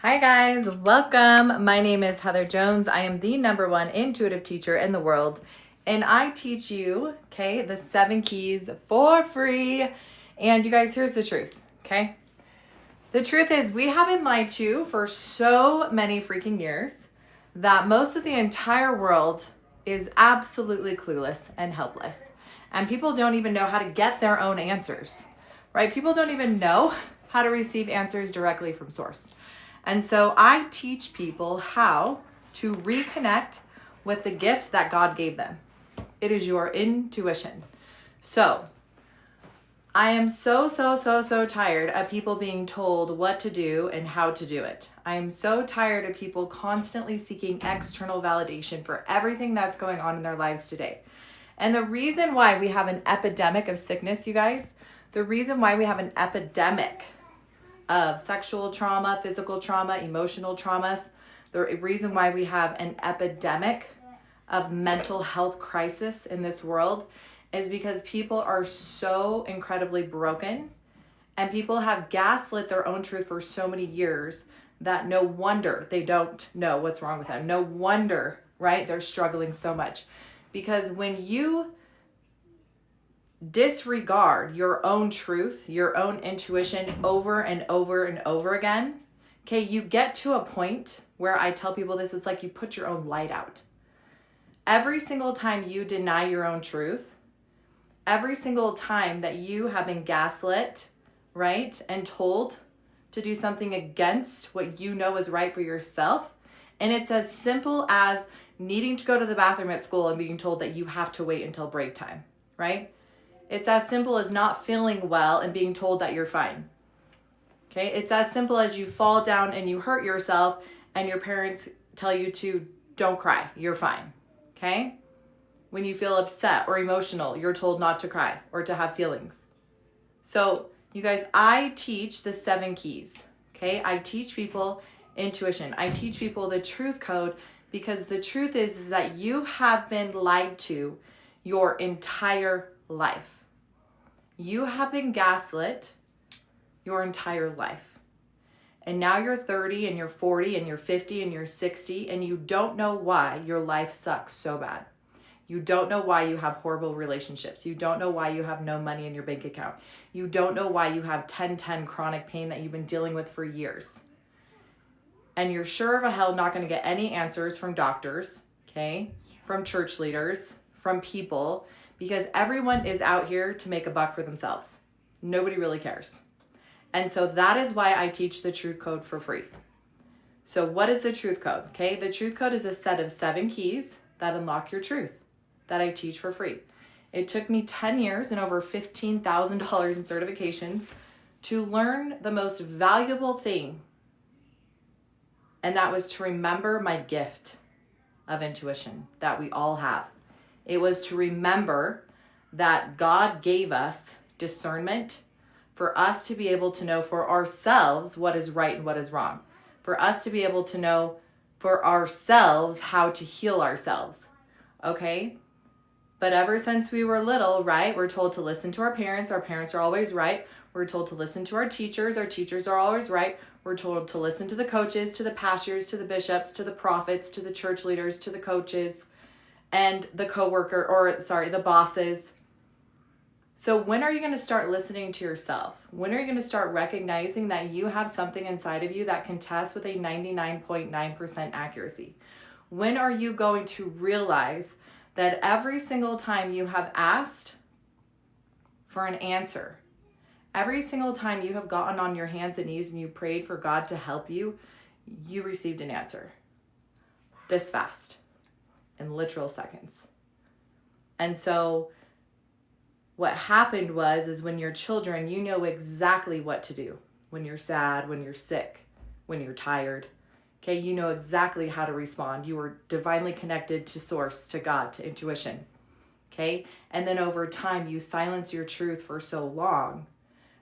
Hi guys, welcome. My name is Heather Jones. I am the #1 intuitive teacher in the world, and I teach you, the 7 keys for free. And you guys, here's the truth, okay? The truth is we have been lied to for so many freaking years that most of the entire world is absolutely clueless and helpless. And people don't even know how to get their own answers, right? People don't even know how to receive answers directly from source. And so I teach people how to reconnect with the gift that God gave them. It is your intuition. So I am so tired of people being told what to do and how to do it. I am so tired of people constantly seeking external validation for everything that's going on in their lives today. And the reason why we have an epidemic of sickness, you guys, the reason why we have an epidemic of sexual trauma, physical trauma, emotional traumas, the reason why we have an epidemic of mental health crisis in this world is because people are so incredibly broken and people have gaslit their own truth for so many years that no wonder they don't know what's wrong with them. No wonder, right? They're struggling so much. Because when you disregard your own truth, your own intuition over and over and over again, you get to a point where I tell people this is like you put your own light out. Every single time you deny your own truth, every single time that you have been gaslit, right, and told to do something against what you know is right for yourself, and it's as simple as needing to go to the bathroom at school and being told that you have to wait until break time, right? It's as simple as not feeling well and being told that you're fine. Okay? It's as simple as you fall down and you hurt yourself and your parents tell you to don't cry, you're fine. Okay? When you feel upset or emotional, you're told not to cry or to have feelings. So, you guys, I teach the 7 keys. Okay? I teach people intuition. I teach people the truth code because the truth is that you have been lied to your entire life. You have been gaslit your entire life. And now you're 30 and you're 40 and you're 50 and you're 60 and you don't know why your life sucks so bad. You don't know why you have horrible relationships. You don't know why you have no money in your bank account. You don't know why you have 10/10 chronic pain that you've been dealing with for years. And you're sure of hell not going to get any answers from doctors, from church leaders, from people, because everyone is out here to make a buck for themselves. Nobody really cares. And so that is why I teach the truth code for free. So what is the truth code? The truth code is a set of 7 keys that unlock your truth that I teach for free. It took me 10 years and over $15,000 in certifications to learn the most valuable thing. And that was to remember my gift of intuition that we all have. It was to remember that God gave us discernment for us to be able to know for ourselves what is right and what is wrong. For us to be able to know for ourselves how to heal ourselves. Okay? But ever since we were little, right, we're told to listen to our parents are always right. We're told to listen to our teachers are always right. We're told to listen to the coaches, to the pastors, to the bishops, to the prophets, to the church leaders, to the coaches, and the the bosses. So when are you going to start listening to yourself? When are you going to start recognizing that you have something inside of you that can test with a 99.9% accuracy? When are you going to realize that every single time you have asked for an answer, every single time you have gotten on your hands and knees and you prayed for God to help you, you received an answer this fast, in literal seconds. And so what happened is when you're children, you know exactly what to do when you're sad, when you're sick, when you're tired. You know exactly how to respond. You are divinely connected to source, to God, to intuition. And then over time, you silence your truth for so long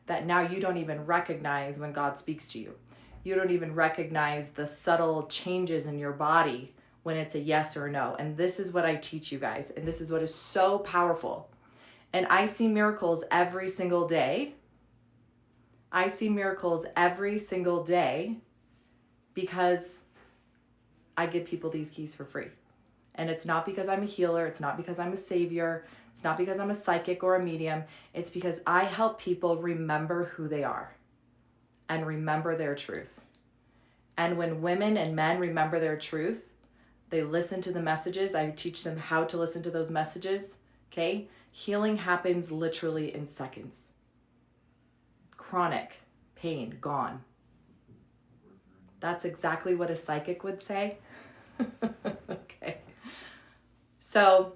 that now you don't even recognize when God speaks to you. You don't even recognize the subtle changes in your body when it's a yes or a no. And this is what I teach you guys. And this is what is so powerful. And I see miracles every single day. I see miracles every single day because I give people these keys for free. And it's not because I'm a healer. It's not because I'm a savior. It's not because I'm a psychic or a medium. It's because I help people remember who they are and remember their truth. And when women and men remember their truth, they listen to the messages. I teach them how to listen to those messages. Okay? Healing happens literally in seconds. Chronic pain gone. That's exactly what a psychic would say. Okay. So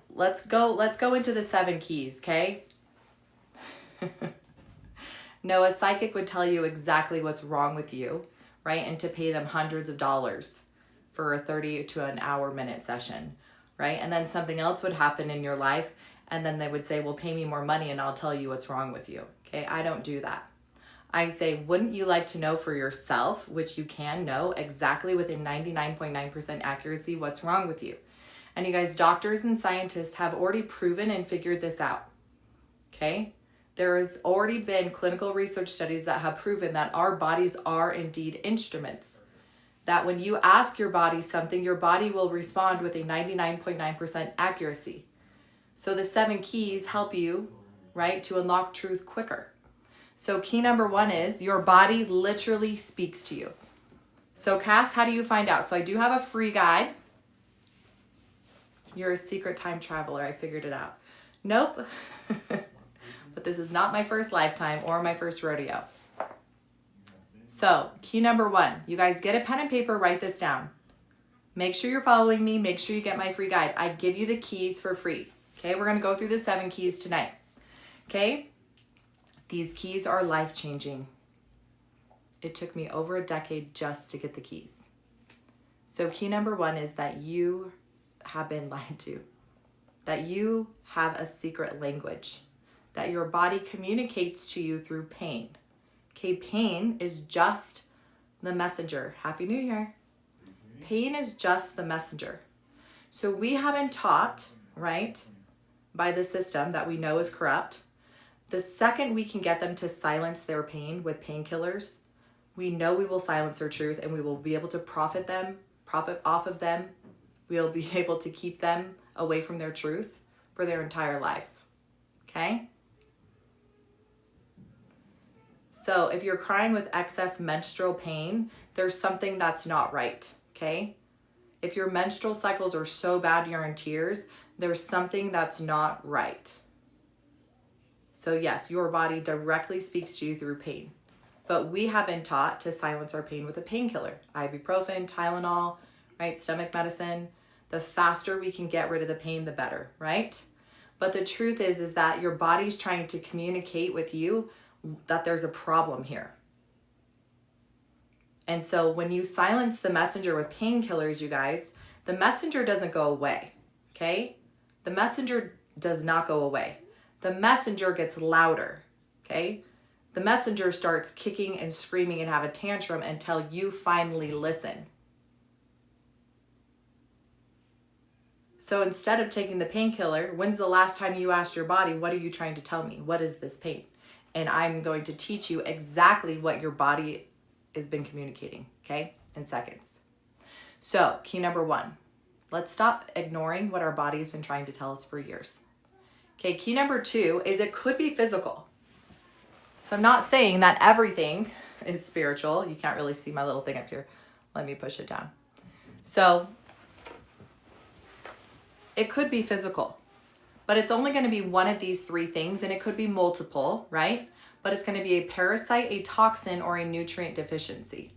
let's go into the 7 keys, okay? No, a psychic would tell you exactly what's wrong with you, right? And to pay them hundreds of dollars for a 30 to an hour minute session, right? And then something else would happen in your life, and then they would say, well, pay me more money and I'll tell you what's wrong with you, okay? I don't do that. I say, wouldn't you like to know for yourself, which you can know exactly within 99.9% accuracy, what's wrong with you? And you guys, doctors and scientists have already proven and figured this out, okay? There has already been clinical research studies that have proven that our bodies are indeed instruments. That when you ask your body something, your body will respond with a 99.9% accuracy. So the 7 keys help you, right, to unlock truth quicker. So key number 1 is your body literally speaks to you. So Cass, how do you find out? So I do have a free guide. You're a secret time traveler. I figured it out. Nope. But this is not my first lifetime or my first rodeo. So key number 1, you guys get a pen and paper, write this down. Make sure you're following me. Make sure you get my free guide. I give you the keys for free. Okay, we're going to go through the 7 keys tonight. Okay, these keys are life-changing. It took me over a decade just to get the keys. So key number 1 is that you have been lied to, that you have a secret language, that your body communicates to you through pain. Okay, pain is just the messenger. Happy New Year. Pain is just the messenger. So we have been taught, right, by the system that we know is corrupt. The second we can get them to silence their pain with painkillers, we know we will silence their truth and we will be able to profit off of them. We'll be able to keep them away from their truth for their entire lives. Okay? So if you're crying with excess menstrual pain, there's something that's not right, okay? If your menstrual cycles are so bad you're in tears, there's something that's not right. So yes, your body directly speaks to you through pain. But we have been taught to silence our pain with a painkiller. Ibuprofen, Tylenol, right? Stomach medicine. The faster we can get rid of the pain, the better, right? But the truth is that your body's trying to communicate with you that there's a problem here. And so when you silence the messenger with painkillers, you guys, the messenger doesn't go away, okay? The messenger does not go away. The messenger gets louder, okay? The messenger starts kicking and screaming and have a tantrum until you finally listen. So instead of taking the painkiller, when's the last time you asked your body, what are you trying to tell me? What is this pain? And I'm going to teach you exactly what your body has been communicating, okay, in seconds. So key number 1, let's stop ignoring what our body's been trying to tell us for years. Okay, key number 2 is it could be physical. So I'm not saying that everything is spiritual. You can't really see my little thing up here. Let me push it down. So it could be physical. But it's only going to be one of these 3 things, and it could be multiple, right? But it's going to be a parasite, a toxin, or a nutrient deficiency.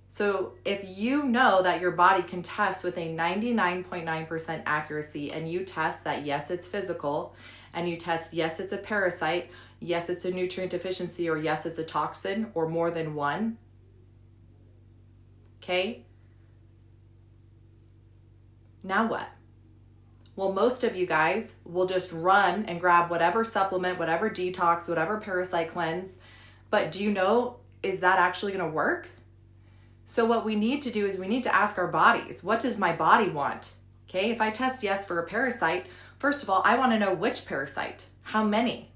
So if you know that your body can test with a 99.9% accuracy, and you test that, yes, it's physical, and you test, yes, it's a parasite, yes, it's a nutrient deficiency, or yes, it's a toxin, or more than one, okay? Now what? Well, most of you guys will just run and grab whatever supplement, whatever detox, whatever parasite cleanse. But do you know, is that actually going to work? So what we need to do is we need to ask our bodies, what does my body want? Okay, if I test yes for a parasite, first of all, I want to know which parasite, how many.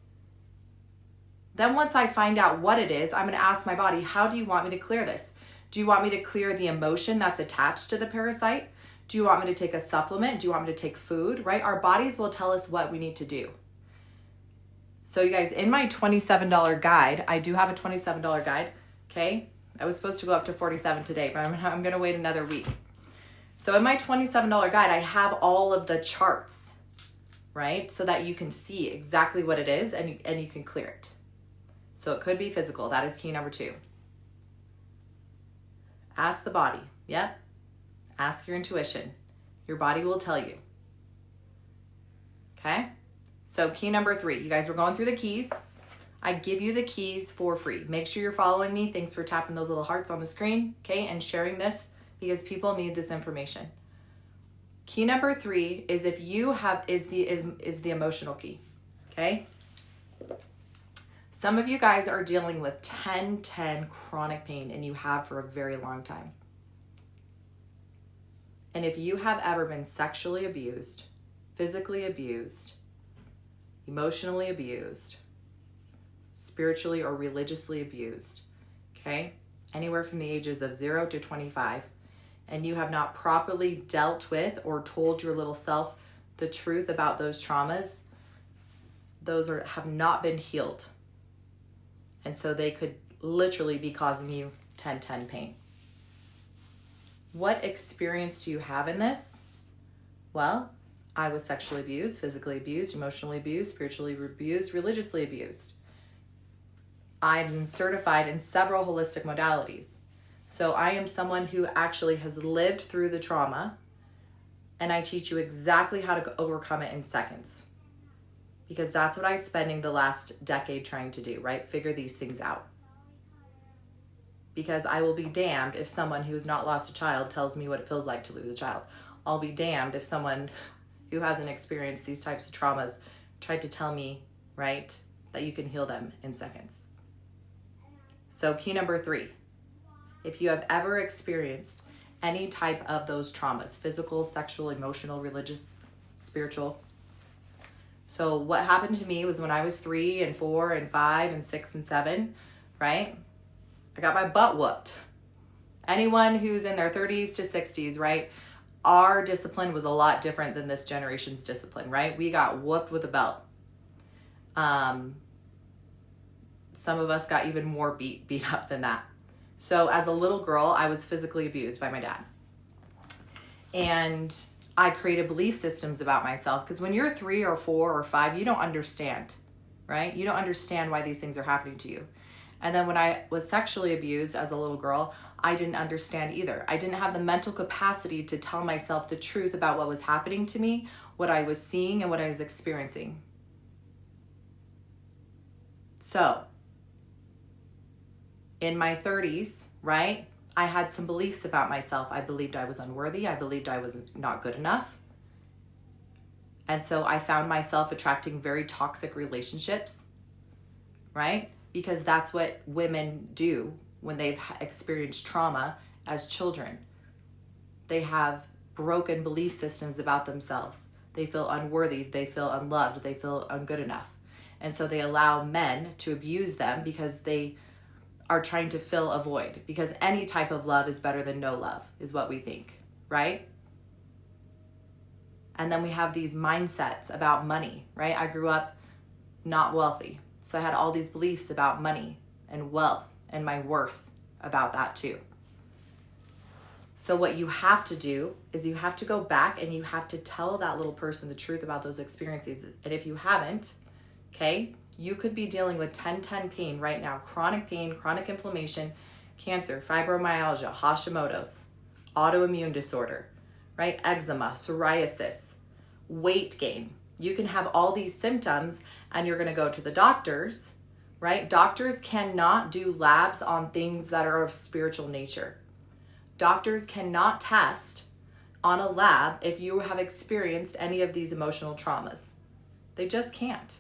Then once I find out what it is, I'm going to ask my body, how do you want me to clear this? Do you want me to clear the emotion that's attached to the parasite? Do you want me to take a supplement? Do you want me to take food, right? Our bodies will tell us what we need to do. So you guys, in my $27 guide, I do have a $27 guide, okay? I was supposed to go up to $47 today, but I'm going to wait another week. So in my $27 guide, I have all of the charts, right? So that you can see exactly what it is and you can clear it. So it could be physical. That is key number 2. Ask the body. Yep. Ask your intuition. Your body will tell you. Okay? So key number 3. You guys were going through the keys. I give you the keys for free. Make sure you're following me. Thanks for tapping those little hearts on the screen, okay? And sharing this because people need this information. Key number 3 is if you have is the emotional key. Okay? Some of you guys are dealing with 10-10 chronic pain and you have for a very long time. And if you have ever been sexually abused, physically abused, emotionally abused, spiritually or religiously abused, okay? Anywhere from the ages of 0 to 25, and you have not properly dealt with or told your little self the truth about those traumas, those have not been healed. And so they could literally be causing you 10-10 pain. What experience do you have in this? Well, I was sexually abused, physically abused, emotionally abused, spiritually abused, religiously abused. I've been certified in several holistic modalities. So I am someone who actually has lived through the trauma, and I teach you exactly how to overcome it in seconds. Because that's what I'm spending the last decade trying to do, right? Figure these things out. Because I will be damned if someone who has not lost a child tells me what it feels like to lose a child. I'll be damned if someone who hasn't experienced these types of traumas tried to tell me, right, that you can heal them in seconds. So key number 3, if you have ever experienced any type of those traumas, physical, sexual, emotional, religious, spiritual. So what happened to me was when I was 3 and 4 and 5 and 6 and 7, right? I got my butt whooped. Anyone who's in their 30s to 60s, right? Our discipline was a lot different than this generation's discipline, right? We got whooped with a belt. Some of us got even more beat up than that. So as a little girl, I was physically abused by my dad. And I created belief systems about myself because when you're 3 or 4 or 5, you don't understand, right? You don't understand why these things are happening to you. And then when I was sexually abused as a little girl, I didn't understand either. I didn't have the mental capacity to tell myself the truth about what was happening to me, what I was seeing, and what I was experiencing. So, in my 30s, right, I had some beliefs about myself. I believed I was unworthy. I believed I was not good enough. And so I found myself attracting very toxic relationships, right? Because that's what women do when they've experienced trauma as children. They have broken belief systems about themselves. They feel unworthy, they feel unloved, they feel ungood enough. And so they allow men to abuse them because they are trying to fill a void. Because any type of love is better than no love, is what we think, right? And then we have these mindsets about money, right? I grew up not wealthy. So I had all these beliefs about money and wealth and my worth about that too. So what you have to do is you have to go back and you have to tell that little person the truth about those experiences. And if you haven't, okay, you could be dealing with 10-10 pain right now, chronic pain, chronic inflammation, cancer, fibromyalgia, Hashimoto's, autoimmune disorder, right? Eczema, psoriasis, weight gain. You can have all these symptoms and you're going to go to the doctors, right? Doctors cannot do labs on things that are of spiritual nature. Doctors cannot test on a lab if you have experienced any of these emotional traumas. They just can't.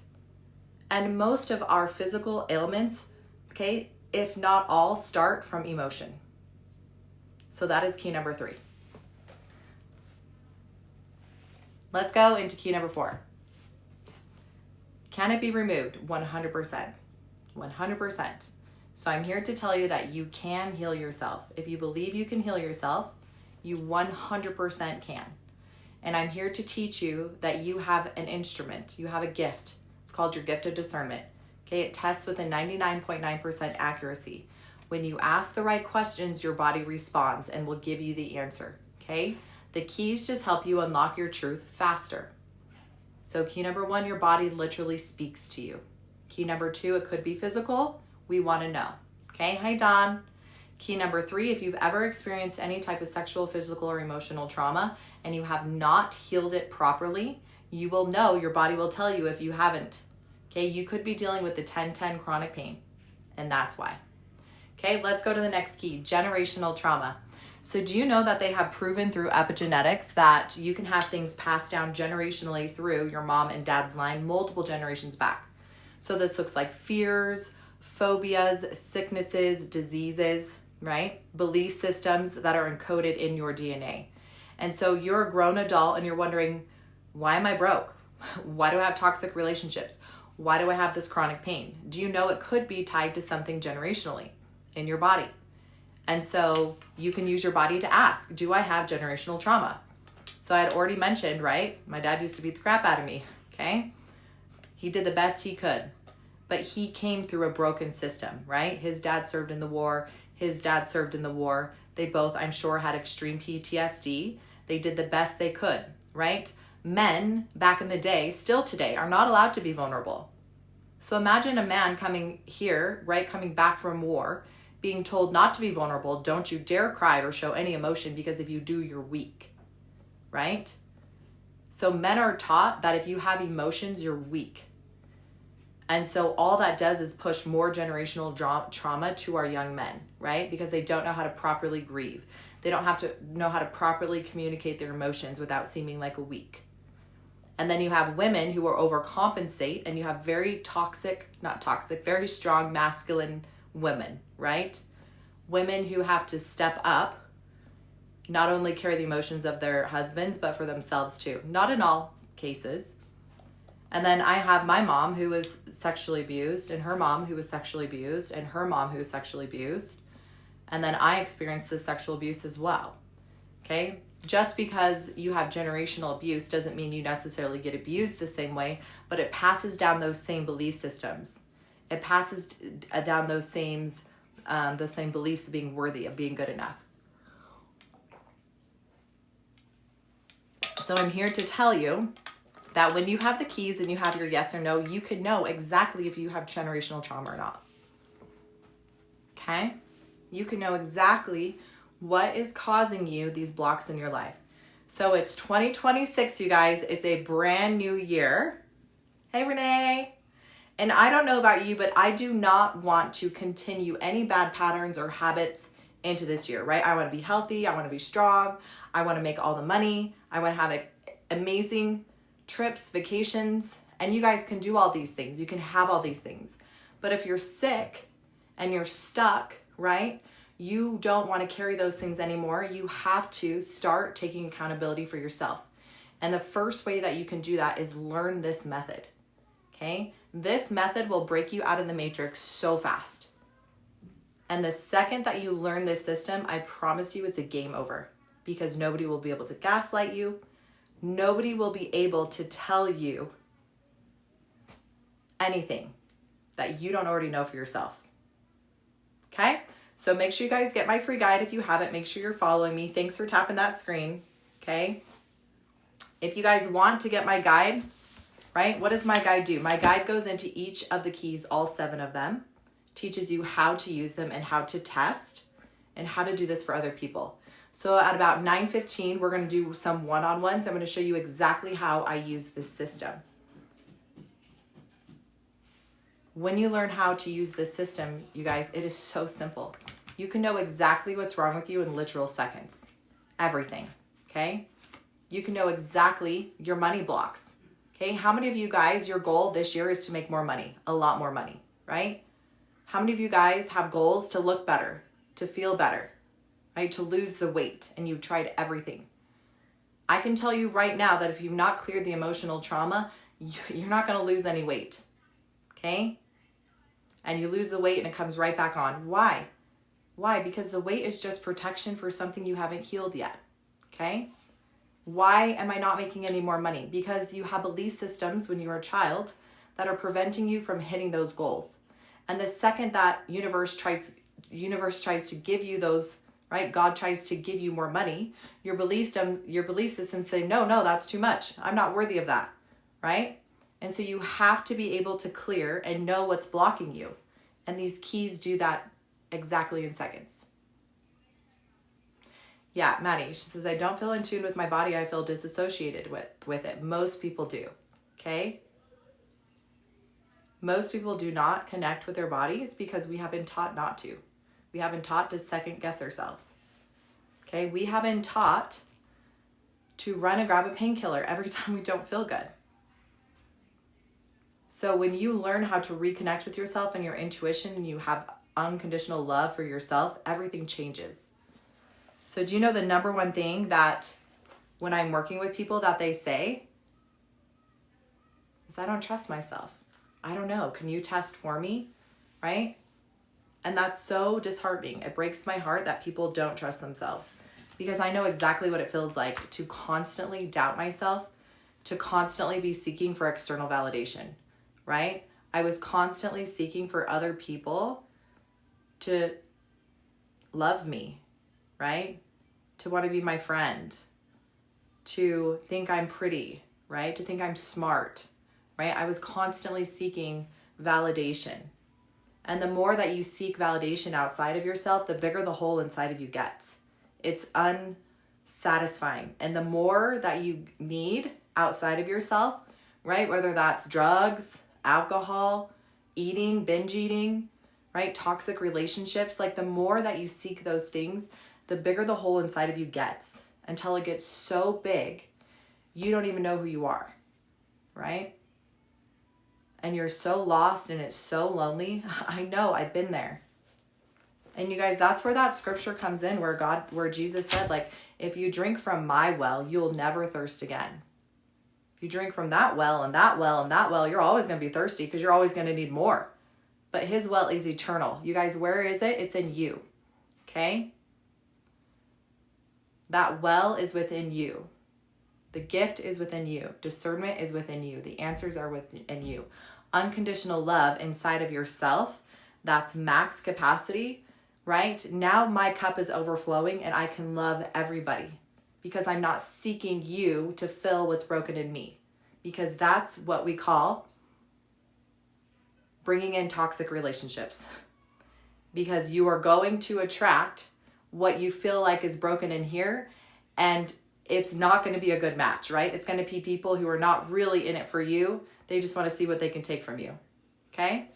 And most of our physical ailments, okay, if not all, start from emotion. So that is key number 3. Let's go into key number 4. Can it be removed? 100%. 100%. So I'm here to tell you that you can heal yourself. If you believe you can heal yourself, you 100% can. And I'm here to teach you that you have an instrument, you have a gift. It's called your gift of discernment. Okay, it tests with a 99.9% accuracy. When you ask the right questions, your body responds and will give you the answer. Okay, the keys just help you unlock your truth faster. So key number 1, your body literally speaks to you. Key number 2, it could be physical. We want to know. Okay, hi Don. Key number 3, if you've ever experienced any type of sexual, physical, or emotional trauma and you have not healed it properly, you will know, your body will tell you if you haven't. Okay, you could be dealing with the 10-10 chronic pain, and that's why. Okay, let's go to the next key, generational trauma. So do you know that they have proven through epigenetics that you can have things passed down generationally through your mom and dad's line, multiple generations back? So this looks like fears, phobias, sicknesses, diseases, right? Belief systems that are encoded in your DNA. And so you're a grown adult and you're wondering, why am I broke? Why do I have toxic relationships? Why do I have this chronic pain? Do you know it could be tied to something generationally in your body? And so you can use your body to ask, do I have generational trauma? So I had already mentioned, right? My dad used to beat the crap out of me, okay? He did the best he could, but he came through a broken system, right? His dad served in the war. His dad served in the war. They both, I'm sure, had extreme PTSD. They did the best they could, right? Men back in the day, still today, are not allowed to be vulnerable. So imagine a man coming here, right, coming back from war, being told not to be vulnerable. Don't you dare cry or show any emotion, because if you do, you're weak, right? So men are taught that if you have emotions, you're weak. And so all that does is push more generational trauma to our young men, right? Because they don't know how to properly grieve. They don't have to know how to properly communicate their emotions without seeming like a weak. And then you have women who are overcompensate, and you have very very strong masculine women, right? Women who have to step up, not only carry the emotions of their husbands, but for themselves too. Not in all cases. And then I have my mom who was sexually abused, and her mom who was sexually abused, and her mom who was sexually abused. And then I experienced this sexual abuse as well. Okay? Just because you have generational abuse doesn't mean you necessarily get abused the same way, but it passes down those same belief systems. It passes down those same beliefs of being worthy, of being good enough. So I'm here to tell you that when you have the keys and you have your yes or no, you can know exactly if you have generational trauma or not. Okay? You can know exactly what is causing you these blocks in your life. So it's 2026, you guys. It's a brand new year. Hey, Renee. And I don't know about you, but I do not want to continue any bad patterns or habits into this year, right? I want to be healthy. I want to be strong. I want to make all the money. I want to have amazing trips, vacations, and you guys can do all these things. You can have all these things. But if you're sick and you're stuck, right? You don't want to carry those things anymore. You have to start taking accountability for yourself. And the first way that you can do that is learn this method. Okay? This method will break you out of the matrix so fast. And the second that you learn this system, I promise you it's a game over, because nobody will be able to gaslight you. Nobody will be able to tell you anything that you don't already know for yourself. Okay? So make sure you guys get my free guide. If you haven't, make sure you're following me. Thanks for tapping that screen. Okay? If you guys want to get my guide, right? What does my guide do? My guide goes into each of the keys, all 7 of them, teaches you how to use them and how to test and how to do this for other people. So at about 9:15, we're going to do some one-on-ones. I'm going to show you exactly how I use this system. When you learn how to use this system, you guys, it is so simple. You can know exactly what's wrong with you in literal seconds. Everything, okay? You can know exactly your money blocks, okay? How many of you guys, your goal this year is to make more money, a lot more money, right? How many of you guys have goals to look better, to feel better, right? To lose the weight, and you've tried everything. I can tell you right now that if you've not cleared the emotional trauma, you're not going to lose any weight, okay? and you lose the weight and it comes right back on. Why? Why? Because the weight is just protection for something you haven't healed yet. Okay? Why am I not making any more money? Because you have belief systems when you were a child that are preventing you from hitting those goals. And the second that universe tries to give you those, right? God tries to give you more money, your belief system say, no, that's too much. I'm not worthy of that, right? And so you have to be able to clear and know what's blocking you. And these keys do that exactly in seconds. Yeah, Maddie, she says, I don't feel in tune with my body. I feel disassociated with it. Most people do, okay? Most people do not connect with their bodies because we have been taught not to. We have been taught to second guess ourselves, okay? We have been taught to run and grab a painkiller every time we don't feel good. So when you learn how to reconnect with yourself and your intuition and you have unconditional love for yourself, everything changes. So do you know the number one thing that when I'm working with people that they say is, I don't trust myself. I don't know. Can you test for me? Right? And that's so disheartening. It breaks my heart that people don't trust themselves, because I know exactly what it feels like to constantly doubt myself, to constantly be seeking for external validation, right? I was constantly seeking for other people to love me, right? To want to be my friend, to think I'm pretty, right? To think I'm smart, right? I was constantly seeking validation. And the more that you seek validation outside of yourself, the bigger the hole inside of you gets. It's unsatisfying. And the more that you need outside of yourself, right? Whether that's drugs, alcohol, eating, binge eating, right? Toxic relationships, like the more that you seek those things, the bigger the hole inside of you gets, until it gets so big, you don't even know who you are, right? And you're so lost and it's so lonely. I know, I've been there. And you guys, that's where that scripture comes in, where Jesus said, like, if you drink from my well, you'll never thirst again. If you drink from that well and that well and that well, you're always going to be thirsty because you're always going to need more. But his well is eternal. You guys, where is it? It's in you. Okay? That well is within you. The gift is within you. Discernment is within you. The answers are within you. Unconditional love inside of yourself, that's max capacity, right? Now my cup is overflowing and I can love everybody because I'm not seeking you to fill what's broken in me, because that's what we call bringing in toxic relationships, because you are going to attract what you feel like is broken in here, and it's not going to be a good match, right? It's going to be people who are not really in it for you. They just want to see what they can take from you. Okay?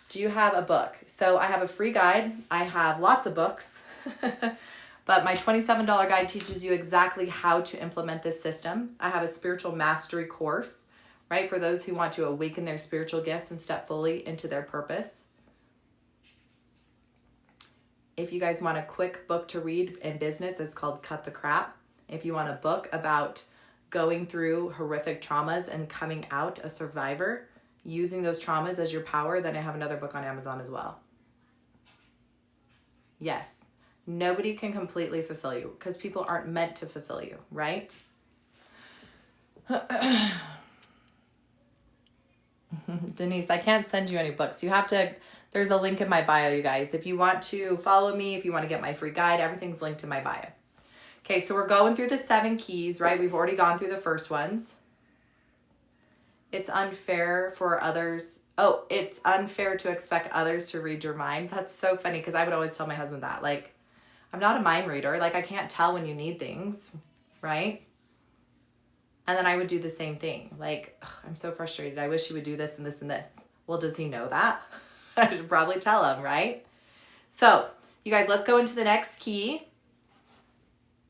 Do you have a book? So I have a free guide. I have lots of books, but my $27 guide teaches you exactly how to implement this system. I have a spiritual mastery course, right? For those who want to awaken their spiritual gifts and step fully into their purpose. If you guys want a quick book to read in business, it's called Cut the Crap. If you want a book about going through horrific traumas and coming out a survivor, using those traumas as your power, then I have another book on Amazon as well. Yes, nobody can completely fulfill you because people aren't meant to fulfill you, right? Denise, I can't send you any books. You have to, there's a link in my bio, you guys. If you want to follow me, if you want to get my free guide, everything's linked in my bio. Okay, so we're going through the 7 keys, right? We've already gone through the first ones. It's unfair for others. Oh, it's unfair to expect others to read your mind. That's so funny because I would always tell my husband that. Like, I'm not a mind reader. Like, I can't tell when you need things, right? And then I would do the same thing. Like, I'm so frustrated. I wish he would do this and this and this. Well, does he know that? I should probably tell him, right? So, you guys, let's go into the next key.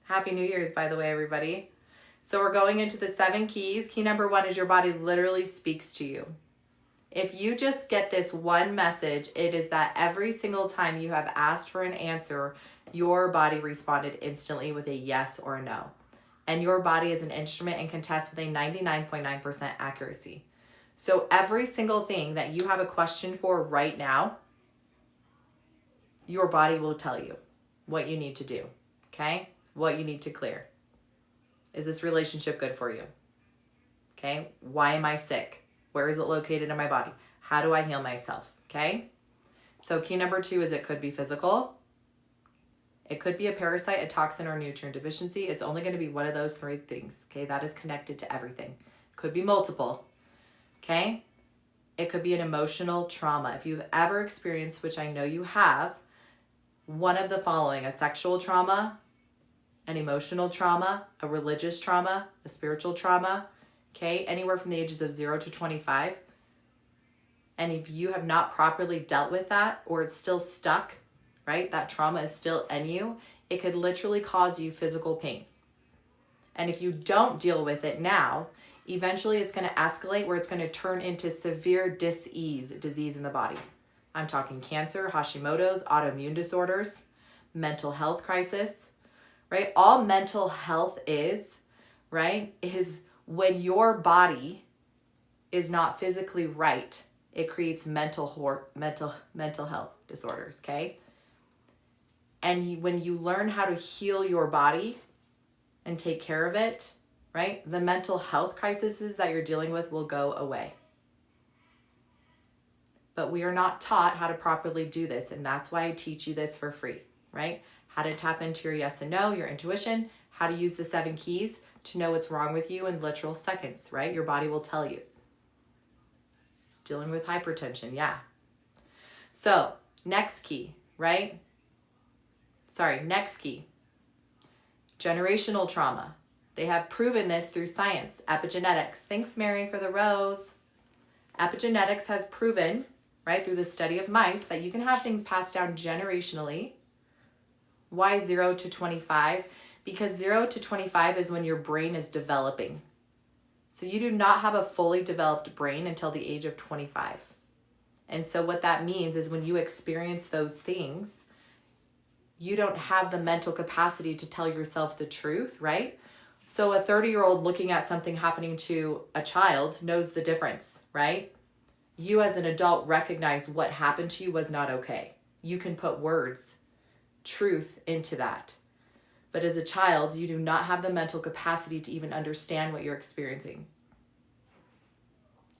Happy New Year's, by the way, everybody. So we're going into the 7 keys. Key number 1 is your body literally speaks to you. If you just get this one message, it is that every single time you have asked for an answer, your body responded instantly with a yes or a no. And your body is an instrument and can test with a 99.9% accuracy. So every single thing that you have a question for right now, your body will tell you what you need to do, okay? What you need to clear. Is this relationship good for you? Okay, why am I sick? Where is it located in my body? How do I heal myself, okay? So key number 2 is it could be physical. It could be a parasite, a toxin, or nutrient deficiency. It's only going to be one of those 3 things, okay? That is connected to everything. Could be multiple, okay? It could be an emotional trauma. If you've ever experienced, which I know you have, one of the following: a sexual trauma, an emotional trauma, a religious trauma, a spiritual trauma, okay? Anywhere from the ages of 0 to 25. And if you have not properly dealt with that, or it's still stuck, right? That trauma is still in you, it could literally cause you physical pain. And if you don't deal with it now, eventually it's going to escalate where it's going to turn into severe disease in the body. I'm talking cancer, Hashimoto's, autoimmune disorders, mental health crisis, right? All mental health is, right, is when your body is not physically right, it creates mental health disorders, okay? And when you learn how to heal your body and take care of it, right, the mental health crises that you're dealing with will go away. But we are not taught how to properly do this, and that's why I teach you this for free, right? How to tap into your yes and no, your intuition, how to use the 7 keys to know what's wrong with you in literal seconds, right? Your body will tell you. Dealing with hypertension, yeah. So, next key, right? Next key. Generational trauma. They have proven this through science, epigenetics. Thanks, Mary, for the rose. Epigenetics has proven, right, through the study of mice, that you can have things passed down generationally. Why 0 to 25? Because 0 to 25 is when your brain is developing. So you do not have a fully developed brain until the age of 25. And so what that means is when you experience those things, you don't have the mental capacity to tell yourself the truth, right? So a 30-year-old looking at something happening to a child knows the difference, right? You as an adult recognize what happened to you was not okay. You can put words, truth into that. But as a child, you do not have the mental capacity to even understand what you're experiencing.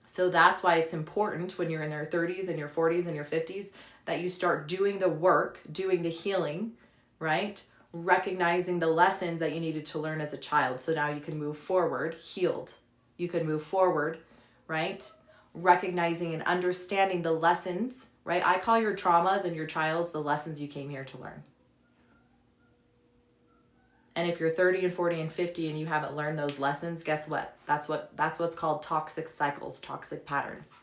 So that's why it's important when you're in your 30s and your 40s and your 50s that you start doing the work, doing the healing, right? Recognizing the lessons that you needed to learn as a child. So now you can move forward, healed. You can move forward, right? Recognizing and understanding the lessons, right? I call your traumas and your trials the lessons you came here to learn. And if you're 30 and 40 and 50 and you haven't learned those lessons, guess what? That's what's called toxic cycles, toxic patterns.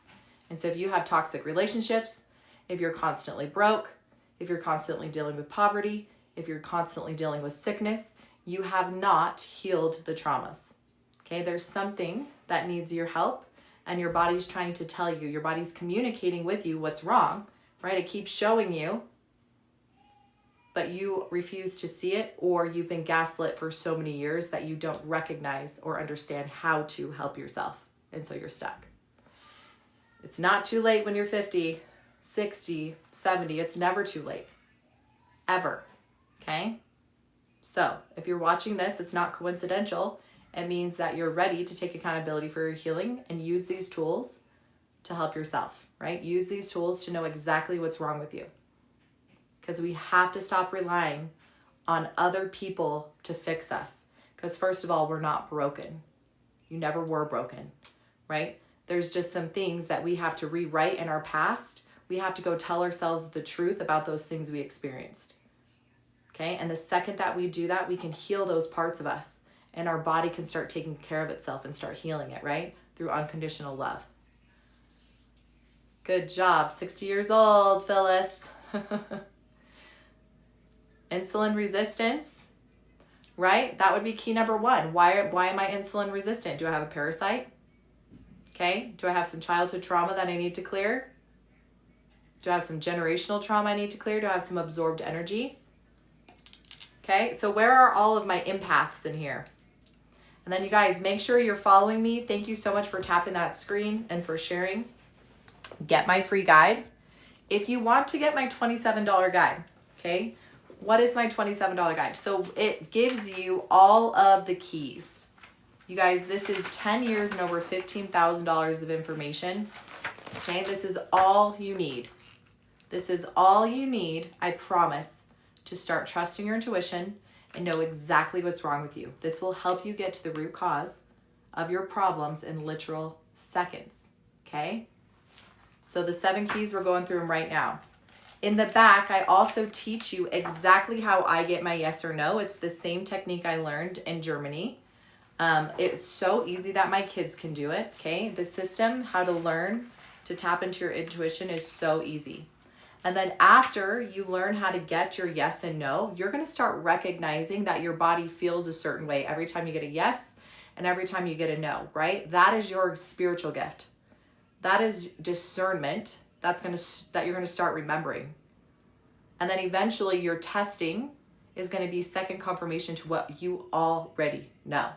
And so if you have toxic relationships, if you're constantly broke, if you're constantly dealing with poverty, if you're constantly dealing with sickness, you have not healed the traumas. Okay, there's something that needs your help, and your body's trying to tell you, your body's communicating with you what's wrong, right? It keeps showing you, but you refuse to see it, or you've been gaslit for so many years that you don't recognize or understand how to help yourself. And so you're stuck. It's not too late when you're 50, 60, 70. It's never too late. Ever. Okay? So if you're watching this, it's not coincidental. It means that you're ready to take accountability for your healing and use these tools to help yourself, right? Use these tools to know exactly what's wrong with you. Because we have to stop relying on other people to fix us. Because first of all, we're not broken. You never were broken, right? There's just some things that we have to rewrite in our past. We have to go tell ourselves the truth about those things we experienced. Okay? And the second that we do that, we can heal those parts of us. And our body can start taking care of itself and start healing it, right? Through unconditional love. Good job. 60 years old, Phyllis. Insulin resistance, right? That would be key number 1. Why am I insulin resistant? Do I have a parasite? Okay. Do I have some childhood trauma that I need to clear? Do I have some generational trauma I need to clear? Do I have some absorbed energy? Okay. So where are all of my empaths in here? And then you guys, make sure you're following me. Thank you so much for tapping that screen and for sharing. Get my free guide. If you want to get my $27 guide, okay, what is my $27 guide? So it gives you all of the keys. You guys, this is 10 years and over $15,000 of information. Okay, this is all you need. This is all you need, I promise, to start trusting your intuition and know exactly what's wrong with you. This will help you get to the root cause of your problems in literal seconds, okay? So the 7 keys, we're going through them right now. In the back, I also teach you exactly how I get my yes or no. It's the same technique I learned in Germany. It's so easy that my kids can do it, okay? The system, how to learn to tap into your intuition, is so easy. And then after you learn how to get your yes and no, you're going to start recognizing that your body feels a certain way every time you get a yes and every time you get a no, right? That is your spiritual gift. That is discernment that you're going to start remembering. And then eventually your testing is going to be second confirmation to what you already know.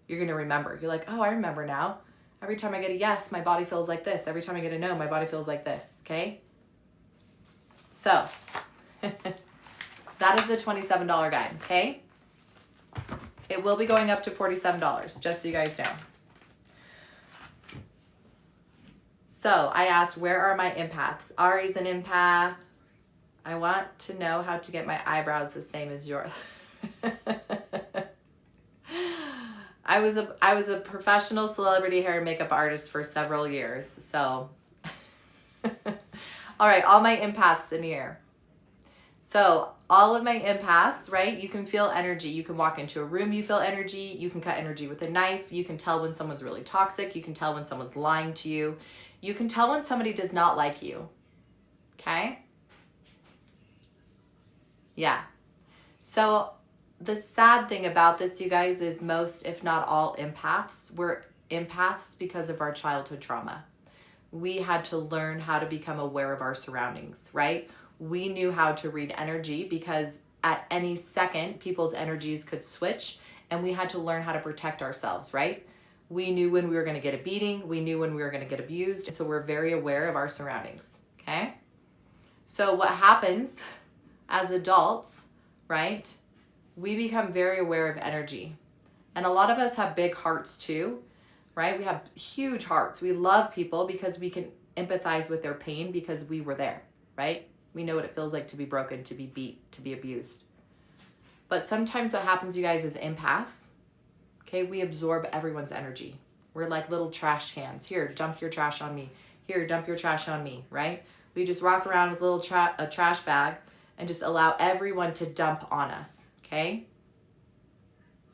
You're going to remember. You're like, oh, I remember now. Every time I get a yes, my body feels like this. Every time I get a no, my body feels like this, okay? So, that is the $27 guide, okay? It will be going up to $47, just so you guys know. So, I asked, where are my empaths? Ari's an empath. I want to know how to get my eyebrows the same as yours. I was a professional celebrity hair and makeup artist for several years, so... All right, all my empaths in here. So all of my empaths, right? You can feel energy. You can walk into a room, you feel energy. You can cut energy with a knife. You can tell when someone's really toxic. You can tell when someone's lying to you. You can tell when somebody does not like you. Okay? Yeah. So the sad thing about this, you guys, is most, if not all empaths, we're empaths because of our childhood trauma. We had to learn how to become aware of our surroundings, right? We knew how to read energy because at any second, people's energies could switch, and we had to learn how to protect ourselves, right? We knew when we were going to get a beating. We knew when we were going to get abused. So we're very aware of our surroundings, okay? So what happens as adults, right? We become very aware of energy. And a lot of us have big hearts too, right? We have huge hearts. We love people because we can empathize with their pain because we were there, right? We know what it feels like to be broken, to be beat, to be abused. But sometimes what happens, you guys, is empaths, okay? We absorb everyone's energy. We're like little trash cans. Here, dump your trash on me. Here, dump your trash on me, right? We just walk around with a trash bag and just allow everyone to dump on us, okay?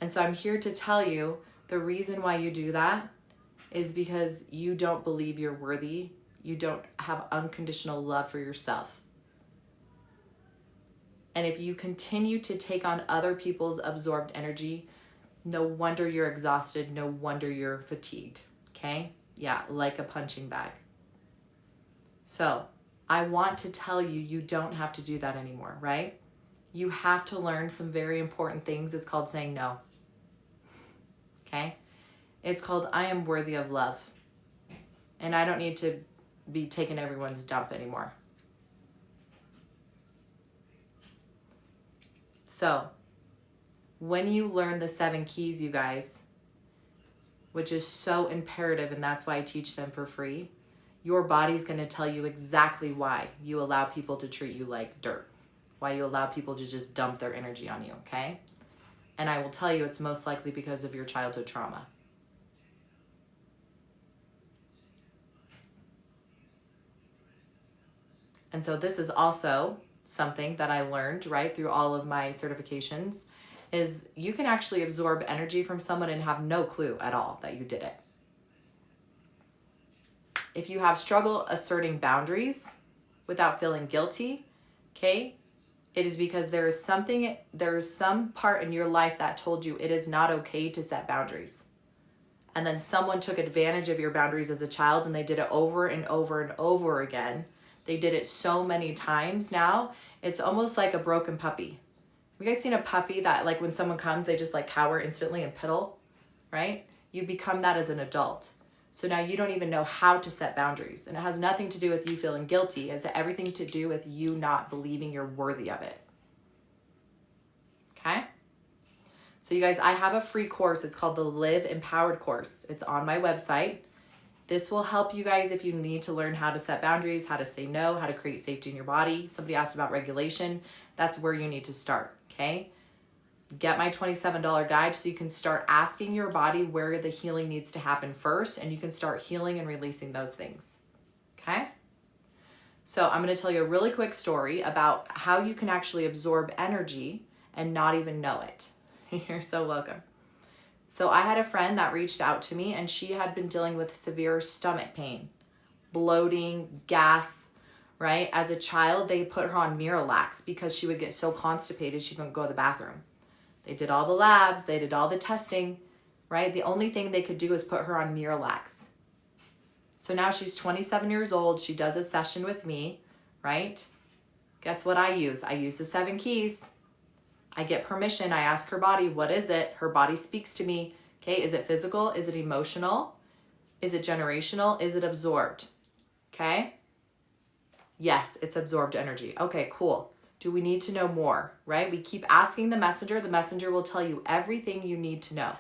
And so I'm here to tell you, the reason why you do that is because you don't believe you're worthy. You don't have unconditional love for yourself. And if you continue to take on other people's absorbed energy, no wonder you're exhausted. No wonder you're fatigued. Okay? Yeah, like a punching bag. So I want to tell you, you don't have to do that anymore, right? You have to learn some very important things. It's called saying no. Okay? It's called I am worthy of love. And I don't need to be taking everyone's dump anymore. So, when you learn the 7 keys, you guys, which is so imperative, and that's why I teach them for free, your body's going to tell you exactly why you allow people to treat you like dirt, why you allow people to just dump their energy on you, okay? And I will tell you it's most likely because of your childhood trauma. And so this is also something that I learned, right, through all of my certifications, is you can actually absorb energy from someone and have no clue at all that you did it. If you have struggle asserting boundaries without feeling guilty, okay, it is because there is some part in your life that told you it is not okay to set boundaries. And then someone took advantage of your boundaries as a child, and they did it over and over and over again. They did it so many times now, it's almost like a broken puppy. Have you guys seen a puppy that, like, when someone comes, they just like cower instantly and piddle? right? You become that as an adult. So now you don't even know how to set boundaries. And it has nothing to do with you feeling guilty. It's everything to do with you not believing you're worthy of it. Okay? So you guys, I have a free course. It's called the Live Empowered course. It's on my website. This will help you guys if you need to learn how to set boundaries, how to say no, how to create safety in your body. Somebody asked about regulation. That's where you need to start, okay? Get my $27 guide so you can start asking your body where the healing needs to happen first, and you can start healing and releasing those things, okay? So I'm going to tell you a really quick story about how you can actually absorb energy and not even know it. You're so welcome. So I had a friend that reached out to me, and she had been dealing with severe stomach pain, bloating, gas, right? As a child, they put her on Miralax because she would get so constipated she couldn't go to the bathroom. They did all the labs, they did all the testing, right? The only thing they could do is put her on Miralax. So now she's 27 years old. She does a session with me, right? Guess what I use? I use the 7 keys. I get permission. I ask her body, what is it? Her body speaks to me. Okay, is it physical? Is it emotional? Is it generational? Is it absorbed? Okay. Yes, it's absorbed energy. Okay, cool. Do we need to know more, right? We keep asking the messenger. The messenger will tell you everything you need to know.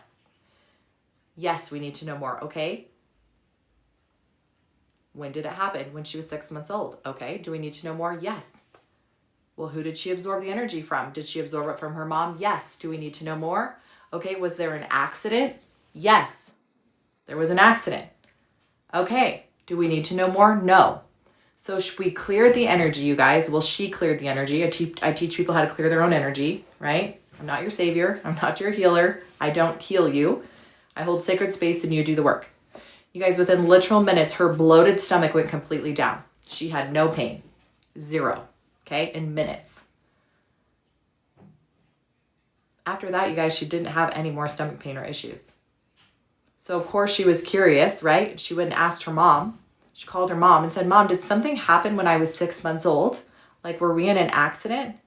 Yes, we need to know more. Okay. When did it happen? When she was 6 months old. Okay. Do we need to know more? Yes. Well, who did she absorb the energy from? Did she absorb it from her mom? Yes. Do we need to know more? Okay. Was there an accident? Yes. There was an accident. Okay. Do we need to know more? No. So we cleared the energy, you guys. Well, she cleared the energy. I teach people how to clear their own energy, right? I'm not your savior. I'm not your healer. I don't heal you. I hold sacred space and you do the work. You guys, within literal minutes, her bloated stomach went completely down. She had no pain. 0. Okay, in minutes. After that, you guys, she didn't have any more stomach pain or issues. So, of course, she was curious, right? She went and asked her mom. She called her mom and said, Mom, did something happen when I was 6 months old? Like, were we in an accident?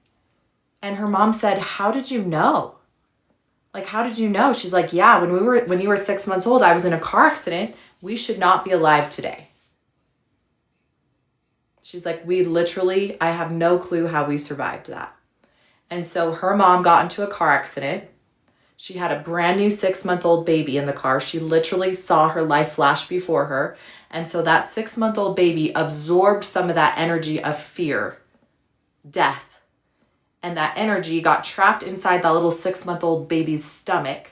And her mom said, how did you know? Like, how did you know? She's like, yeah, when you were 6 months old, I was in a car accident. We should not be alive today. She's like, I have no clue how we survived that. And so her mom got into a car accident. She had a brand new 6-month-old baby in the car. She literally saw her life flash before her. And so that 6-month-old baby absorbed some of that energy of fear, death. And that energy got trapped inside that little 6-month-old baby's stomach.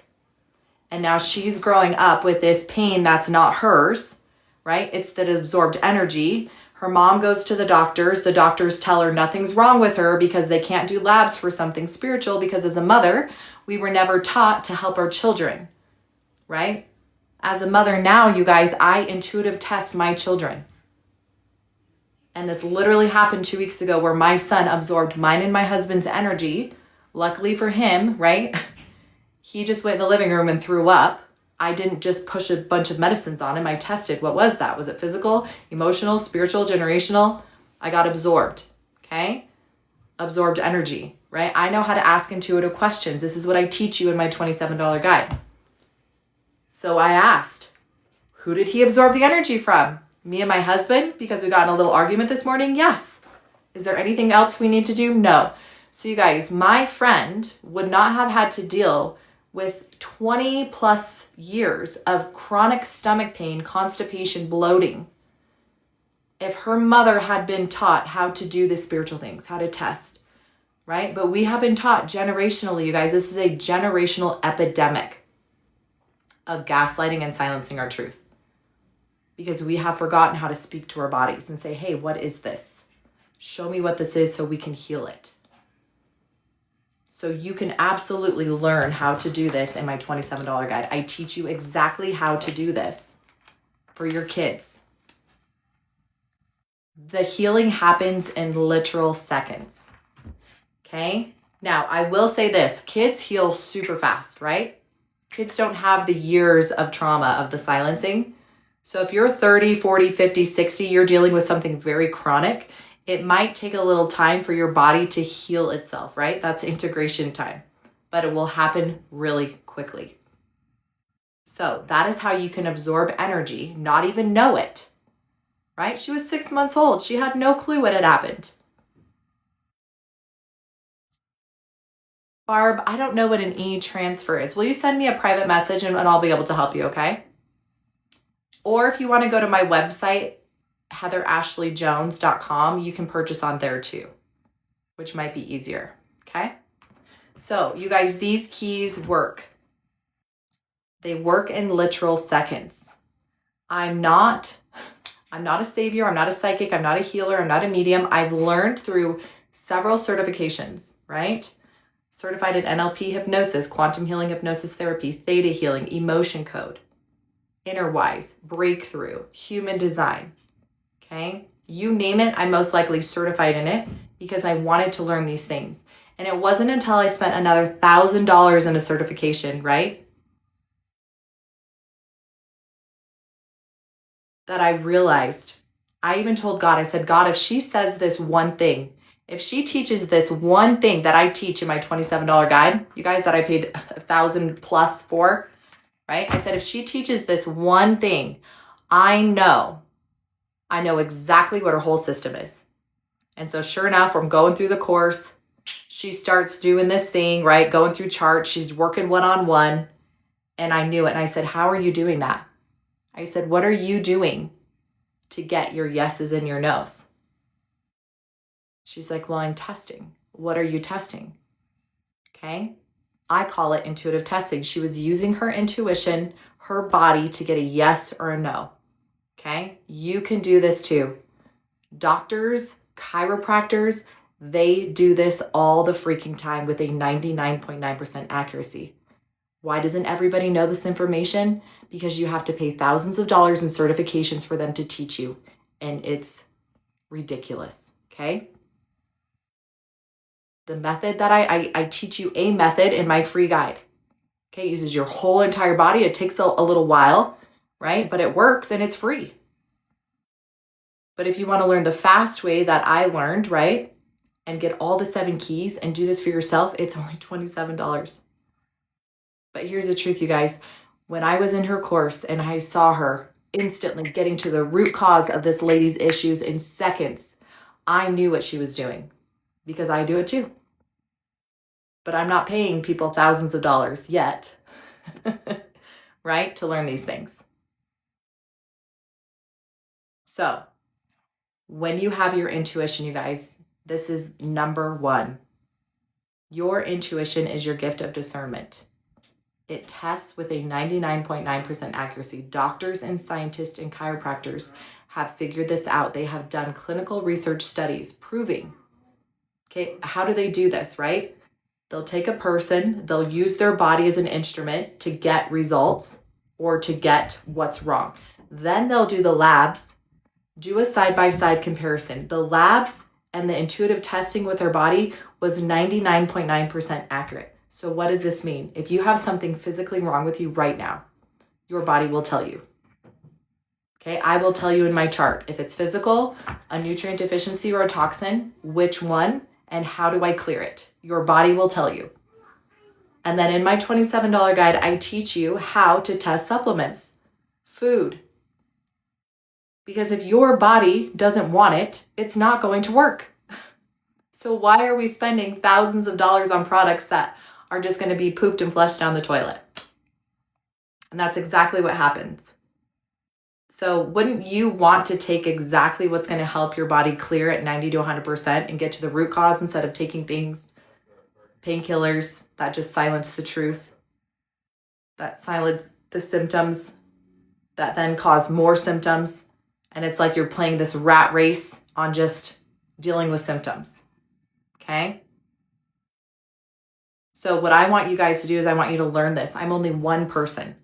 And now she's growing up with this pain that's not hers, right? It's that absorbed energy. Her mom goes to the doctors. The doctors tell her nothing's wrong with her because they can't do labs for something spiritual, because as a mother, we were never taught to help our children, right? As a mother now, you guys, I intuitive test my children. And this literally happened 2 weeks ago where my son absorbed mine and my husband's energy. Luckily for him, right? He just went in the living room and threw up. I didn't just push a bunch of medicines on him. I tested. What was that? Was it physical, emotional, spiritual, generational? I got absorbed. Okay? Absorbed energy, right? I know how to ask intuitive questions. This is what I teach you in my $27 guide. So I asked, who did he absorb the energy from? Me and my husband, because we got in a little argument this morning? Yes. Is there anything else we need to do? No. So you guys, my friend would not have had to deal with 20 plus years of chronic stomach pain, constipation, bloating, if her mother had been taught how to do the spiritual things, how to test, right? But we have been taught generationally, you guys, this is a generational epidemic of gaslighting and silencing our truth, because we have forgotten how to speak to our bodies and say, hey, what is this? Show me what this is so we can heal it. So you can absolutely learn how to do this in my $27 guide. I teach you exactly how to do this for your kids. The healing happens in literal seconds. Okay? Now, I will say this. Kids heal super fast, right? Kids don't have the years of trauma of the silencing. So if you're 30, 40, 50, 60, you're dealing with something very chronic, it might take a little time for your body to heal itself, right? That's integration time, but it will happen really quickly. So that is how you can absorb energy, not even know it, right? She was 6 months old. She had no clue what had happened. Barb, I don't know what an e-transfer is. Will you send me a private message and I'll be able to help you, okay? Or if you want to go to my website, heatherashleyjones.com, you can purchase on there too, which might be easier, okay? So you guys, these keys work. They work in literal seconds. I'm not a savior. I'm not a psychic. I'm not a healer. I'm not a medium. I've learned through several certifications, right? Certified in NLP hypnosis, quantum healing hypnosis therapy, theta healing, emotion code, inner wise, breakthrough, human design. Okay. You name it, I'm most likely certified in it because I wanted to learn these things. And it wasn't until I spent another $1,000 in a certification, right, that I realized. I even told God, I said, God, if she says this one thing, if she teaches this one thing that I teach in my $27 guide, you guys, that I paid $1,000 plus for, right? I said, if she teaches this one thing, I know exactly what her whole system is. And so sure enough, from going through the course, she starts doing this thing, right? Going through charts. She's working one-on-one. And I knew it. And I said, how are you doing that? I said, what are you doing to get your yeses and your nos? She's like, well, I'm testing. What are you testing? Okay. I call it intuitive testing. She was using her intuition, her body to get a yes or a no. Okay. You can do this too. Doctors, chiropractors, they do this all the freaking time with a 99.9% accuracy. Why doesn't everybody know this information? Because you have to pay thousands of dollars in certifications for them to teach you. And it's ridiculous. Okay. The method that I teach you a method in my free guide. Okay. It uses your whole entire body. It takes a little while, right? But it works and it's free. But if you want to learn the fast way that I learned, right, and get all the 7 keys and do this for yourself, it's only $27. But here's the truth, you guys. When I was in her course and I saw her instantly getting to the root cause of this lady's issues in seconds, I knew what she was doing because I do it too. But I'm not paying people thousands of dollars yet, right, to learn these things. So when you have your intuition, you guys, this is number 1. Your intuition is your gift of discernment. It tests with a 99.9% accuracy. Doctors and scientists and chiropractors have figured this out. They have done clinical research studies proving, okay, how do they do this, right? They'll take a person, they'll use their body as an instrument to get results or to get what's wrong. Then they'll do the labs, do a side-by-side comparison. The labs and the intuitive testing with their body was 99.9% accurate. So what does this mean? If you have something physically wrong with you right now, your body will tell you. Okay, I will tell you in my chart, if it's physical, a nutrient deficiency or a toxin, which one, and how do I clear it? Your body will tell you. And then in my $27 guide, I teach you how to test supplements, food. Because if your body doesn't want it, it's not going to work. So why are we spending thousands of dollars on products that are just going to be pooped and flushed down the toilet? And that's exactly what happens. So wouldn't you want to take exactly what's going to help your body clear at 90 to 100% and get to the root cause instead of taking things, painkillers that just silence the truth, that silence the symptoms, that then cause more symptoms? And it's like you're playing this rat race on just dealing with symptoms. Okay? So what I want you guys to do is I want you to learn this. I'm only one person.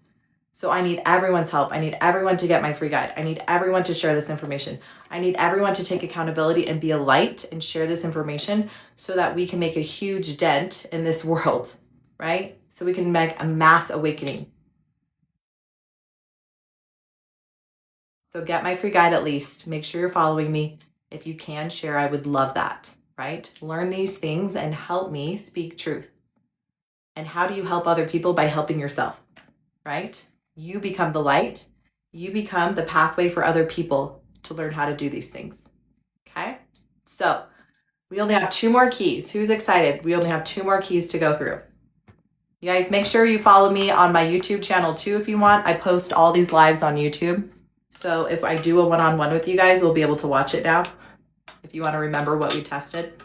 So I need everyone's help. I need everyone to get my free guide. I need everyone to share this information. I need everyone to take accountability and be a light and share this information so that we can make a huge dent in this world, right? So we can make a mass awakening. So get my free guide at least. Make sure you're following me. If you can share, I would love that, right? Learn these things and help me speak truth. And how do you help other people? By helping yourself, right? You become the light. You become the pathway for other people to learn how to do these things. Okay? So we only have 2 more keys. Who's excited? We only have 2 more keys to go through. You guys, make sure you follow me on my YouTube channel too if you want. I post all these lives on YouTube. So if I do a one-on-one with you guys, we'll be able to watch it now if you want to remember what we tested.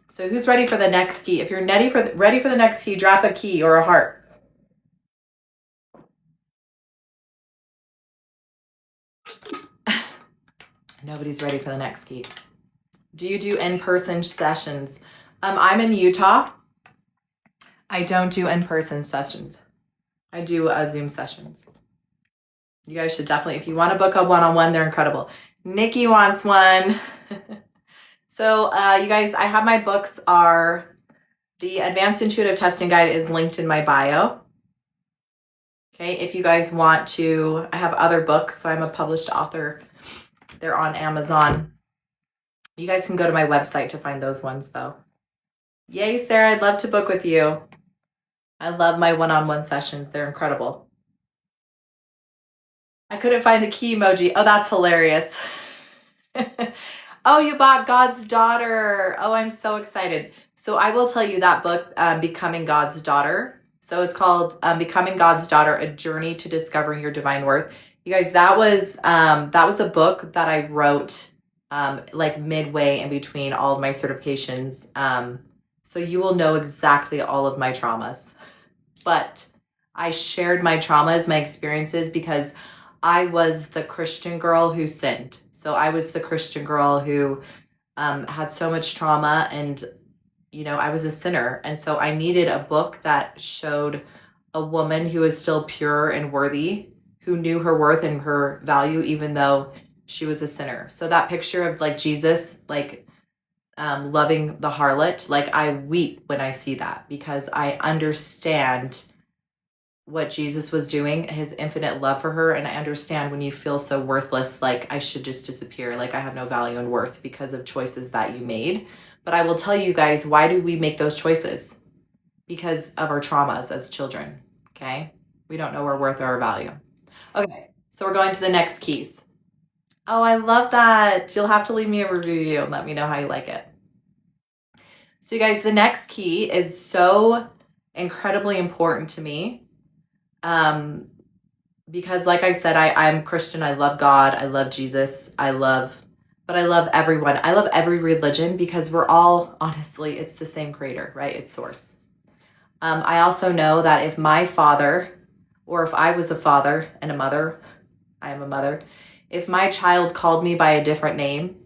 So who's ready for the next key? If you're ready for the next key, drop a key or a heart. Nobody's ready for the next key. Do you do in-person sessions? I'm in Utah. I don't do in-person sessions. I do Zoom sessions. You guys should definitely, if you want to book a one-on-one, they're incredible. Nikki wants one. So you guys, I have my books are, the Advanced Intuitive Testing Guide is linked in my bio. Okay, if you guys want to, I have other books. So I'm a published author. They're on Amazon. You guys can go to my website to find those ones though. Yay, Sarah, I'd love to book with you. I love my one-on-one sessions. They're incredible. I couldn't find the key emoji. Oh, that's hilarious. Oh, you bought God's Daughter. Oh, I'm so excited. So I will tell you that book, Becoming God's Daughter. So it's called Becoming God's Daughter, A Journey to Discovering Your Divine Worth. You guys, that was a book that I wrote like midway in between all of my certifications. So you will know exactly all of my traumas. But I shared my traumas, my experiences, because I was the Christian girl who sinned. So I was the Christian girl who had so much trauma, and you know, I was a sinner. And so I needed a book that showed a woman who was still pure and worthy, who knew her worth and her value, even though she was a sinner. So that picture of like Jesus, like loving the harlot, like I weep when I see that, because I understand what Jesus was doing, his infinite love for her. And I understand when you feel so worthless, like I should just disappear, like I have no value and worth because of choices that you made. But I will tell you guys, why do we make those choices? Because of our traumas as children, okay? We don't know our worth or our value. Okay, so we're going to the next keys. Oh, I love that. You'll have to leave me a review and let me know how you like it. So you guys, the next key is so incredibly important to me. Because like I said, I'm Christian. I love God. I love Jesus. but I love everyone. I love every religion because we're all, honestly, it's the same creator, right? It's source. I also know that if my father, or if I was a father and a mother, I am a mother, if my child called me by a different name,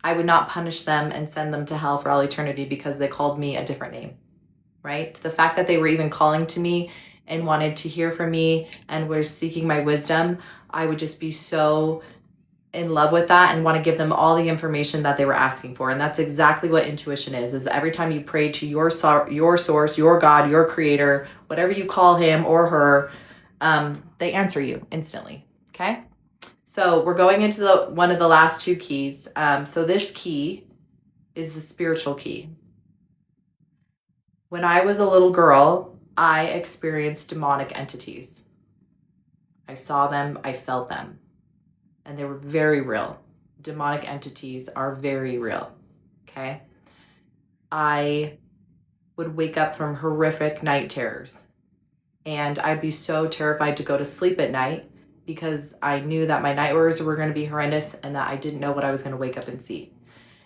I would not punish them and send them to hell for all eternity because they called me a different name, right? The fact that they were even calling to me and wanted to hear from me and were seeking my wisdom, I would just be so in love with that and want to give them all the information that they were asking for. And that's exactly what intuition is every time you pray to your source, your God, your creator, whatever you call him or her, they answer you instantly, okay? So we're going into one of the last 2 keys. So this key is the spiritual key. When I was a little girl, I experienced demonic entities. I saw them, I felt them, and they were very real. Demonic entities are very real, okay? I would wake up from horrific night terrors, and I'd be so terrified to go to sleep at night because I knew that my nightmares were going to be horrendous and that I didn't know what I was going to wake up and see.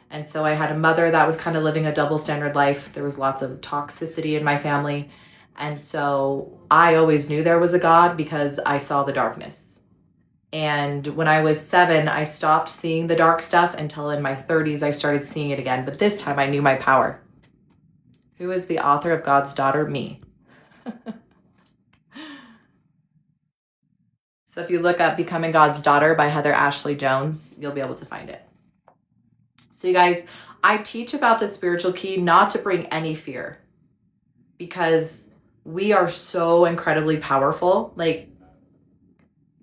And so I had a mother that was kind of living a double standard life. There was lots of toxicity in my family. And so I always knew there was a God because I saw the darkness. And when I was 7, I stopped seeing the dark stuff until in my 30s, I started seeing it again. But this time I knew my power. Who is the author of God's Daughter? Me. So if you look up Becoming God's Daughter by Heather Ashley Jones, you'll be able to find it. So you guys, I teach about the spiritual key not to bring any fear, because we are so incredibly powerful. Like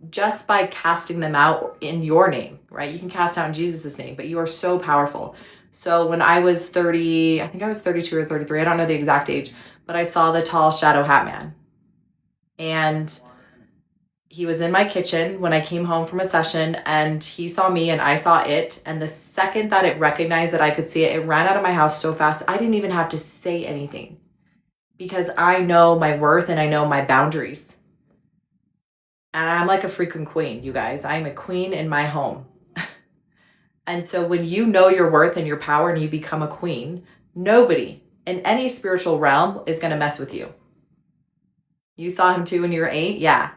just by casting them out in your name, right? You can cast out in Jesus' name, but you are so powerful. So when I was 30, I think I was 32 or 33, I don't know the exact age, but I saw the tall shadow hat man. And He was in my kitchen when I came home from a session, and he saw me and I saw it. And the second that it recognized that I could see it, it ran out of my house so fast. I didn't even have to say anything because I know my worth and I know my boundaries. And I'm like a freaking queen, you guys. I'm a queen in my home. And so when you know your worth and your power and you become a queen, nobody in any spiritual realm is going to mess with you. You saw him too when you were 8? Yeah.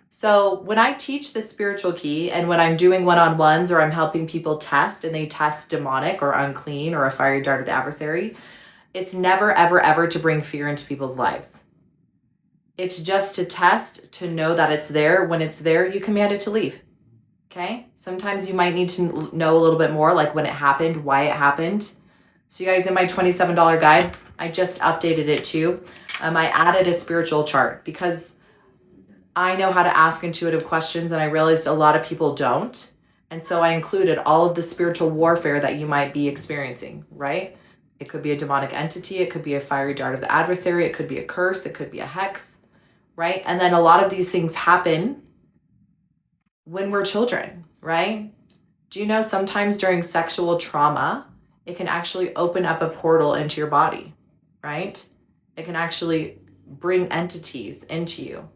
So when I teach the spiritual key and when I'm doing one-on-ones or I'm helping people test and they test demonic or unclean or a fiery dart of the adversary, it's never, ever, ever to bring fear into people's lives. It's just to test, to know that it's there. When it's there, you command it to leave. Okay? Sometimes you might need to know a little bit more, like when it happened, why it happened. So you guys, in my $27 guide, I just updated it too. I added a spiritual chart because I know how to ask intuitive questions and I realized a lot of people don't. And so I included all of the spiritual warfare that you might be experiencing, right? It could be a demonic entity. It could be a fiery dart of the adversary. It could be a curse. It could be a hex, right? And then a lot of these things happen when we're children, right? Do you know sometimes during sexual trauma, it can actually open up a portal into your body, right? It can actually bring entities into you.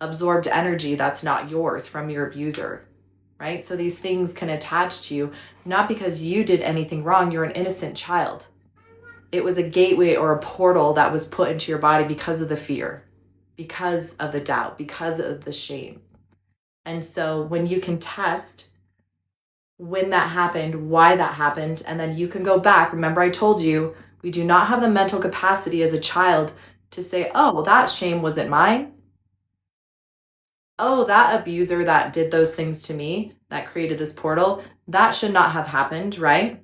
Absorbed energy that's not yours from your abuser, right? So these things can attach to you, not because you did anything wrong. You're an innocent child. It was a gateway or a portal that was put into your body because of the fear, because of the doubt, because of the shame. And so when you can test when that happened, why that happened, and then you can go back. Remember, I told you, we do not have the mental capacity as a child to say, oh, well, that shame wasn't mine. Oh, that abuser that did those things to me, that created this portal, that should not have happened, right?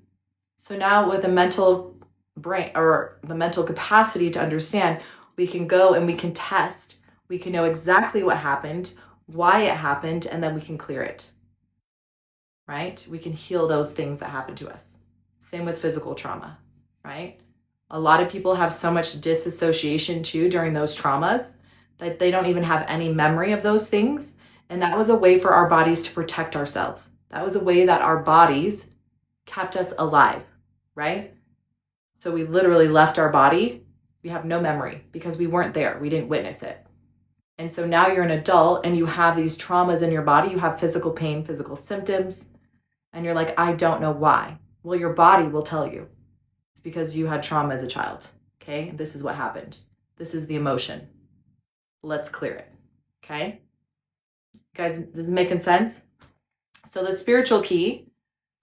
So now with the mental brain or the mental capacity to understand, we can go and we can test. We can know exactly what happened, why it happened, and then we can clear it, right? We can heal those things that happened to us. Same with physical trauma, right? A lot of people have so much disassociation too during those traumas that they don't even have any memory of those things. And that was a way for our bodies to protect ourselves. That was a way that our bodies kept us alive, right? So we literally left our body. We have no memory because we weren't there. We didn't witness it. And so now you're an adult and you have these traumas in your body. You have physical pain, physical symptoms, and you're like, I don't know why. Well, your body will tell you. It's because you had trauma as a child. Okay, this is what happened. This is the emotion. Let's clear it. Okay, guys, this is making sense? So the spiritual key,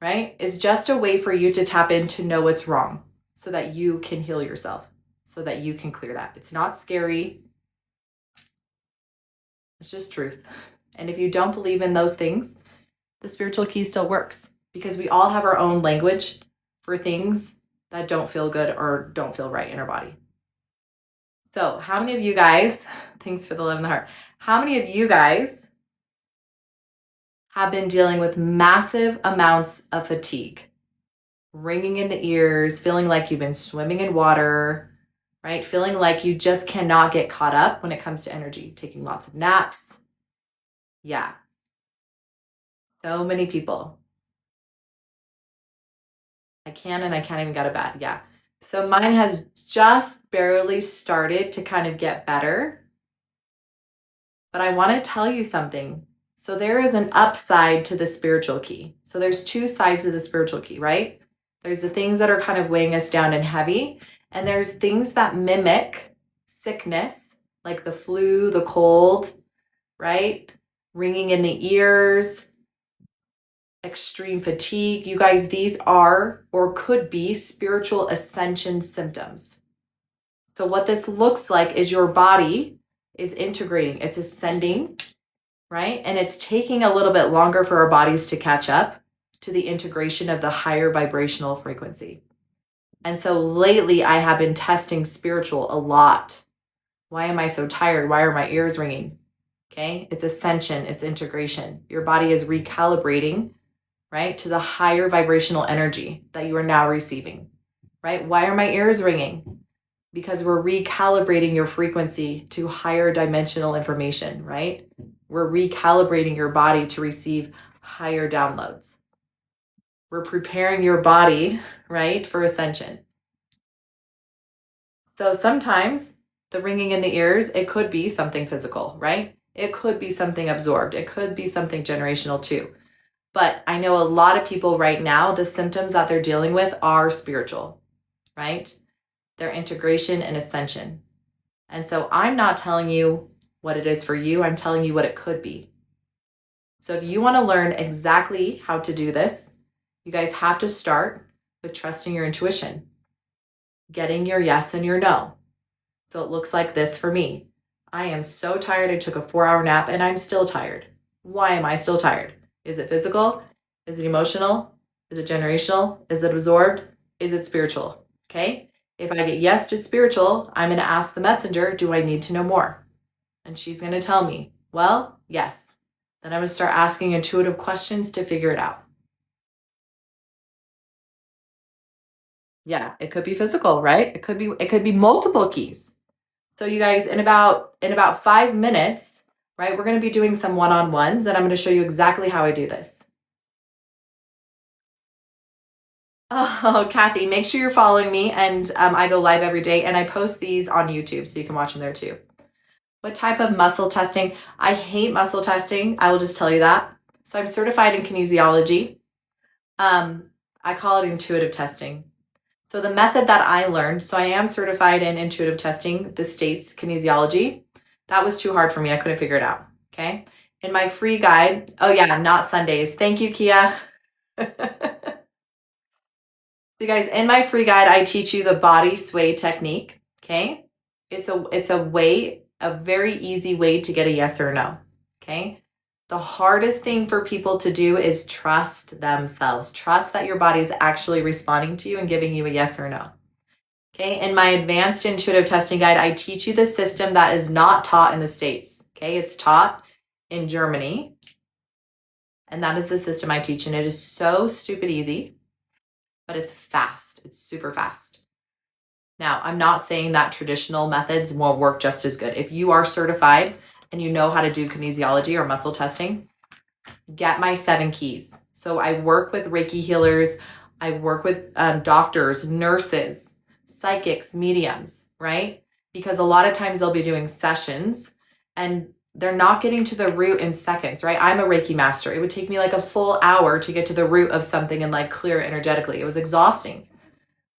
right, is just a way for you to tap in to know what's wrong so that you can heal yourself, so that you can clear that. It's not scary. It's just truth. And if you don't believe in those things, the spiritual key still works because we all have our own language for things that don't feel good or don't feel right in our body. So how many of you guys, thanks for the love in the heart, how many of you guys have been dealing with massive amounts of fatigue, ringing in the ears, feeling like you've been swimming in water, right? Feeling like you just cannot get caught up when it comes to energy, taking lots of naps. Yeah. So many people. I can and I can't even go to bed. Yeah. So mine has just barely started to kind of get better. But I want to tell you something. So there is an upside to the spiritual key. So there's two sides to the spiritual key, right? There's the things that are kind of weighing us down and heavy. And there's things that mimic sickness, like the flu, the cold, right? Ringing in the ears, extreme fatigue. You guys, these are or could be spiritual ascension symptoms. So what this looks like is your body is integrating, it's ascending, right? And it's taking a little bit longer for our bodies to catch up to the integration of the higher vibrational frequency. And so lately I have been testing spiritual a lot. Why am I so tired? Why are my ears ringing? Okay, it's ascension, it's integration. Your body is recalibrating, right, to the higher vibrational energy that you are now receiving, right? Why are my ears ringing? because we're recalibrating your frequency to higher dimensional information, right? We're recalibrating your body to receive higher downloads. We're preparing your body, right, for ascension. So sometimes the ringing in the ears, it could be something physical, right? It could be something absorbed. It could be something generational too. But I know a lot of people right now, the symptoms that they're dealing with are spiritual, right? Their integration and ascension. And so I'm not telling you what it is for you. I'm telling you what it could be. So if you want to learn exactly how to do this, you guys have to start with trusting your intuition, getting your yes and your no. So it looks like this for me. I am so tired. I took a 4-hour nap and I'm still tired. Why am I still tired? Is it physical? Is it emotional? Is it generational? Is it absorbed? Is it spiritual? Okay. If I get yes to spiritual, I'm going to ask the messenger, do I need to know more? And she's going to tell me, well, yes. Then I'm going to start asking intuitive questions to figure it out. Yeah, it could be physical, right? It could be multiple keys. So you guys, in about 5 minutes, right, we're going to be doing some one-on-ones, and I'm going to show you exactly how I do this. Oh, Kathy, make sure you're following me, and I go live every day, and I post these on YouTube, so you can watch them there too. What type of muscle testing? I hate muscle testing. I will just tell you that. So I'm certified in kinesiology. I call it intuitive testing. So the method that I learned, so I am certified in intuitive testing, the state's kinesiology. That was too hard for me. I couldn't figure it out. Okay. In my free guide, oh yeah, not Sundays. Thank you, Kia. So guys, in my free guide, I teach you the body sway technique. Okay. It's a very easy way to get a yes or a no. Okay. The hardest thing for people to do is trust themselves. Trust that your body is actually responding to you and giving you a yes or a no. Okay. In my advanced intuitive testing guide, I teach you the system that is not taught in the States. Okay. It's taught in Germany. And that is the system I teach. And it is so stupid easy, but it's fast. It's super fast. Now, I'm not saying that traditional methods won't work just as good. If you are certified and you know how to do kinesiology or muscle testing, get my 7 keys. So I work with Reiki healers. I work with doctors, nurses, psychics, mediums, right? Because a lot of times they'll be doing sessions and they're not getting to the root in seconds, right? I'm a Reiki master. It would take me like a full hour to get to the root of something and like clear it energetically. It was exhausting.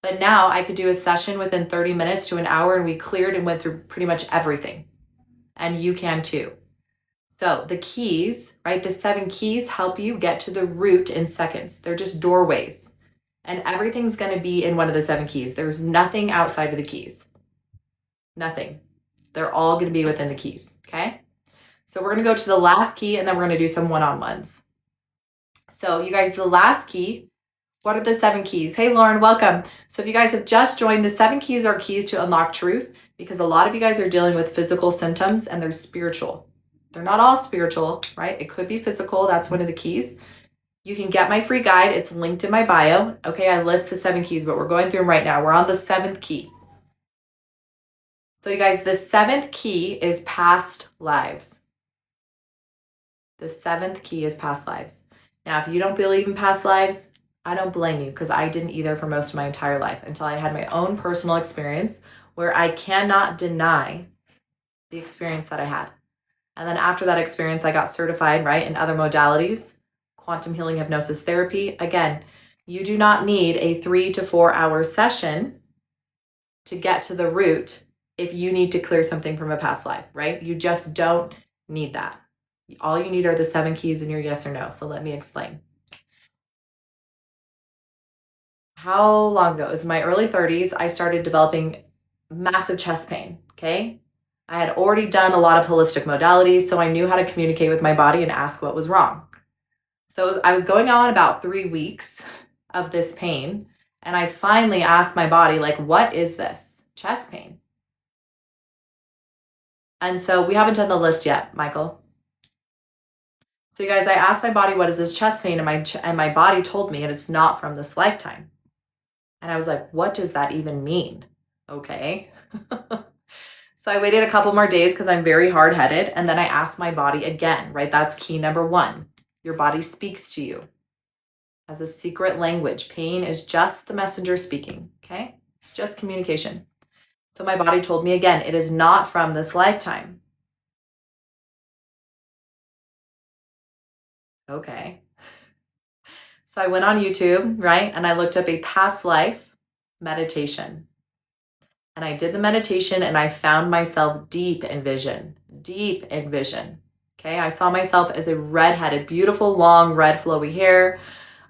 But now I could do a session within 30 minutes to an hour and we cleared and went through pretty much everything. And you can too. So the keys, right? The 7 keys help you get to the root in seconds. They're just doorways. And everything's going to be in one of the 7 keys. There's nothing outside of the keys. Nothing. They're all going to be within the keys. Okay. So we're going to go to the last key and then we're going to do some one-on-ones. So you guys, the last key, what are the 7 keys? Hey, Lauren, welcome. So if you guys have just joined, the 7 keys are keys to unlock truth because a lot of you guys are dealing with physical symptoms and they're spiritual. They're not all spiritual, right? It could be physical. That's one of the keys. You can get my free guide. It's linked in my bio. Okay, I list the 7 keys, but we're going through them right now. We're on the 7th key. So you guys, the 7th key is past lives. The 7th key is past lives. Now, if you don't believe in past lives, I don't blame you because I didn't either for most of my entire life until I had my own personal experience where I cannot deny the experience that I had. And then after that experience, I got certified, right, in other modalities, quantum healing, hypnosis therapy. Again, you do not need a 3 to 4 hour session to get to the root if you need to clear something from a past life, right? You just don't need that. All you need are the 7 keys in your yes or no. So let me explain. How long ago? It was my early 30s. I started developing massive chest pain, okay? I had already done a lot of holistic modalities, so I knew how to communicate with my body and ask what was wrong. So I was going on about 3 weeks of this pain, and I finally asked my body, like, what is this? Chest pain. And so we haven't done the list yet, Michael. So you guys, I asked my body, what is this chest pain? And my body told me, and it's not from this lifetime. And I was like, what does that even mean? Okay. So I waited a couple more days because I'm very hard-headed. And then I asked my body again, right? That's key number one. Your body speaks to you as a secret language. Pain is just the messenger speaking, okay? It's just communication. So my body told me again, it is not from this lifetime. Okay. So I went on YouTube, right? And I looked up a past life meditation. And I did the meditation and I found myself deep in vision, deep in vision. Okay. I saw myself as a redheaded, beautiful, long, red, flowy hair.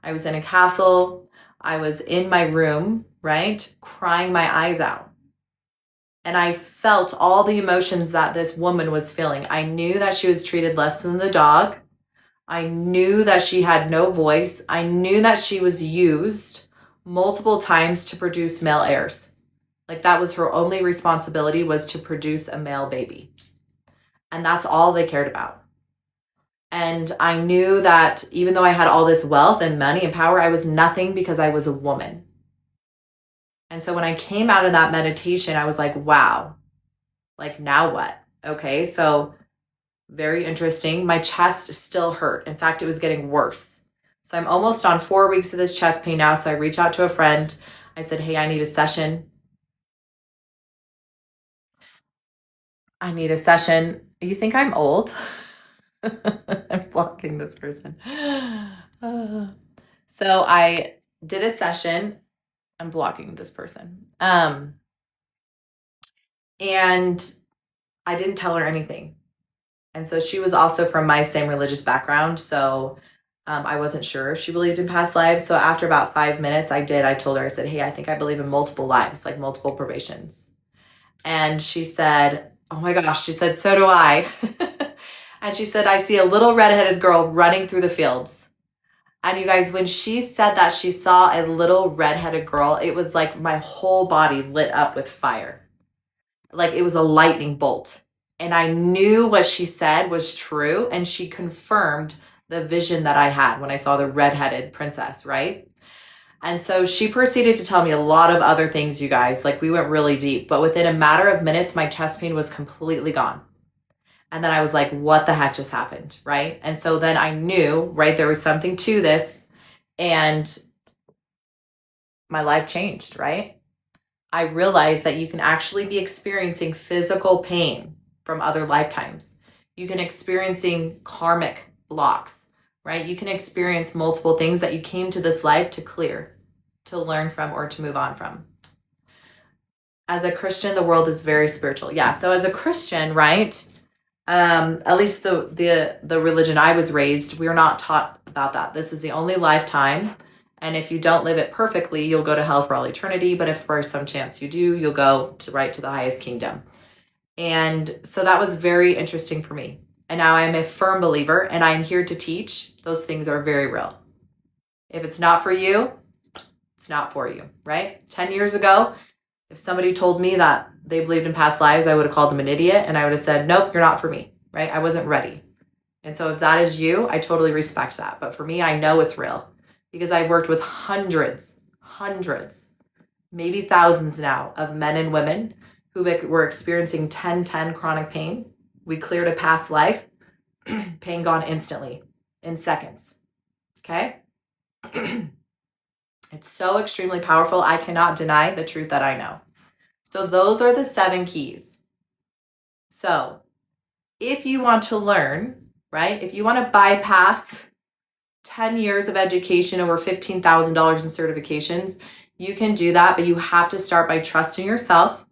I was in a castle. I was in my room, right? Crying my eyes out. And I felt all the emotions that this woman was feeling. I knew that she was treated less than the dog. I knew that she had no voice. I knew that she was used multiple times to produce male heirs. Like that was her only responsibility, was to produce a male baby. And that's all they cared about. And I knew that even though I had all this wealth and money and power, I was nothing because I was a woman. And so when I came out of that meditation, I was like, wow, like now what? Okay, so very interesting. My chest still hurt. In fact, it was getting worse. So I'm almost on 4 weeks of this chest pain now. So I reach out to a friend. I said, hey, I need a session. I need a session. You think I'm old? I'm blocking this person. So I did a session. I'm blocking this person. And I didn't tell her anything. And so she was also from my same religious background. So I wasn't sure if she believed in past lives. So after about 5 minutes, I told her, I said, hey, I think I believe in multiple lives, like multiple probations. And she said, oh my gosh, she said, so do I. And she said, I see a little redheaded girl running through the fields. And you guys, when she said that she saw a little redheaded girl, it was like my whole body lit up with fire. Like it was a lightning bolt. And I knew what she said was true. And she confirmed the vision that I had when I saw the redheaded princess, right? And so she proceeded to tell me a lot of other things, you guys. Like we went really deep, but within a matter of minutes, my chest pain was completely gone. And then I was like, what the heck just happened, right? And so then I knew, right, there was something to this, and my life changed, right? I realized that you can actually be experiencing physical pain from other lifetimes. You can experiencing karmic blocks, right? You can experience multiple things that you came to this life to clear, to learn from, or to move on from. As a Christian, the world is very spiritual. Yeah, so as a Christian, right, at least the religion I was raised, we were not taught about that. This is the only lifetime. And if you don't live it perfectly, you'll go to hell for all eternity. But if for some chance you do, you'll go right to the highest kingdom. And so that was very interesting for me. And now I'm a firm believer and I'm here to teach. Those things are very real. If it's not for you, it's not for you, right? 10 years ago, if somebody told me that they believed in past lives, I would have called them an idiot and I would have said, nope, you're not for me, right? I wasn't ready. And so if that is you, I totally respect that. But for me, I know it's real because I've worked with hundreds, maybe thousands now of men and women who were experiencing 10-10 chronic pain. We cleared a past life, pain gone instantly in seconds. Okay? It's so extremely powerful. I cannot deny the truth that I know. So those are the 7 keys. So if you want to learn, right? If you want to bypass 10 years of education, over $15,000 in certifications, you can do that, but you have to start by trusting yourself.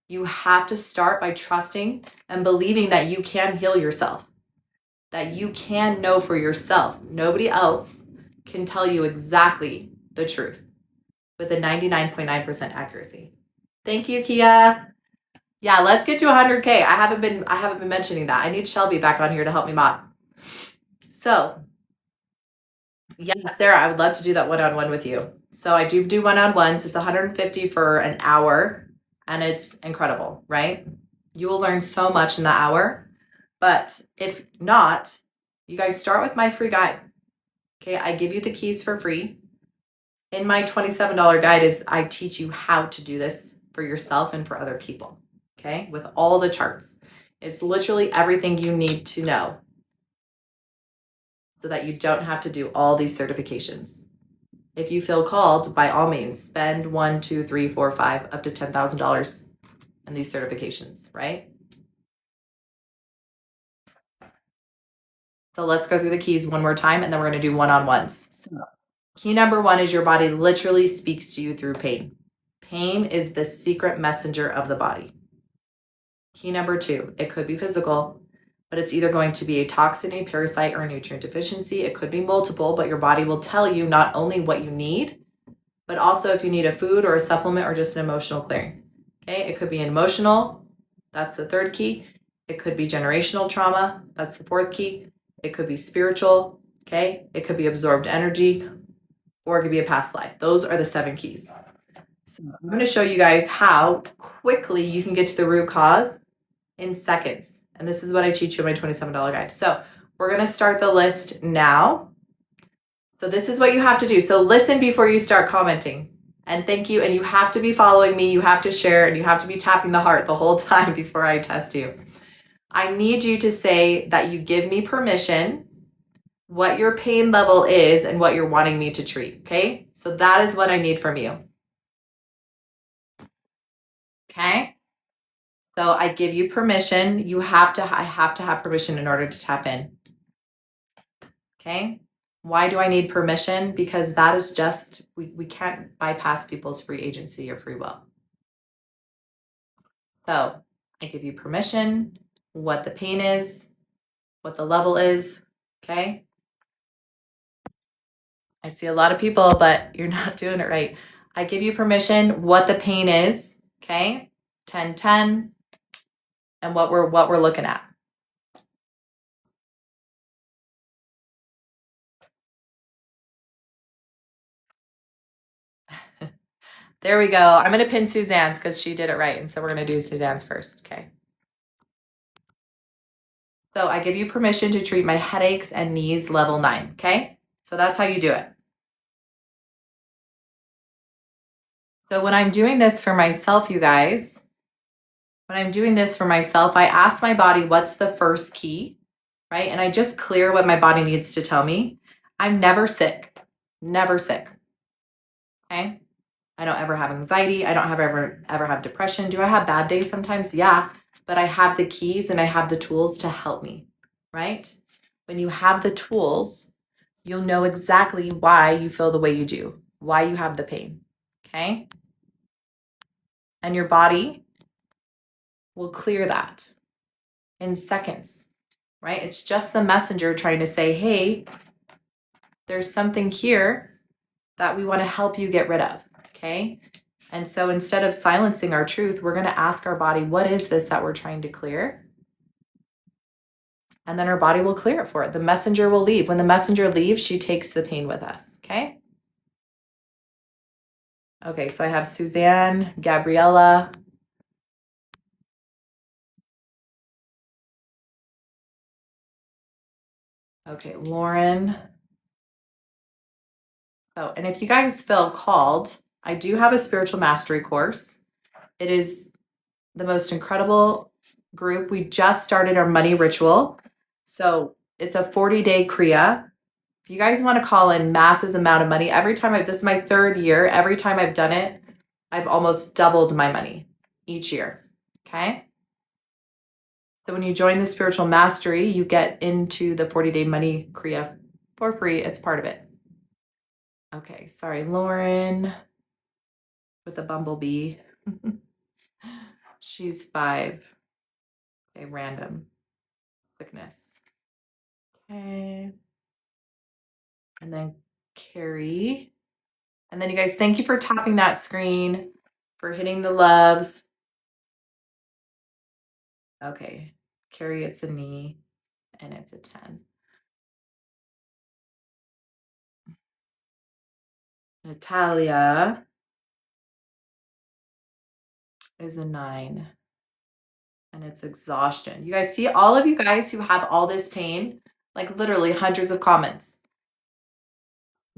You have to start by trusting and believing that you can heal yourself, that you can know for yourself. Nobody else can tell you exactly the truth with a 99.9% accuracy. Thank you, Kia. Yeah, let's get to 100K. I haven't been mentioning that. I need Shelby back on here to help me mod. So, yeah, Sarah, I would love to do that one-on-one with you. So I do one-on-ones. It's 150 for an hour, and it's incredible, right? You will learn so much in the hour. But if not, you guys start with my free guide. Okay, I give you the keys for free. In my $27 guide I teach you how to do this for yourself and for other people, okay? With all the charts. It's literally everything you need to know so that you don't have to do all these certifications. If you feel called, by all means, spend $1, $2, $3, $4, $5, up to $10,000 in these certifications, right? So let's go through the keys one more time, and then we're going to do one-on-ones. So key number 1 is your body literally speaks to you through pain. Pain is the secret messenger of the body. Key number 2, it could be physical, but it's either going to be a toxin, a parasite, or a nutrient deficiency. It could be multiple, but your body will tell you not only what you need, but also if you need a food or a supplement or just an emotional clearing. Okay, it could be emotional, that's the 3rd key. It could be generational trauma, that's the 4th key. It could be spiritual, okay? It could be absorbed energy, or it could be a past life. Those are the 7 keys. So I'm going to show you guys how quickly you can get to the root cause in seconds. And this is what I teach you in my $27 guide. So we're going to start the list now. So this is what you have to do. So listen before you start commenting. And thank you. And you have to be following me. You have to share, and you have to be tapping the heart the whole time before I test you. I need you to say that you give me permission, what your pain level is, and what you're wanting me to treat. Okay? So that is what I need from you. Okay? So I give you permission. I have to have permission in order to tap in. Okay? Why do I need permission? Because that is just, we can't bypass people's free agency or free will. So I give you permission, what the pain is, what the level is. Okay? I see a lot of people, but you're not doing it right. I give you permission, what the pain is. Okay? 10, 10, and what we're looking at. There we go. I'm going to pin Suzanne's because she did it right. And so we're going to do Suzanne's first. Okay. So I give you permission to treat my headaches and knees level 9. Okay. So that's how you do it. So when I'm doing this for myself, you guys, when I'm doing this for myself, I ask my body, what's the first key, right? And I just clear what my body needs to tell me. I'm never sick, never sick. Okay. I don't ever have anxiety. I don't ever have depression. Do I have bad days sometimes? Yeah, but I have the keys and I have the tools to help me, right? When you have the tools, you'll know exactly why you feel the way you do, why you have the pain, okay? And your body will clear that in seconds, right? It's just the messenger trying to say, hey, there's something here that we want to help you get rid of, okay? And so instead of silencing our truth, we're going to ask our body, what is this that we're trying to clear? And then our body will clear it for it. The messenger will leave. When the messenger leaves, she takes the pain with us, okay? Okay, so I have Suzanne, Gabriella. Okay, Lauren. So, and if you guys feel called, I do have a spiritual mastery course. It is the most incredible group. We just started our money ritual. So it's a 40-day Kriya. If you guys want to call in massive amount of money, this is my 3rd year. Every time I've done it, I've almost doubled my money each year. Okay. So when you join the spiritual mastery, you get into the 40-day money Kriya for free. It's part of it. Okay. Sorry, Lauren with the bumblebee. She's 5. Okay. Random sickness. Okay. And then Carrie. And then you guys, thank you for tapping that screen, for hitting the loves. Okay. Carrie, it's a knee and it's a 10. Natalia is a 9 and it's exhaustion. You guys see all of you guys who have all this pain, like literally hundreds of comments.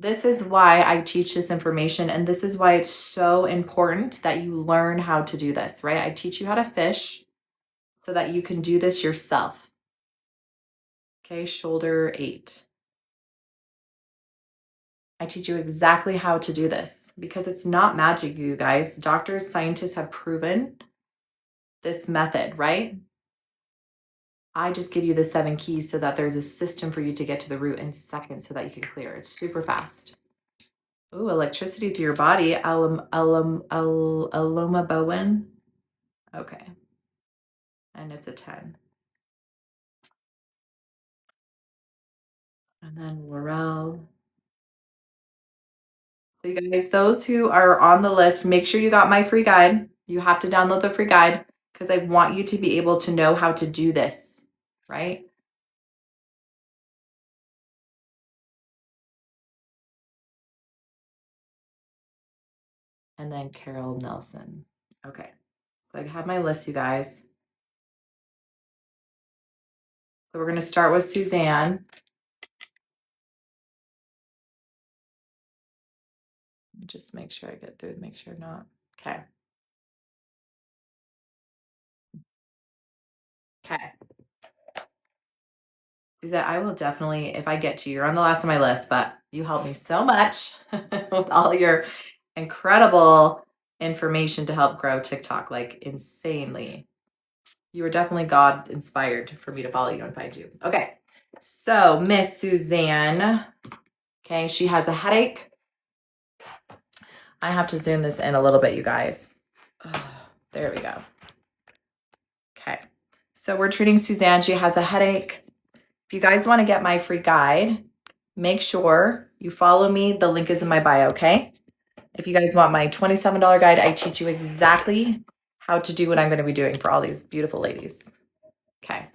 This is why I teach this information, and this is why it's so important that you learn how to do this, right? I teach you how to fish so that you can do this yourself. Okay, shoulder 8. I teach you exactly how to do this because it's not magic, you guys. Doctors, scientists have proven this method, right? I just give you the 7 keys so that there's a system for you to get to the root in seconds so that you can clear. It's super fast. Ooh, electricity through your body. Aloma Bowen. Okay. And it's a 10. And then Laurel. So you guys, those who are on the list, make sure you got my free guide. You have to download the free guide because I want you to be able to know how to do this, right? And then Carol Nelson. Okay. So I have my list, you guys. So we're going to start with Suzanne. Just make sure I get through, make sure not. Okay. Okay. Suzanne, I will definitely, if I get to you, you're on the last of my list, but you helped me so much with all your incredible information to help grow TikTok, like insanely. You were definitely God inspired for me to follow you and find you. Okay. So Miss Suzanne, okay, she has a headache. I have to zoom this in a little bit, you guys. There we go. Okay. So we're treating Suzanne. She has a headache. If you guys want to get my free guide, make sure you follow me. The link is in my bio, okay? If you guys want my $27 guide, I teach you exactly how to do what I'm going to be doing for all these beautiful ladies. Okay.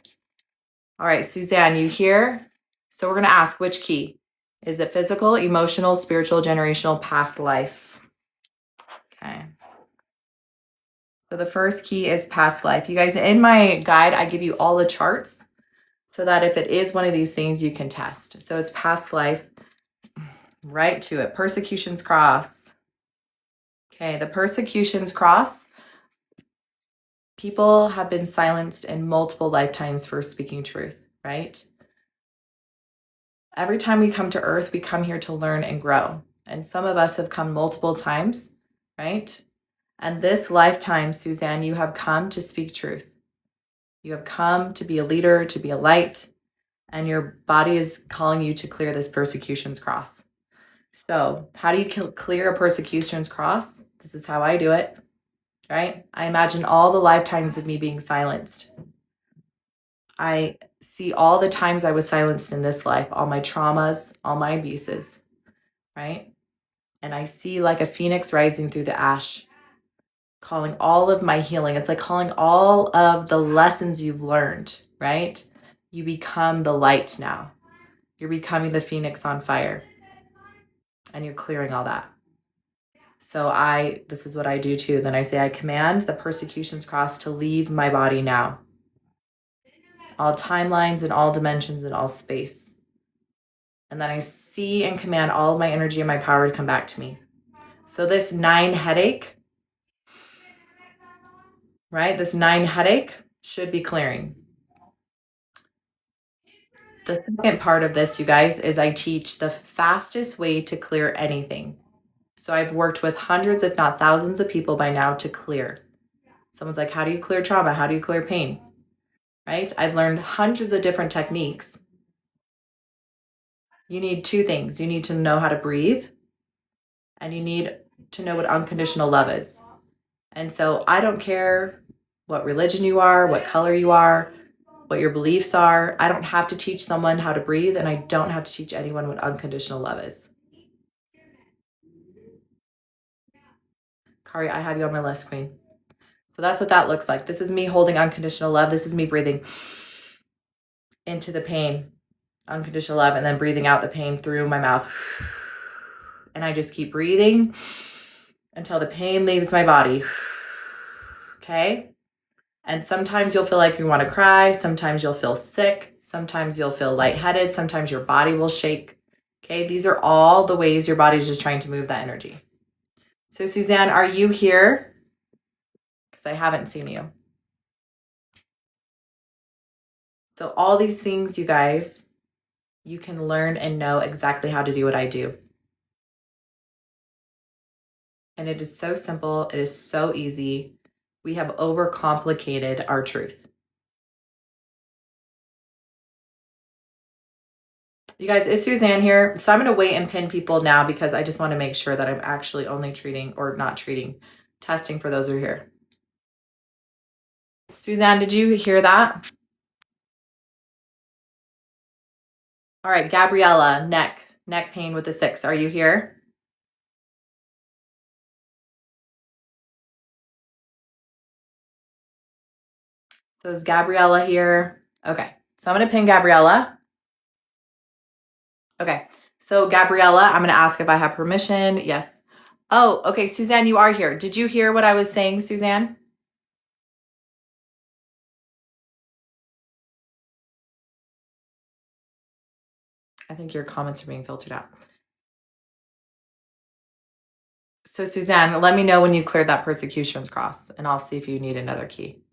All right, Suzanne, you here? So we're going to ask which key? Is it physical, emotional, spiritual, generational, past life? Okay. So the first key is past life. You guys, in my guide, I give you all the charts so that if it is one of these things, you can test. So it's past life, right to it. Persecution's cross. Okay, the persecution's cross. People have been silenced in multiple lifetimes for speaking truth, right? Every time we come to earth, we come here to learn and grow. And some of us have come multiple times, right? And this lifetime, Suzanne, you have come to speak truth. You have come to be a leader, to be a light, and your body is calling you to clear this persecution's cross. So how do you clear a persecution's cross? This is how I do it, right? I imagine all the lifetimes of me being silenced. I see all the times I was silenced in this life, all my traumas, all my abuses, right? And I see like a phoenix rising through the ash, calling all of my healing. It's like calling all of the lessons you've learned, right? You become the light now. You're becoming the phoenix on fire. And you're clearing all that. So this is what I do too. Then I say, I command the persecution's cross to leave my body now. All timelines and all dimensions and all space. And then I see and command all of my energy and my power to come back to me. So this 9 headache, right? This 9 headache should be clearing. The second part of this, you guys, is I teach the fastest way to clear anything. So I've worked with hundreds, if not thousands of people by now to clear. Someone's like, how do you clear trauma? How do you clear pain? Right? I've learned hundreds of different techniques. You need 2 things. You need to know how to breathe, and you need to know what unconditional love is. And so I don't care what religion you are, what color you are, what your beliefs are. I don't have to teach someone how to breathe, and I don't have to teach anyone what unconditional love is. Kari, I have you on my list, Queen. So that's what that looks like. This is me holding unconditional love. This is me breathing into the pain, unconditional love, and then breathing out the pain through my mouth. And I just keep breathing until the pain leaves my body. Okay? And sometimes you'll feel like you want to cry. Sometimes you'll feel sick. Sometimes you'll feel lightheaded. Sometimes your body will shake. Okay, these are all the ways your body's just trying to move that energy. So Suzanne, are you here? Because I haven't seen you. So all these things, you guys, you can learn and know exactly how to do what I do. And it is so simple. It is so easy. We have overcomplicated our truth. You guys, is Suzanne here? So I'm going to wait and pin people now because I just want to make sure that I'm actually only treating or not treating, testing for those who are here. Suzanne, did you hear that? All right, Gabriella, neck pain with a 6. Are you here? So is Gabriella here? Okay, so I'm going to pin Gabriella. Okay, so Gabriella, I'm going to ask if I have permission. Yes. Oh, okay, Suzanne, you are here. Did you hear what I was saying, Suzanne? I think your comments are being filtered out. So Suzanne, let me know when you cleared that persecutions cross and I'll see if you need another key.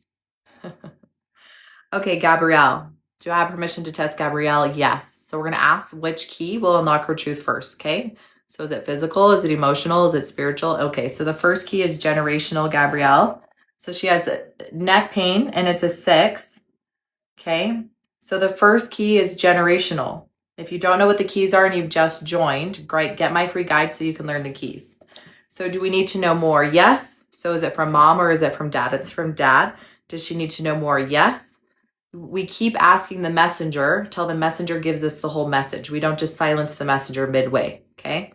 Okay, Gabrielle. Do I have permission to test Gabrielle? Yes. So we're going to ask which key will unlock her truth first, okay? So is it physical? Is it emotional? Is it spiritual? Okay, so the first key is generational, Gabrielle. So she has neck pain and it's a 6, okay? So the first key is generational. If you don't know what the keys are and you've just joined, great, get my free guide so you can learn the keys. So do we need to know more? Yes. So is it from mom or is it from dad? It's from dad. Does she need to know more? Yes. We keep asking the messenger till the messenger gives us the whole message. We don't just silence the messenger midway, okay?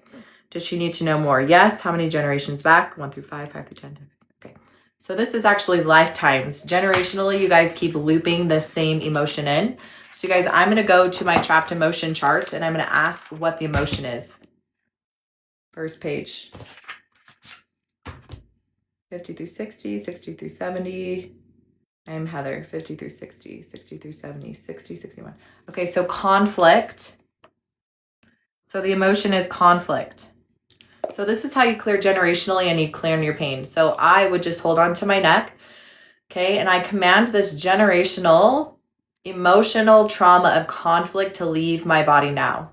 Does she need to know more? Yes. How many generations back? 1 through 5, 5 through 10. Okay. So this is actually lifetimes. Generationally, you guys keep looping the same emotion in. So you guys, I'm going to go to my trapped emotion charts and I'm going to ask what the emotion is. First page. 50 through 60, 60 through 70. I am Heather, 50 through 60, 60 through 70, 60, 61. Okay, so conflict. So the emotion is conflict. So this is how you clear generationally and you clear your pain. So I would just hold on to my neck, okay? And I command this generational emotional trauma of conflict to leave my body now.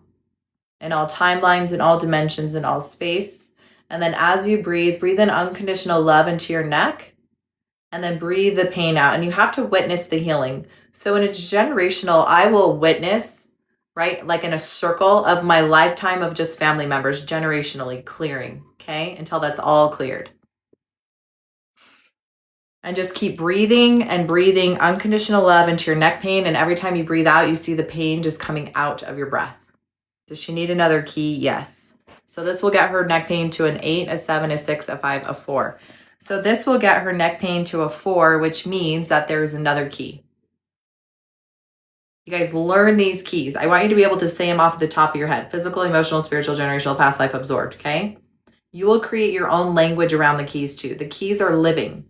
In all timelines, in all dimensions, in all space. And then as you breathe in unconditional love into your neck. And then breathe the pain out. And you have to witness the healing. So when it's generational, I will witness, right? Like in a circle of my lifetime of just family members, generationally clearing, okay? Until that's all cleared. And just keep breathing and breathing unconditional love into your neck pain. And every time you breathe out, you see the pain just coming out of your breath. Does she need another key? Yes. So this will get her neck pain to an 8, a 7, a 6, a 5, a 4. So this will get her neck pain to a 4, which means that there's another key. You guys learn these keys. I want you to be able to say them off the top of your head. Physical, emotional, spiritual, generational, past life, absorbed, okay? You will create your own language around the keys too. The keys are living.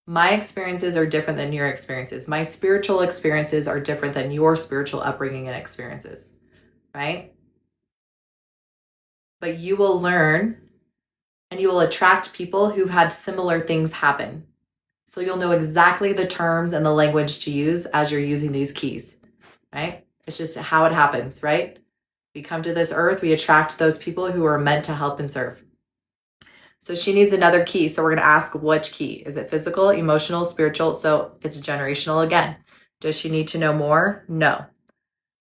My experiences are different than your experiences. My spiritual experiences are different than your spiritual upbringing and experiences, right? But you will learn and you will attract people who've had similar things happen. So you'll know exactly the terms and the language to use as you're using these keys, right? It's just how it happens, right? We come to this earth, we attract those people who are meant to help and serve. So she needs another key. So we're going to ask which key. Is it physical, emotional, spiritual? So it's generational again. Does she need to know more? No.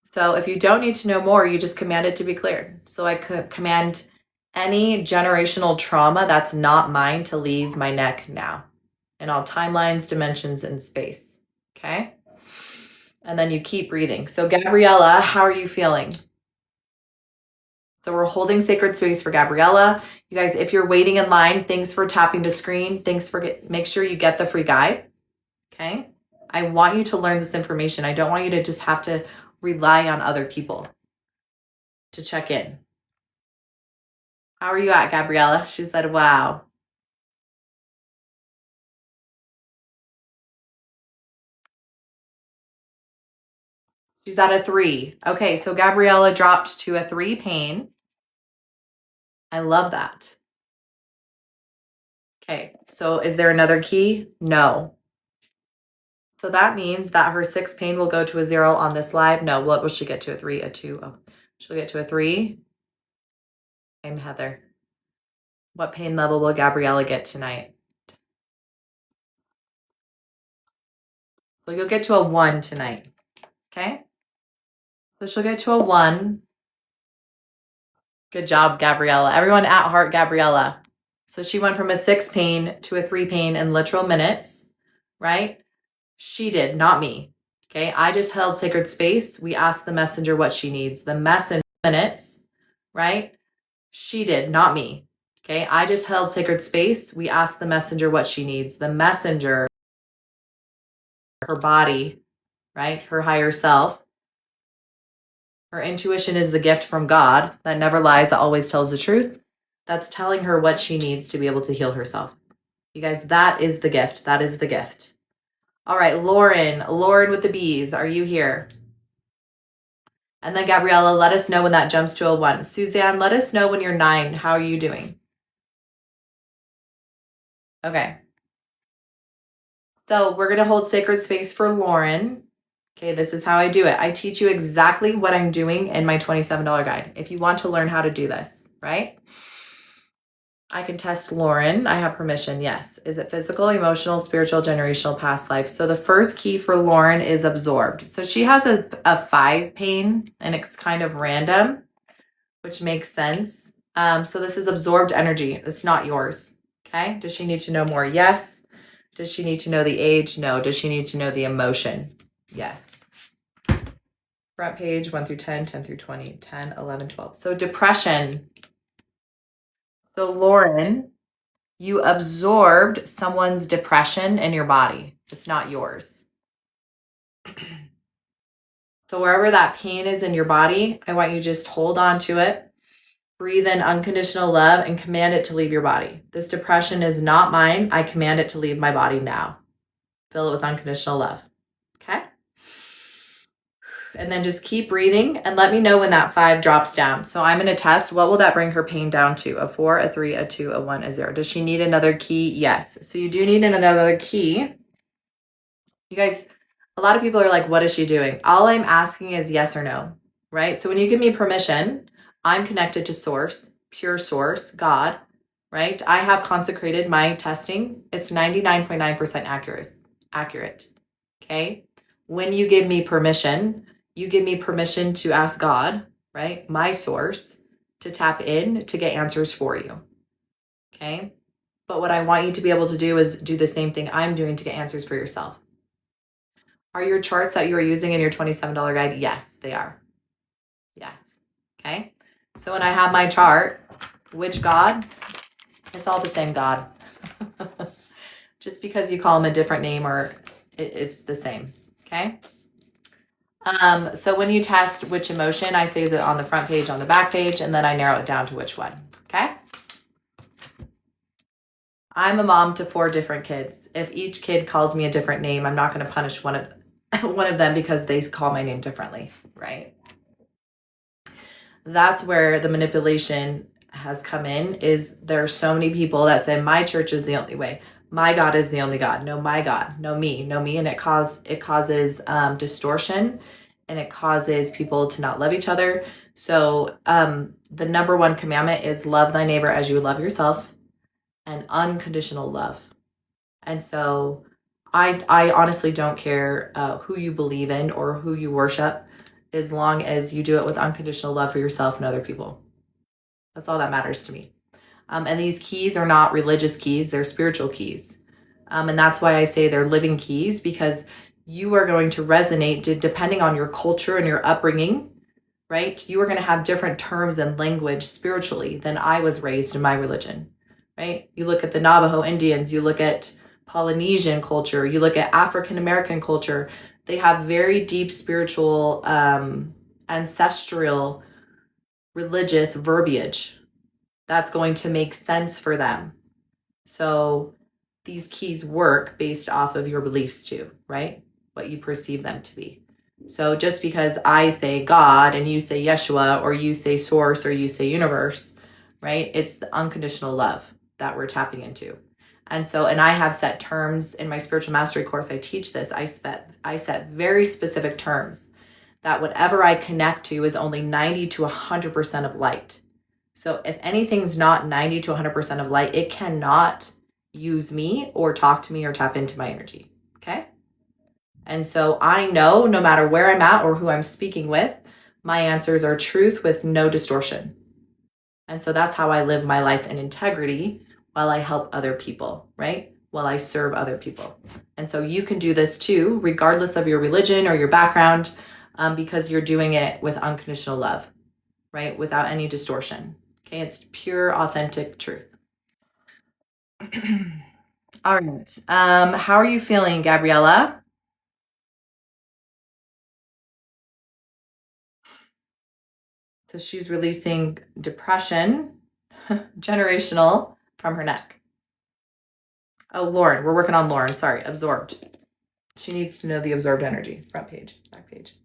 So if you don't need to know more, you just command it to be cleared. So I could command any generational trauma that's not mine to leave my neck now in all timelines, dimensions, and space. Okay? And then you keep breathing. So Gabriella, how are you feeling? So we're holding sacred space for Gabriella. You guys, if you're waiting in line, thanks for tapping the screen. Thanks for make sure you get the free guide. Okay? I want you to learn this information. I don't want you to just have to rely on other people to check in. How are you at, Gabriella? She said, wow. She's at a 3. Okay, so Gabriella dropped to a 3 pain. I love that. Okay, so is there another key? No. So that means that her 6 pain will go to a 0 on this live. No, what will she get to? A 3, a 2? Oh, she'll get to a 3. I'm Heather. What pain level will Gabriella get tonight? So you'll get to a 1 tonight. Okay? So she'll get to a 1. Good job, Gabriella. Everyone at heart, Gabriella. So she went from a 6 pain to a 3 pain in literal minutes, right? She did, not me. Okay, I just held sacred space. We asked the messenger what she needs. The messenger minutes, right? She did, not me. Okay, I just held sacred space. We asked the messenger what she needs. The messenger, her body, right? Her higher self. Her intuition is the gift from God that never lies, that always tells the truth. That's telling her what she needs to be able to heal herself. You guys, that is the gift. That is the gift. All right, Lauren with the bees, are you here? And then Gabriella, let us know when that jumps to a 1. Suzanne, let us know when you're 9. How are you doing? Okay. So we're going to hold sacred space for Lauren. Okay, this is how I do it. I teach you exactly what I'm doing in my $27 guide. If you want to learn how to do this, right? I can test Lauren. I have permission. Yes. Is it physical, emotional, spiritual, generational, past life? So the first key for Lauren is absorbed. So she has a 5 pain and it's kind of random, which makes sense. So this is absorbed energy. It's not yours. Okay. Does she need to know more? Yes. Does she need to know the age? No. Does she need to know the emotion? Yes. Front page 1 through 10, 10 through 20, 10, 11, 12. So depression. So Lauren, you absorbed someone's depression in your body. It's not yours. So wherever that pain is in your body, I want you to just hold on to it, breathe in unconditional love, and command it to leave your body. This depression is not mine. I command it to leave my body now. Fill it with unconditional love. Okay? And then just keep breathing and let me know when that 5 drops down. So I'm going to test. What will that bring her pain down to? A 4, a 3, a 2, a 1, a 0. Does she need another key? Yes. So you do need another key. You guys, a lot of people are like, what is she doing? All I'm asking is yes or no, right? So when you give me permission, I'm connected to source, pure source, God, right? I have consecrated my testing. It's 99.9% accurate. Okay. When you give me permission, you give me permission to ask God, right? My source, to tap in to get answers for you. Okay. But what I want you to be able to do is do the same thing I'm doing to get answers for yourself. Are your charts that you are using in your $27 guide? Yes, they are. Yes. Okay. So when I have my chart, which God? It's all the same God. Just because you call him a different name or it's the same. Okay. So when you test which emotion, I say, is it on the front page, on the back page, and then I narrow it down to which one. Okay. I'm a mom to 4 different kids. If each kid calls me a different name, I'm not going to punish one of them because they call my name differently, right? That's where the manipulation has come in. Is there are so many people that say my church is the only way, my God is the only God, no, my God, no me, and it causes distortion, and it causes people to not love each other. So the number 1 commandment is love thy neighbor as you would love yourself, and unconditional love. And so I honestly don't care who you believe in or who you worship, as long as you do it with unconditional love for yourself and other people. That's all that matters to me. And these keys are not religious keys, they're spiritual keys. And that's why I say they're living keys, because you are going to resonate depending on your culture and your upbringing, right? You are going to have different terms and language spiritually than I was raised in my religion, right? You look at the Navajo Indians, you look at Polynesian culture, you look at African American culture, they have very deep spiritual, ancestral, religious verbiage that's going to make sense for them. So these keys work based off of your beliefs too, right? What you perceive them to be. So just because I say God and you say Yeshua or you say source or you say universe, right? It's the unconditional love that we're tapping into. And I have set terms in my spiritual mastery course. I teach this. I set very specific terms that whatever I connect to is only 90 to 100% of light. So if anything's not 90 to 100% of light, it cannot use me or talk to me or tap into my energy. Okay. And so I know no matter where I'm at or who I'm speaking with, my answers are truth with no distortion. And so that's how I live my life in integrity while I help other people, right? While I serve other people. And so you can do this too, regardless of your religion or your background, because you're doing it with unconditional love, right? Without any distortion. Okay. It's pure, authentic truth. All right. How are you feeling, Gabriella? So she's releasing depression, generational, from her neck. Oh, Lauren. We're working on Lauren. Sorry. Absorbed. She needs to know the absorbed energy. Front page, back page.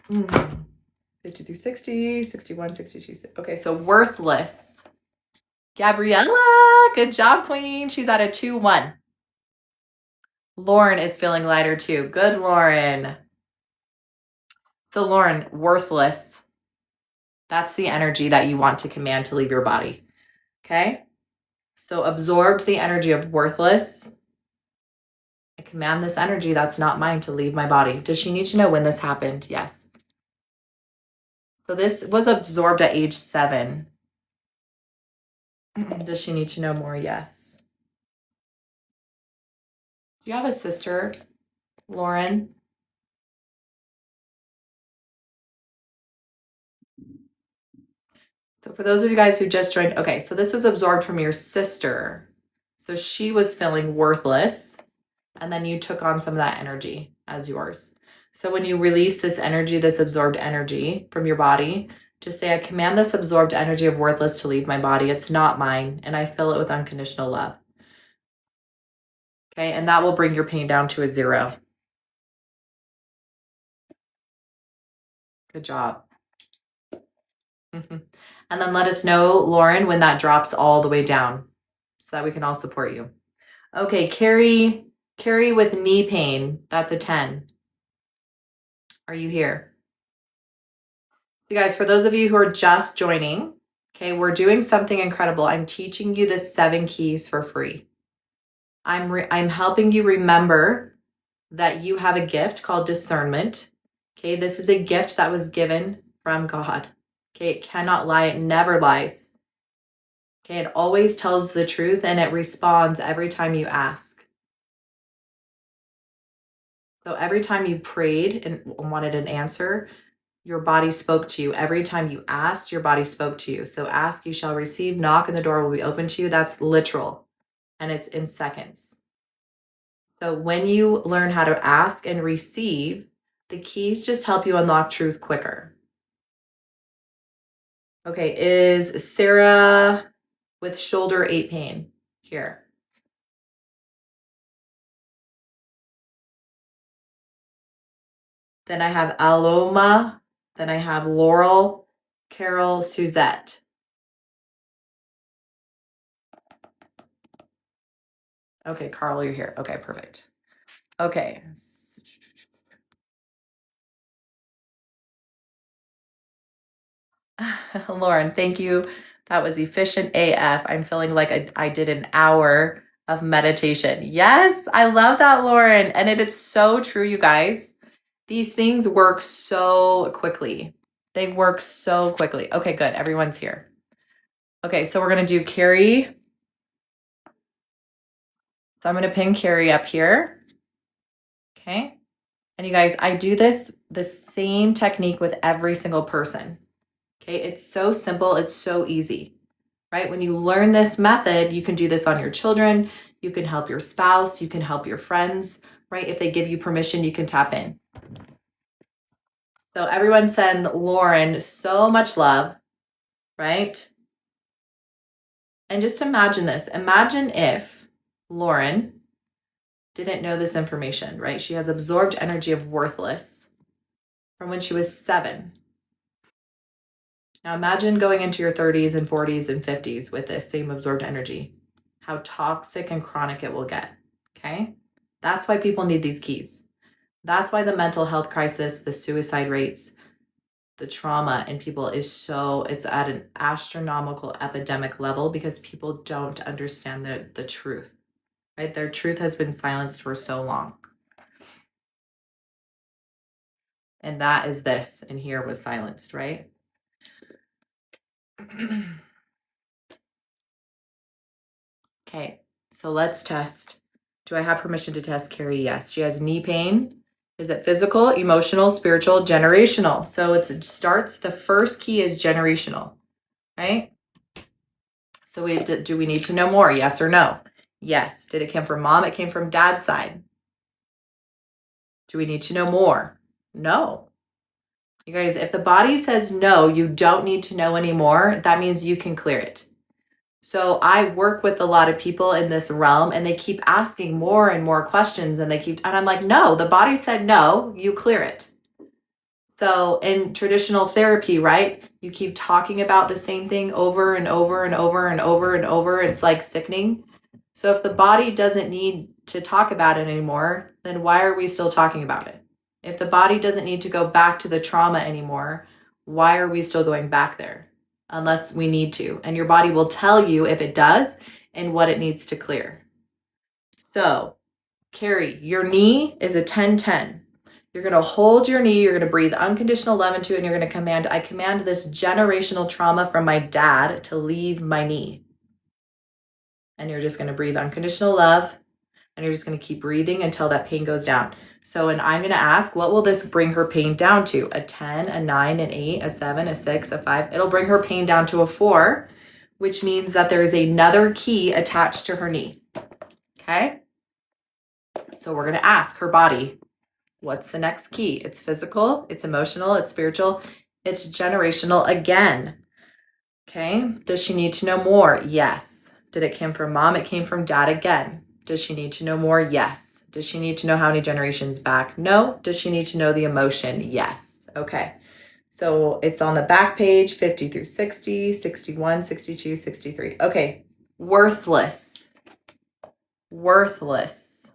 50 through 60, 61, 62. Okay, so worthless. Gabriella, good job, queen. She's at a 2-1. Lauren is feeling lighter too. Good, Lauren. So Lauren, worthless. That's the energy that you want to command to leave your body. Okay? So absorbed the energy of worthless. I command this energy that's not mine to leave my body. Does she need to know when this happened? Yes. So this was absorbed at age 7. Does she need to know more? Yes. Do you have a sister, Lauren? So for those of you guys who just joined, okay, so this was absorbed from your sister. So she was feeling worthless, and then you took on some of that energy as yours. So when you release this energy, this absorbed energy from your body, just say, I command this absorbed energy of worthless to leave my body. It's not mine, and I fill it with unconditional love. Okay, and that will bring your pain down to a 0. Good job. And then let us know, Lauren, when that drops all the way down so that we can all support you. Okay, Carrie with knee pain. That's a 10. Are you here? So guys, for those of you who are just joining, okay, we're doing something incredible. I'm teaching you the 7 keys for free. I'm helping you remember that you have a gift called discernment. Okay, this is a gift that was given from God. Okay, it cannot lie. It never lies. Okay, it always tells the truth and it responds every time you ask. So every time you prayed and wanted an answer, your body spoke to you. Every time you asked, your body spoke to you. So ask, you shall receive. Knock, and the door will be open to you. That's literal. And it's in seconds. So when you learn how to ask and receive, the keys just help you unlock truth quicker. Okay, is Sarah with shoulder 8 pain here? Then I have Aloma. Then I have Laurel, Carol, Suzette. Okay, Carl, you're here. Okay, perfect. Okay. Lauren, thank you. That was efficient AF. I'm feeling like I did an hour of meditation. Yes, I love that, Lauren. And it's so true, you guys. These things work so quickly. They work so quickly. Okay, good. Everyone's here. Okay, so we're going to do Carrie. So I'm going to pin Carrie up here. Okay. And you guys, I do the same technique with every single person. Okay. It's so simple. It's so easy, right? When you learn this method, you can do this on your children. You can help your spouse. You can help your friends, right? If they give you permission, you can tap in. So everyone send Lauren so much love, right? And just imagine this. Imagine if Lauren didn't know this information, right? She has absorbed energy of worthless from when she was 7. Now imagine going into your 30s and 40s and 50s with this same absorbed energy, how toxic and chronic it will get, okay? That's why people need these keys. That's why the mental health crisis, the suicide rates, the trauma in people it's at an astronomical epidemic level because people don't understand the truth, right? Their truth has been silenced for so long. And that is this, and here was silenced, right? Okay, so let's test. Do I have permission to test Carrie? Yes. She has knee pain. Is it physical, emotional, spiritual, generational? So it starts, the first key is generational, right? So do we need to know more? Yes or no? Yes. Did it come from mom? It came from dad's side. Do we need to know more? No. You guys, if the body says no, you don't need to know anymore, that means you can clear it. So I work with a lot of people in this realm and they keep asking more and more questions and I'm like, no, the body said no, you clear it. So in traditional therapy, right? You keep talking about the same thing over and over and over and over and over. It's like sickening. So if the body doesn't need to talk about it anymore, then why are we still talking about it? If the body doesn't need to go back to the trauma anymore, why are we still going back there? Unless we need to. And your body will tell you if it does and what it needs to clear. So, Carrie, your knee is a 10-10. You're going to hold your knee. You're going to breathe unconditional love into it. And you're going to I command this generational trauma from my dad to leave my knee. And you're just going to breathe unconditional love. And you're just going to keep breathing until that pain goes down. So, and I'm going to ask, what will this bring her pain down to? A 10, a 9, an 8, a 7, a 6, a 5. It'll bring her pain down to a 4, which means that there is another key attached to her knee. Okay? So we're going to ask her body, what's the next key? It's physical, it's emotional, it's spiritual, it's generational again. Okay? Does she need to know more? Yes. Did it come from mom? It came from dad again. Does she need to know more? Yes. Does she need to know how many generations back? No. Does she need to know the emotion? Yes. Okay. So it's on the back page, 50 through 60, 61, 62, 63. Okay. Worthless. Worthless.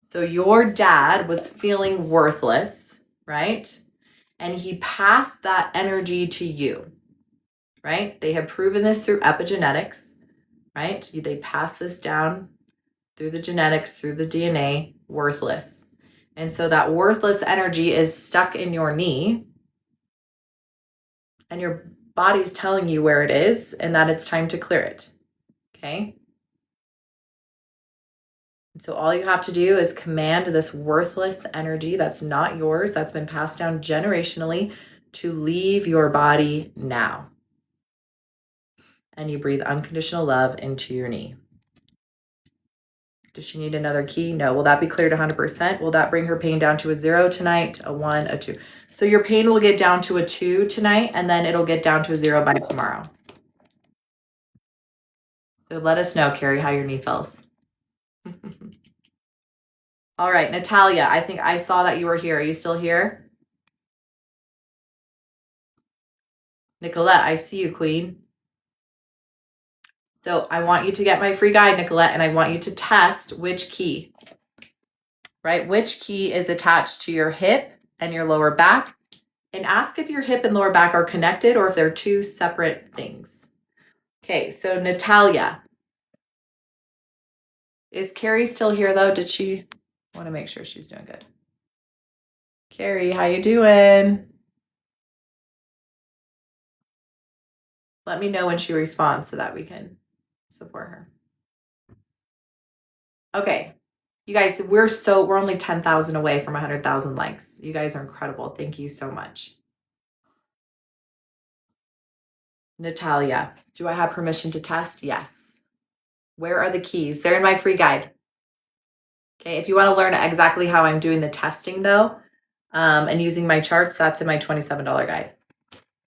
So your dad was feeling worthless, right? And he passed that energy to you, right? They have proven this through epigenetics, right? They pass this down through the genetics, through the DNA, worthless. And so that worthless energy is stuck in your knee and your body's telling you where it is and that it's time to clear it. Okay? And so all you have to do is command this worthless energy that's not yours, that's been passed down generationally, to leave your body now. And you breathe unconditional love into your knee. Does she need another key? No. Will that be cleared 100%? Will that bring her pain down to a 0 tonight? A 1, a 2. So your pain will get down to a 2 tonight, and then it'll get down to a 0 by tomorrow. So let us know, Carrie, how your knee feels. All right, Natalia, I think I saw that you were here. Are you still here? Nicolette, I see you, Queen. So I want you to get my free guide, Nicolette, and I want you to test which key, right? Which key is attached to your hip and your lower back, and ask if your hip and lower back are connected or if they're two separate things. Okay, so Natalia. Is Carrie still here though? Did she want to make sure she's doing good? Carrie, how you doing? Let me know when she responds so that we can support her. Okay. You guys, we're only 10,000 away from 100,000 likes. You guys are incredible. Thank you so much. Natalia, do I have permission to test? Yes. Where are the keys? They're in my free guide. Okay, if you want to learn exactly how I'm doing the testing though, and using my charts, that's in my $27 guide.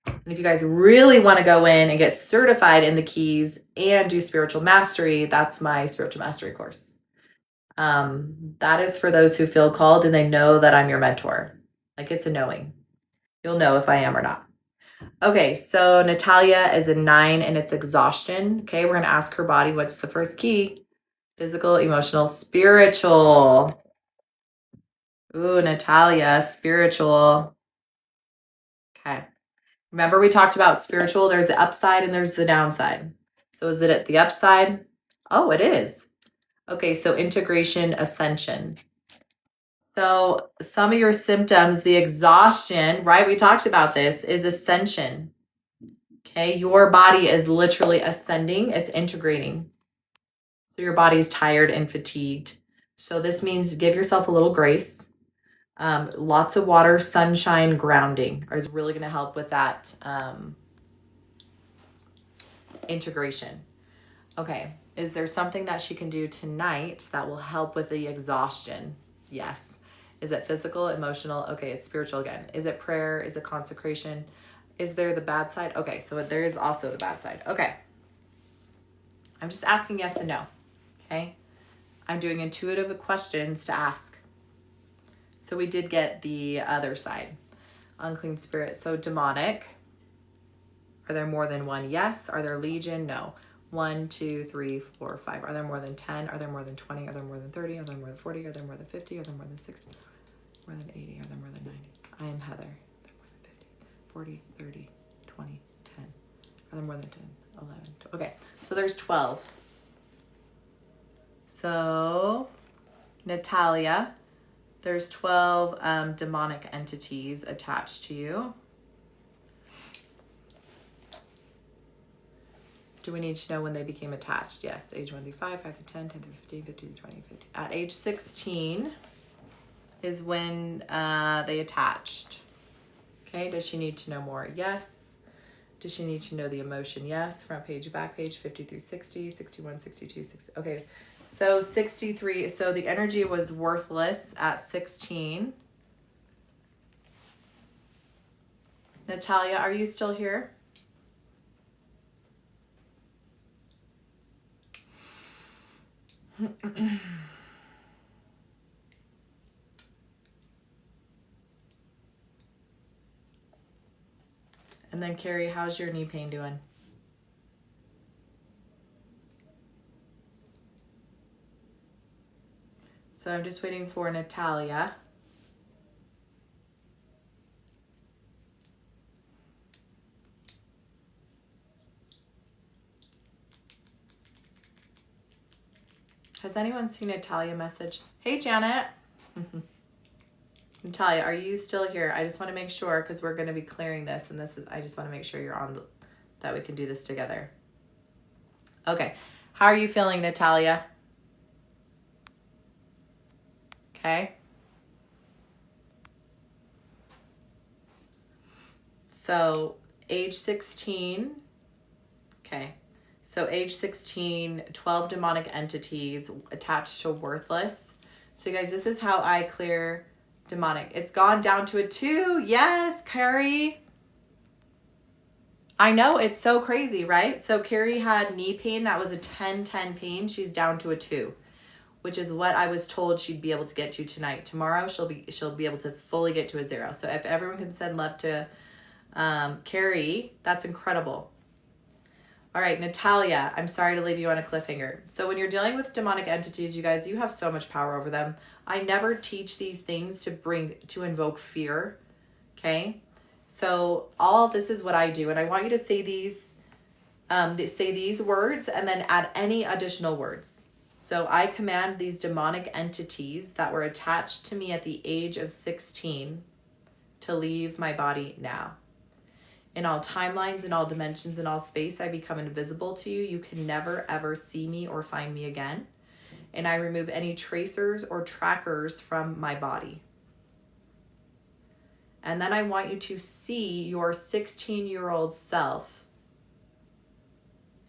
And if you guys really want to go in and get certified in the keys and do spiritual mastery, that's my spiritual mastery course. That is for those who feel called and they know that I'm your mentor. Like, it's a knowing. You'll know if I am or not. Okay, so Natalia is a 9 and it's exhaustion. Okay, we're going to ask her body, what's the first key? Physical, emotional, spiritual. Ooh, Natalia, spiritual. Okay. Remember we talked about spiritual, there's the upside and there's the downside. So is it at the upside? Oh, it is. Okay, so integration, ascension. So some of your symptoms, the exhaustion, right? We talked about this, is ascension. Okay, your body is literally ascending, it's integrating. So your body is tired and fatigued. So this means give yourself a little grace. Lots of water, sunshine, grounding is really going to help with that integration. Okay, is there something that she can do tonight that will help with the exhaustion? Yes. Is it physical, emotional? Okay, it's spiritual again. Is it prayer? Is it consecration? Is there the bad side? Okay, so there is also the bad side. Okay. I'm just asking yes and no. Okay. I'm doing intuitive questions to ask. So we did get the other side. Unclean spirit. So demonic. Are there more than one? Yes. Are there legion? No. 1, 2, 3, 4, 5. Are there more than 10? Are there more than 20? Are there more than 30? Are there more than 40? Are there more than 50? Are there more than 60? More than 80? Are there more than 90? I am Heather. Are there more than 50? 40, 30, 20, 10. Are there more than 10? 11. 12. Okay, so there's 12. So, Natalia, there's 12 demonic entities attached to you. Do we need to know when they became attached? Yes, age 1 through 5, 5 through 10, 10 through 15, 15 through 20, 50. At age 16 is when they attached. Okay, does she need to know more? Yes. Does she need to know the emotion? Yes. Front page, back page, 50 through 60, 61, 62, 60. Okay, so 63. So the energy was worthless at 16. Natalia, are you still here? And then Carrie, how's your knee pain doing? So I'm just waiting for Natalia. Has anyone seen Natalia message? Hey, Janet. Natalia, are you still here? I just want to make sure because we're going to be clearing this, and I just want to make sure you're on that we can do this together. Okay. How are you feeling, Natalia? Okay. So age 16. Okay. So age 16, 12 demonic entities attached to worthless. So you guys, this is how I clear demonic. It's gone down to a 2. Yes, Carrie. I know, it's so crazy, right? So Carrie had knee pain. That was a 10-10 pain. She's down to a 2, which is what I was told she'd be able to get to tonight. Tomorrow, she'll be able to fully get to a 0. So if everyone can send love to Carrie, that's incredible. All right, Natalia, I'm sorry to leave you on a cliffhanger. So when you're dealing with demonic entities, you guys, you have so much power over them. I never teach these things to invoke fear, okay? So all this is what I do, and I want you to say these words and then add any additional words. So I command these demonic entities that were attached to me at the age of 16 to leave my body now. In all timelines, in all dimensions, in all space, I become invisible to you. You can never, ever see me or find me again. And I remove any tracers or trackers from my body. And then I want you to see your 16-year-old self.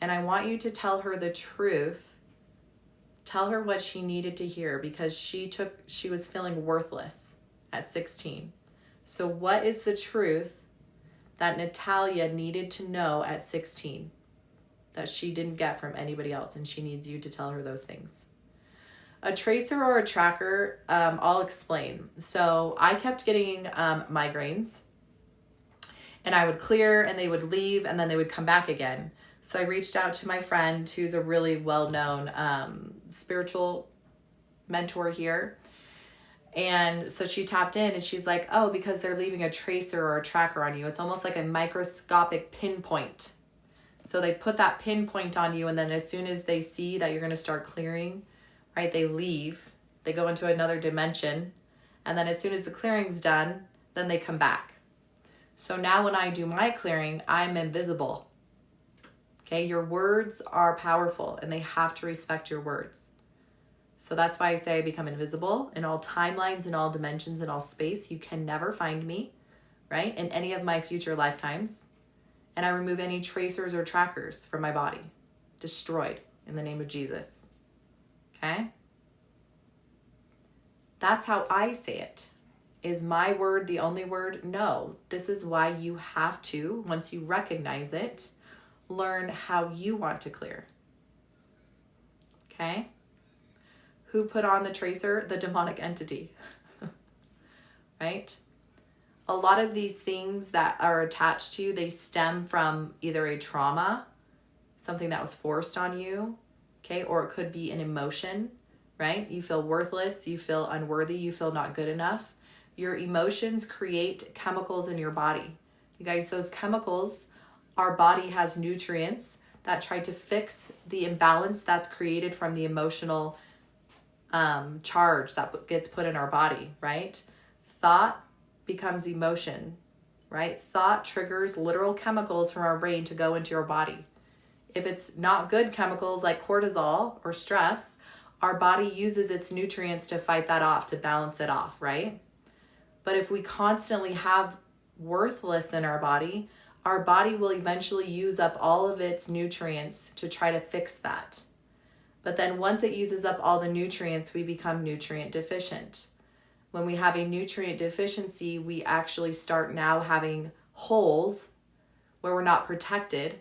And I want you to tell her the truth. Tell her what she needed to hear because she was feeling worthless at 16. So what is the truth that Natalia needed to know at 16 that she didn't get from anybody else, and she needs you to tell her those things? A tracer or a tracker, I'll explain. So I kept getting migraines, and I would clear and they would leave and then they would come back again. So I reached out to my friend who's a really well-known spiritual mentor here. And so she tapped in and she's like, oh, because they're leaving a tracer or a tracker on you. It's almost like a microscopic pinpoint. So they put that pinpoint on you, and then as soon as they see that you're going to start clearing, right, they leave. They go into another dimension. And then as soon as the clearing's done, then they come back. So now when I do my clearing, I'm invisible. Okay, your words are powerful and they have to respect your words. So that's why I say I become invisible in all timelines, in all dimensions, in all space. You can never find me, right, in any of my future lifetimes. And I remove any tracers or trackers from my body. Destroyed in the name of Jesus. Okay? That's how I say it. Is my word the only word? No. This is why you have to, once you recognize it, learn how you want to clear. Okay? Who put on the tracer? The demonic entity. Right? A lot of these things that are attached to you, they stem from either a trauma, something that was forced on you, okay? Or it could be an emotion, right? You feel worthless, you feel unworthy, you feel not good enough. Your emotions create chemicals in your body. You guys, those chemicals, our body has nutrients that try to fix the imbalance that's created from the emotional charge that gets put in our body, right? Thought becomes emotion, right? Thought triggers literal chemicals from our brain to go into your body. If it's not good chemicals like cortisol or stress, our body uses its nutrients to fight that off, to balance it off, right? But if we constantly have worthless in our body will eventually use up all of its nutrients to try to fix that. But then once it uses up all the nutrients, we become nutrient deficient. When we have a nutrient deficiency, we actually start now having holes where we're not protected.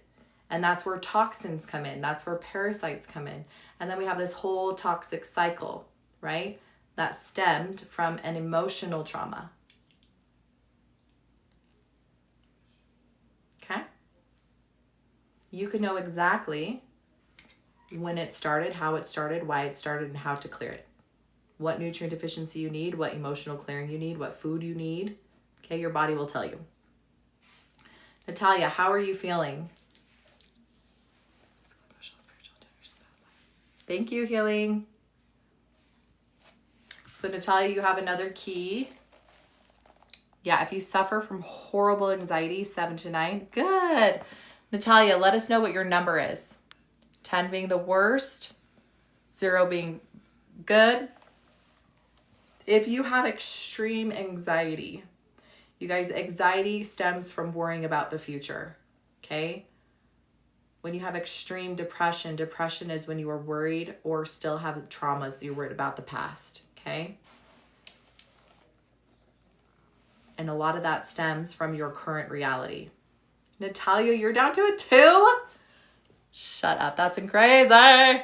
And that's where toxins come in. That's where parasites come in. And then we have this whole toxic cycle, right? That stemmed from an emotional trauma. Okay? You can know exactly when it started, how it started, why it started, and how to clear it. What nutrient deficiency you need, what emotional clearing you need, what food you need. Okay, your body will tell you. Natalia, how are you feeling? Thank you, healing. So Natalia, you have another key. Yeah, if you suffer from horrible anxiety, 7 to 9, good. Natalia, let us know what your number is. 10 being the worst, 0 being good. If you have extreme anxiety, you guys, anxiety stems from worrying about the future, okay? When you have extreme depression, depression is when you are worried or still have traumas, you're worried about the past, okay? And a lot of that stems from your current reality. Natalia, you're down to a 2? Shut up, that's crazy.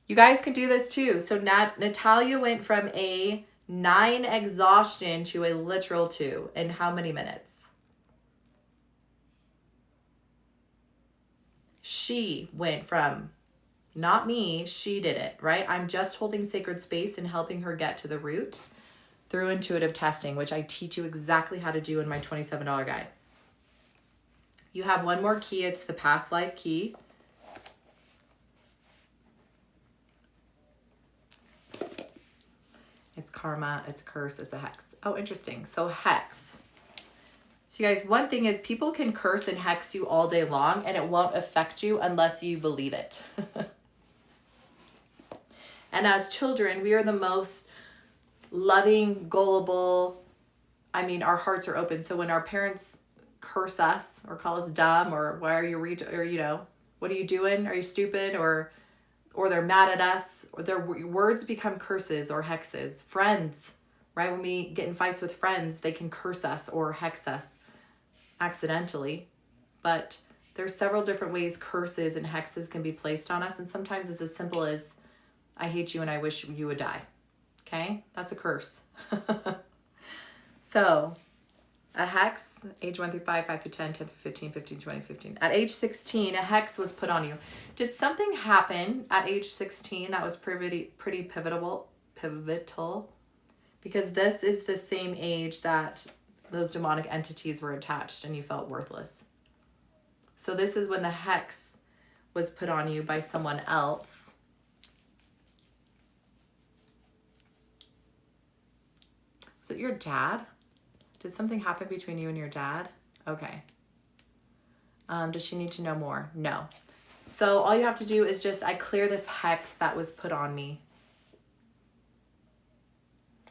You guys can do this too. So Natalia went from a 9 exhaustion to a literal 2 in how many minutes? She went from, not me, she did it, right? I'm just holding sacred space and helping her get to the root through intuitive testing, which I teach you exactly how to do in my $27 guide. You have one more key. It's the past life key. It's karma, it's a curse, it's a hex. Oh, interesting. So hex. So you guys, one thing is people can curse and hex you all day long and it won't affect you unless you believe it. And as children, we are the most loving, gullible. I mean, our hearts are open. So when our parents curse us or call us dumb or why are you or you know, what are you doing? Are you stupid? Or they're mad at us, or their words become curses or hexes. Friends, right? When we get in fights with friends, they can curse us or hex us accidentally. But there's several different ways curses and hexes can be placed on us. And sometimes it's as simple as I hate you and I wish you would die. Okay? That's a curse. So, a hex, age 1 through 5, 5 through 10, 10 through 15, 15, 20, 15. At age 16, a hex was put on you. Did something happen at age 16 that was pretty pivotal? Because this is the same age that those demonic entities were attached and you felt worthless. So this is when the hex was put on you by someone else. Was it your dad? Did something happen between you and your dad? Okay. Does she need to know more? No. So all you have to do is just, I clear this hex that was put on me.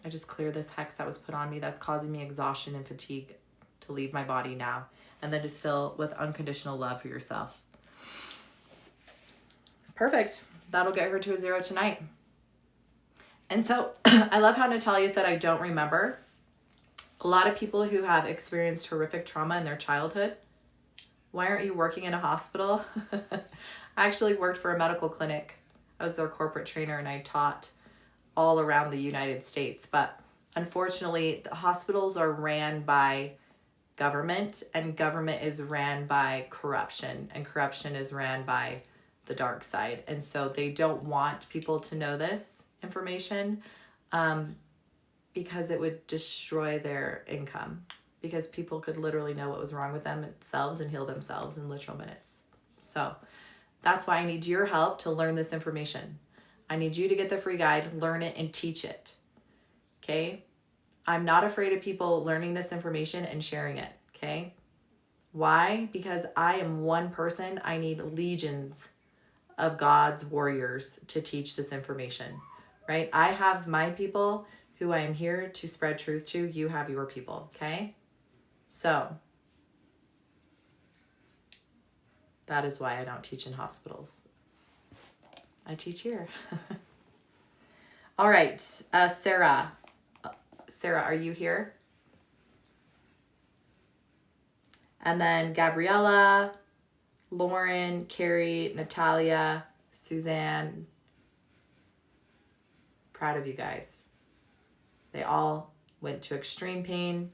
I just clear this hex that was put on me that's causing me exhaustion and fatigue to leave my body now. And then just fill with unconditional love for yourself. Perfect. That'll get her to a 0 tonight. And so I love how Natalia said, I don't remember. A lot of people who have experienced horrific trauma in their childhood, why aren't you working in a hospital? I actually worked for a medical clinic. I was their corporate trainer and I taught all around the United States. But unfortunately, the hospitals are ran by government and government is ran by corruption and corruption is ran by the dark side. And so they don't want people to know this information because it would destroy their income, because people could literally know what was wrong with themselves and heal themselves in literal minutes. So that's why I need your help to learn this information. I need you to get the free guide, learn it, and teach it. Okay? I'm not afraid of people learning this information and sharing it. Okay? Why? Because I am one person. I need legions of God's warriors to teach this information. Right? I have my people who I am here to spread truth to. You have your people. Okay? So that is why I don't teach in hospitals. I teach here. All right. Sarah. Sarah, are you here? And then Gabriella, Lauren, Carrie, Natalia, Suzanne. Proud of you guys. They all went to extreme pain,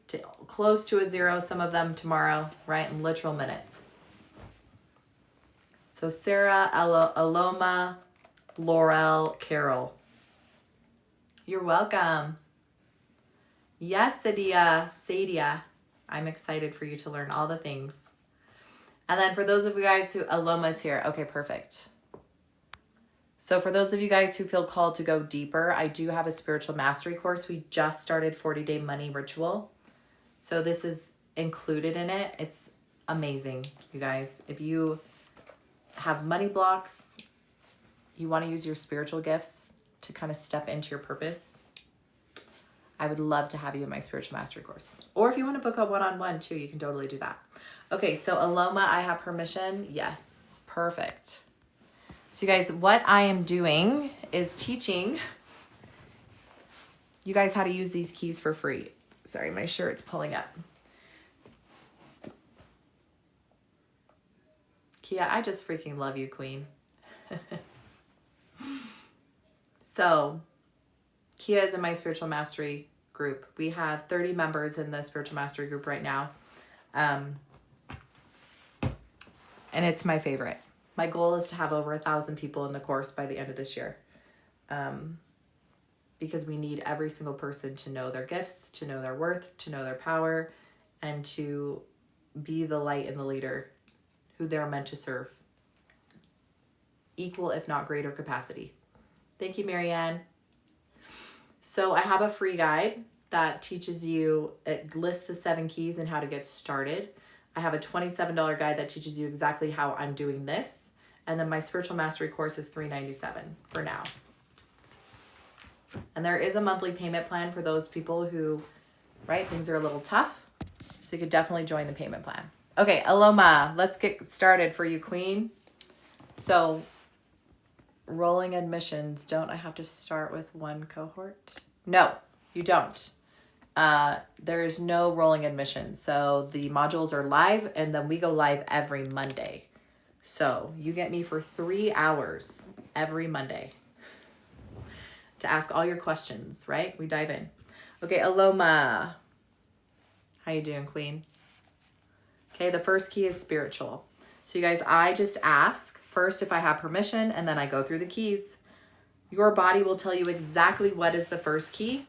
to close to a 0, some of them tomorrow, right? In literal minutes. So Sarah, Aloma, Laurel, Carol. You're welcome. Yes, Sadia. I'm excited for you to learn all the things. And then for those of you guys who, Aloma's here. Okay, perfect. So for those of you guys who feel called to go deeper, I do have a spiritual mastery course. We just started 40-day money ritual. So this is included in it. It's amazing, you guys. If you have money blocks, you want to use your spiritual gifts to kind of step into your purpose, I would love to have you in my spiritual mastery course. Or if you want to book a one-on-one too, you can totally do that. Okay, so Aloma, I have permission. Yes, perfect. So you guys, what I am doing is teaching you guys how to use these keys for free. Sorry, my shirt's pulling up. Kia, I just freaking love you, Queen. So, Kia is in my spiritual mastery group. We have 30 members in the spiritual mastery group right now. And it's my favorite. My goal is to have over 1,000 people in the course by the end of this year. Because we need every single person to know their gifts, to know their worth, to know their power, and to be the light and the leader who they're meant to serve. Equal, if not greater capacity. Thank you, Marianne. So I have a free guide that teaches you, it lists the 7 keys and how to get started. I have a $27 guide that teaches you exactly how I'm doing this. And then my spiritual mastery course is $397 for now. And there is a monthly payment plan for those people who, right, things are a little tough. So you could definitely join the payment plan. Okay, Aloma, let's get started for you, Queen. So rolling admissions, don't I have to start with one cohort? No, you don't. There is no rolling admissions. So the modules are live and then we go live every Monday. So you get me for 3 hours every Monday. to ask all your questions, right? We dive in. Okay, Aloma. How you doing, Queen? Okay, the first key is spiritual. So you guys, I just ask first if I have permission, and then I go through the keys. Your body will tell you exactly what is the first key,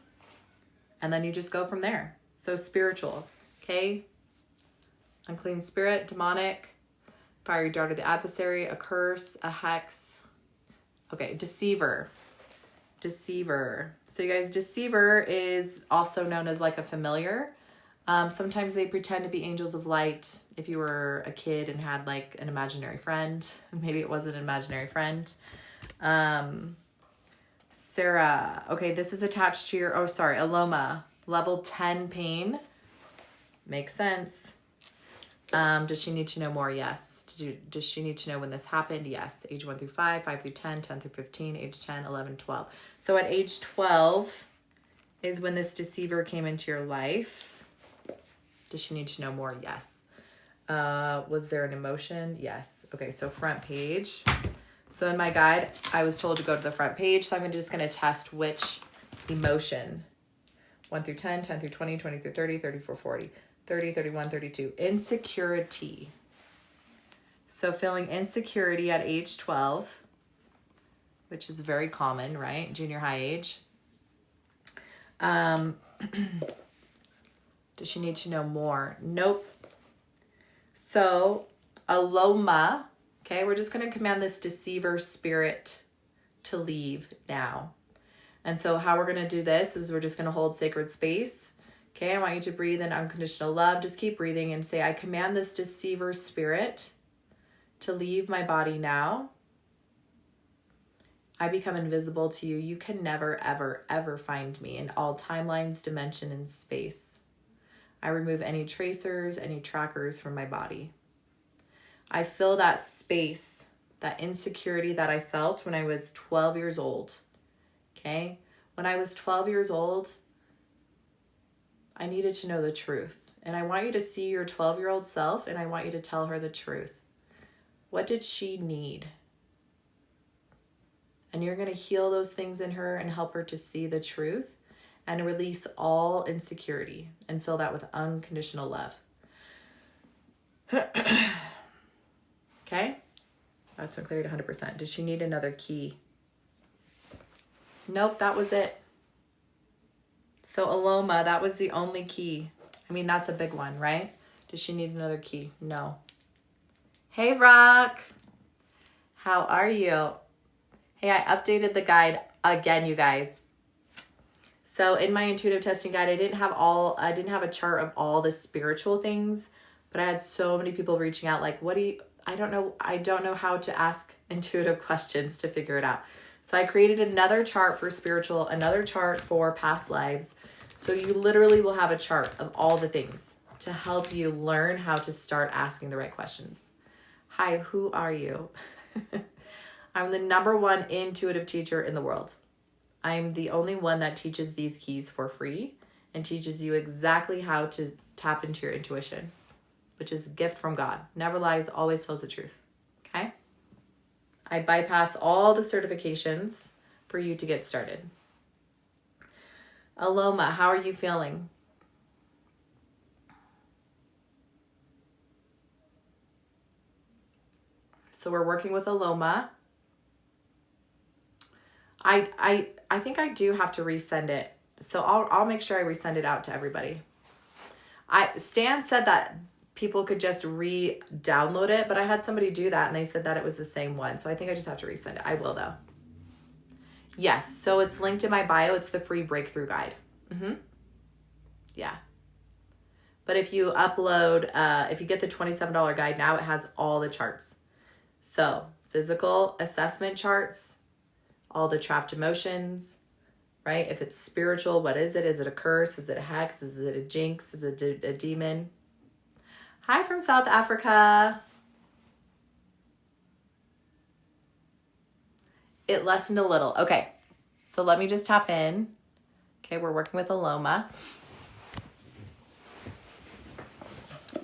and then you just go from there. So spiritual, okay? Unclean spirit, demonic, fiery dart of the adversary, a curse, a hex. Okay, deceiver. Deceiver. So you guys, deceiver is also known as like a familiar. Sometimes they pretend to be angels of light. If you were a kid and had like an imaginary friend, maybe it wasn't an imaginary friend. Sarah. Okay, this is attached to your, Aloma. Level 10 pain. Makes sense. Does she need to know more? Yes. Does she need to know when this happened? Yes. Age 1 through 5, 5 through 10, 10 through 15, age 10, 11, 12. So at age 12 is when this deceiver came into your life. Does she need to know more? Yes. Was there an emotion? Yes. Okay, so front page. So in my guide, I was told to go to the front page. So I'm just going to test which emotion. 1 through 10, 10 through 20, 20 through 30, 34, 40, 30, 31, 32. Insecurity. So feeling insecurity at age 12, which is very common, right? Junior high age. Does she need to know more? Nope. So, Aloma, okay, we're just going to command this deceiver spirit to leave now. And so how we're going to do this is we're just going to hold sacred space. Okay, I want you to breathe in unconditional love. Just keep breathing and say, I command this deceiver spirit to leave my body now. I become invisible to you. You can never, ever, ever find me in all timelines, dimension, and space. I remove any tracers, any trackers from my body. I fill that space, that insecurity that I felt when I was 12 years old. Okay? When I was 12 years old, I needed to know the truth. And I want you to see your 12-year-old self, and I want you to tell her the truth. What did she need? And you're going to heal those things in her and help her to see the truth and release all insecurity and fill that with unconditional love. Okay? That's been cleared 100%. Does she need another key? Nope, that was it. So Aloma, that was the only key. I mean, that's a big one, right? Does she need another key? No. Hey, Rock. How are you? Hey, I updated the guide again, you guys. So in my intuitive testing guide, I didn't have a chart of all the spiritual things, but I had so many people reaching out like, I don't know how to ask intuitive questions to figure it out. So I created another chart for spiritual, another chart for past lives. So you literally will have a chart of all the things to help you learn how to start asking the right questions. Hi, who are you? I'm the #1 intuitive teacher in the world. I'm the only one that teaches these keys for free and teaches you exactly how to tap into your intuition, which is a gift from God. Never lies, always tells the truth. Okay? I bypass all the certifications for you to get started. Aloma, how are you feeling? So we're working with Aloma. I think I do have to resend it. So I'll make sure I resend it out to everybody. Stan said that people could just re-download it, but I had somebody do that and they said that it was the same one. So I think I just have to resend it. I will though. Yes, so it's linked in my bio. It's the free breakthrough guide. Yeah. But if you upload, if you get the $27 guide now, it has all the charts. So physical assessment charts, all the trapped emotions, right? If it's spiritual, what is it? Is it a curse? Is it a hex? Is it a jinx? Is it a demon? Hi from South Africa. It lessened a little. Okay, so let me just tap in. Okay, we're working with Aloma.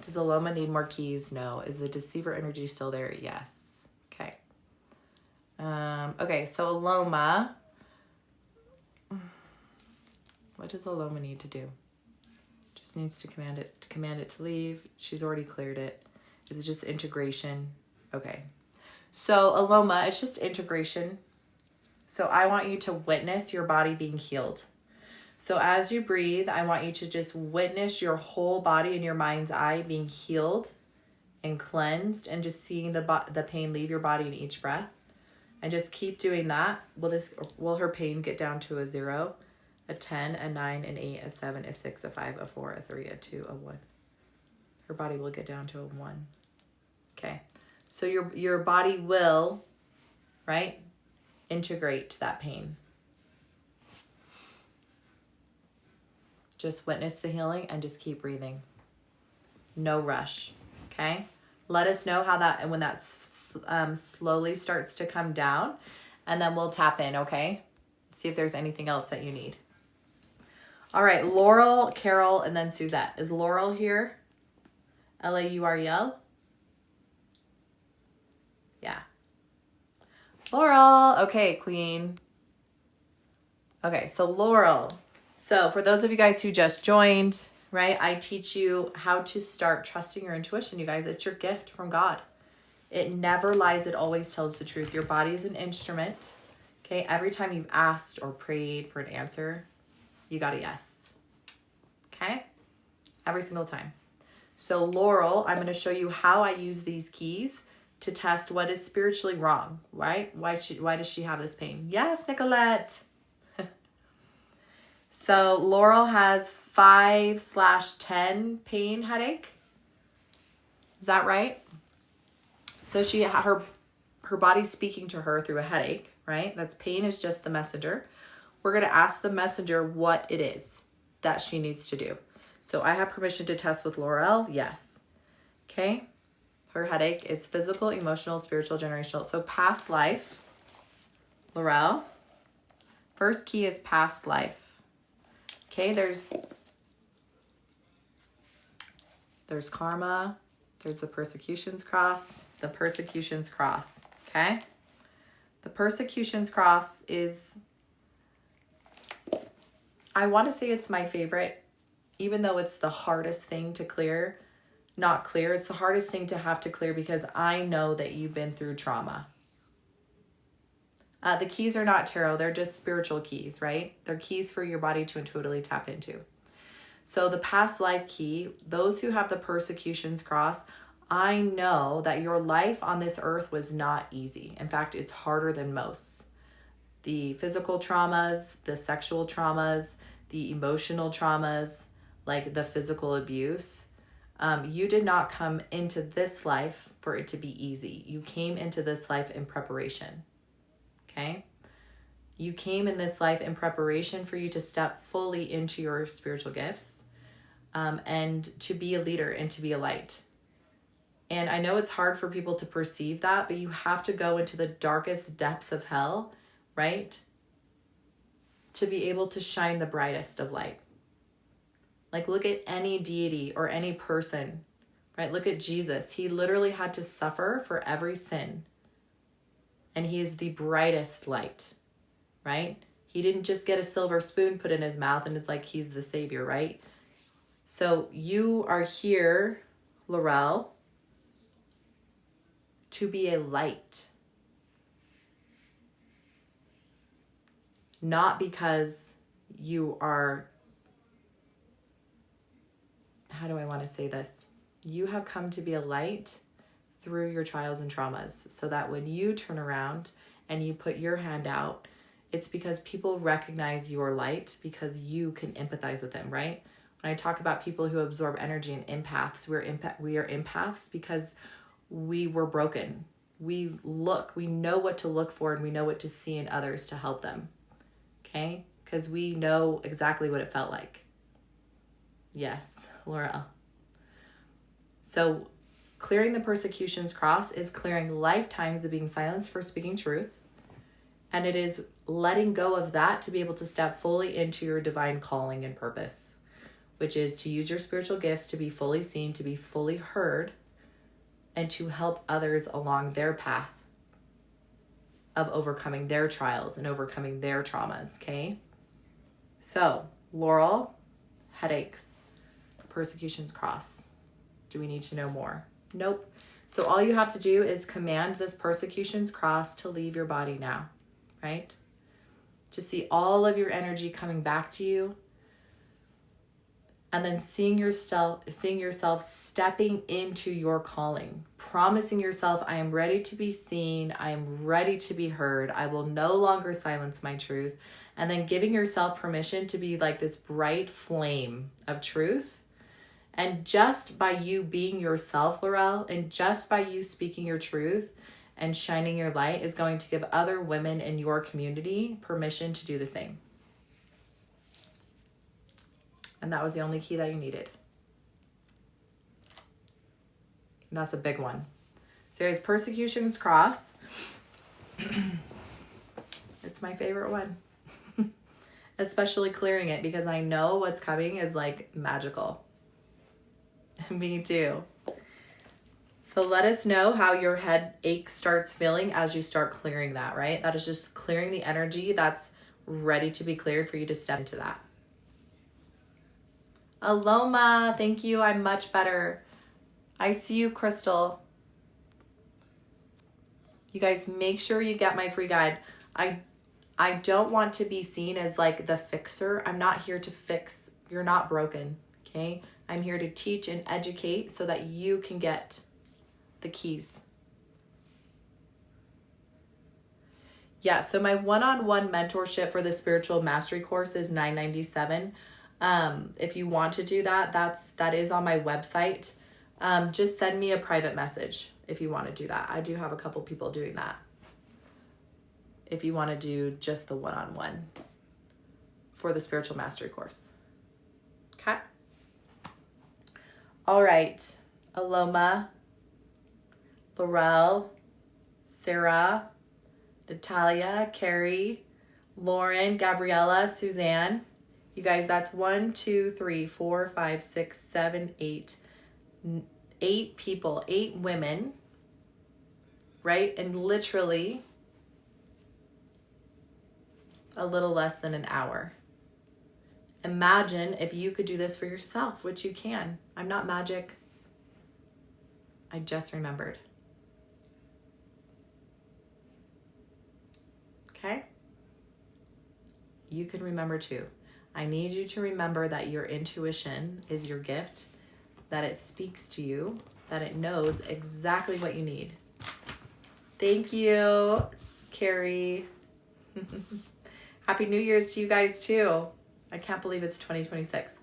Does Aloma need more keys? No. Is the deceiver energy still there? Yes. Okay. Okay, so Aloma, What does Aloma need to do? Just needs to command it to leave. She's already cleared it. Is it just integration? Okay. So Aloma, it's just integration. So I want you to witness your body being healed. So as you breathe, I want you to just witness your whole body in your mind's eye being healed and cleansed, and just seeing the pain leave your body in each breath. And just keep doing that. Will her pain get down to a 0, a 10, a 9, an 8, a 7, a 6, a 5, a 4, a 3, a 2, a 1. Her body will get down to a 1. Okay. So your body will, right, integrate that pain. Just witness the healing and just keep breathing. No rush. Okay. Let us know how that, and when that slowly starts to come down, and then we'll tap in. Okay. See if there's anything else that you need. All right. Laurel, Carol, and then Suzette. Is Laurel here? Laurel? Yeah. Laurel. Okay, Queen. Okay. So Laurel. So for those of you guys who just joined, right, I teach you how to start trusting your intuition, you guys. It's your gift from God. It never lies. It always tells the truth. Your body is an instrument. Okay. Every time you've asked or prayed for an answer, you got a yes. Okay. Every single time. So Laurel, I'm going to show you how I use these keys to test what is spiritually wrong, right? Why does she have this pain? Yes, Nicolette. So Laurel has 5/10 pain headache. Is that right? So her body's speaking to her through a headache, right? That's pain is just the messenger. We're going to ask the messenger what it is that she needs to do. So I have permission to test with Laurel. Yes. Okay. Her headache is physical, emotional, spiritual, generational. So past life, Laurel. First key is past life. Okay, there's karma, there's the persecution's cross, okay? The persecution's cross is, I want to say it's my favorite, even though it's the hardest thing to clear, it's the hardest thing to have to clear because I know that you've been through trauma. The keys are not tarot. They're just spiritual keys, right? They're keys for your body to intuitively tap into. So the past life key, those who have the persecution's cross, I know that your life on this earth was not easy. In fact, it's harder than most. The physical traumas, the sexual traumas, the emotional traumas, like the physical abuse. You did not come into this life for it to be easy. You came into this life in preparation. Okay. You came in this life in preparation for you to step fully into your spiritual gifts, and to be a leader and to be a light. And I know it's hard for people to perceive that, but you have to go into the darkest depths of hell, right? To be able to shine the brightest of light. Like look at any deity or any person, right? Look at Jesus. He literally had to suffer for every sin. And he is the brightest light, right? He didn't just get a silver spoon put in his mouth and it's like he's the savior, right? So you are here, Laurel, to be a light. Not because you are, how do I want to say this? You have come to be a light through your trials and traumas, so that when you turn around and you put your hand out, it's because people recognize your light because you can empathize with them, right? When I talk about people who absorb energy and empaths, we are empaths because we were broken. We know what to look for and we know what to see in others to help them, okay? Because we know exactly what it felt like. Yes, Laura. So clearing the persecution's cross is clearing lifetimes of being silenced for speaking truth. And it is letting go of that to be able to step fully into your divine calling and purpose, which is to use your spiritual gifts to be fully seen, to be fully heard, and to help others along their path of overcoming their trials and overcoming their traumas, okay? So Laurel, headaches. Persecution's cross. Do we need to know more? Nope. So all you have to do is command this persecution's cross to leave your body now, right? To see all of your energy coming back to you. And then seeing yourself stepping into your calling, promising yourself, I am ready to be seen. I am ready to be heard. I will no longer silence my truth. And then giving yourself permission to be like this bright flame of truth. And just by you being yourself, Laurel, and just by you speaking your truth and shining your light is going to give other women in your community permission to do the same. And that was the only key that you needed. And that's a big one. So guys, persecution's cross. It's my favorite one. Especially clearing it, because I know what's coming is like magical. Me too. So let us know how your headache starts feeling as you start clearing that, right? That is just clearing the energy that's ready to be cleared for you to step into that. Aloma, thank you. I'm much better. I see you, Crystal. You guys, make sure you get my free guide. I don't want to be seen as like the fixer. I'm not here to fix. You're not broken, okay? I'm here to teach and educate so that you can get the keys. Yeah, so my one-on-one mentorship for the spiritual mastery course is $997. If you want to do that, that is on my website. Just send me a private message if you want to do that. I do have a couple people doing that. If you want to do just the one-on-one for the spiritual mastery course. Okay. All right. Aloma, Laurel, Sarah, Natalia, Carrie, Lauren, Gabriella, Suzanne. You guys, that's 1, 2, 3, 4, 5, 6, 7, 8. 8 people, 8 women, right? And literally a little less than an hour. Imagine if you could do this for yourself, which you can. I'm not magic. I just remembered. Okay? You can remember too. I need you to remember that your intuition is your gift, that it speaks to you, that it knows exactly what you need. Thank you, Carrie. Happy New Year's to you guys too. I can't believe it's 2026.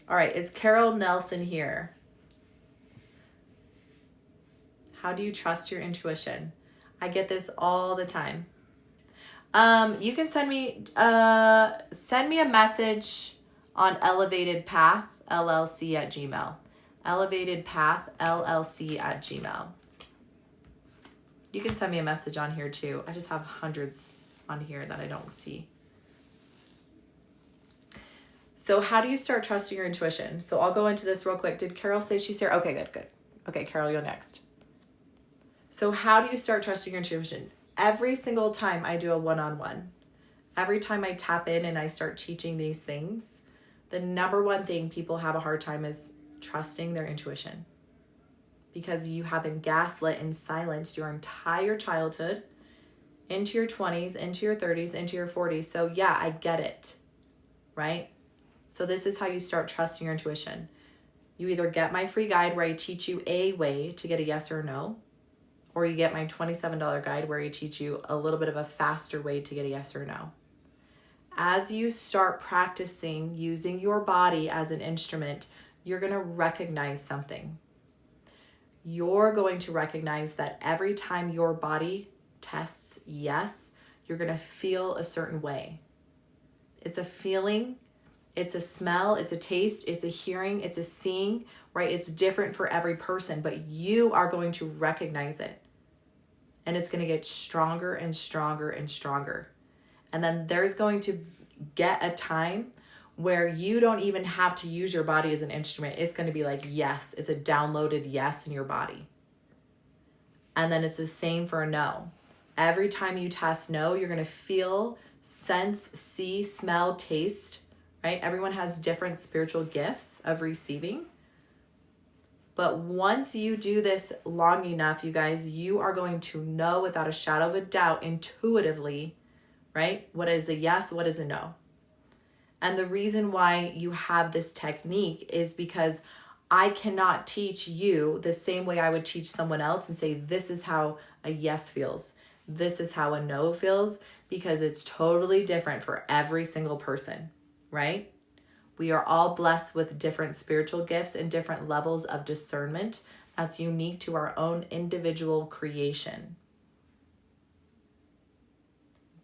All right, is Carol Nelson here? How do you trust your intuition? I get this all the time. You can send me a message on Elevated Path LLC at Gmail. Elevated Path LLC at Gmail. You can send me a message on here too. I just have hundreds on here that I don't see. So how do you start trusting your intuition? So I'll go into this real quick. Did Carol say she's here? Okay, good. Okay, Carol, you're next. So how do you start trusting your intuition? Every single time I do a one-on-one, every time I tap in and I start teaching these things, the number one thing people have a hard time is trusting their intuition, because you have been gaslit and silenced your entire childhood into your 20s, into your 30s, into your 40s. So yeah, I get it, right? So this is how you start trusting your intuition. You either get my free guide where I teach you a way to get a yes or a no, or you get my $27 guide where I teach you a little bit of a faster way to get a yes or no. As you start practicing using your body as an instrument, you're going to recognize something. You're going to recognize that every time your body tests yes, you're going to feel a certain way. It's a feeling, it's a smell, it's a taste, it's a hearing, it's a seeing, right? It's different for every person, but you are going to recognize it. And it's going to get stronger and stronger and stronger. And then there's going to get a time where you don't even have to use your body as an instrument. It's going to be like, yes, it's a downloaded yes in your body. And then it's the same for a no. Every time you test no, you're going to feel sense, see, smell, taste, right? Everyone has different spiritual gifts of receiving. But once you do this long enough, you guys, you are going to know without a shadow of a doubt, intuitively, right? What is a yes, what is a no? And the reason why you have this technique is because I cannot teach you the same way I would teach someone else and say, this is how a yes feels. This is how a no feels, because it's totally different for every single person, right? We are all blessed with different spiritual gifts and different levels of discernment that's unique to our own individual creation.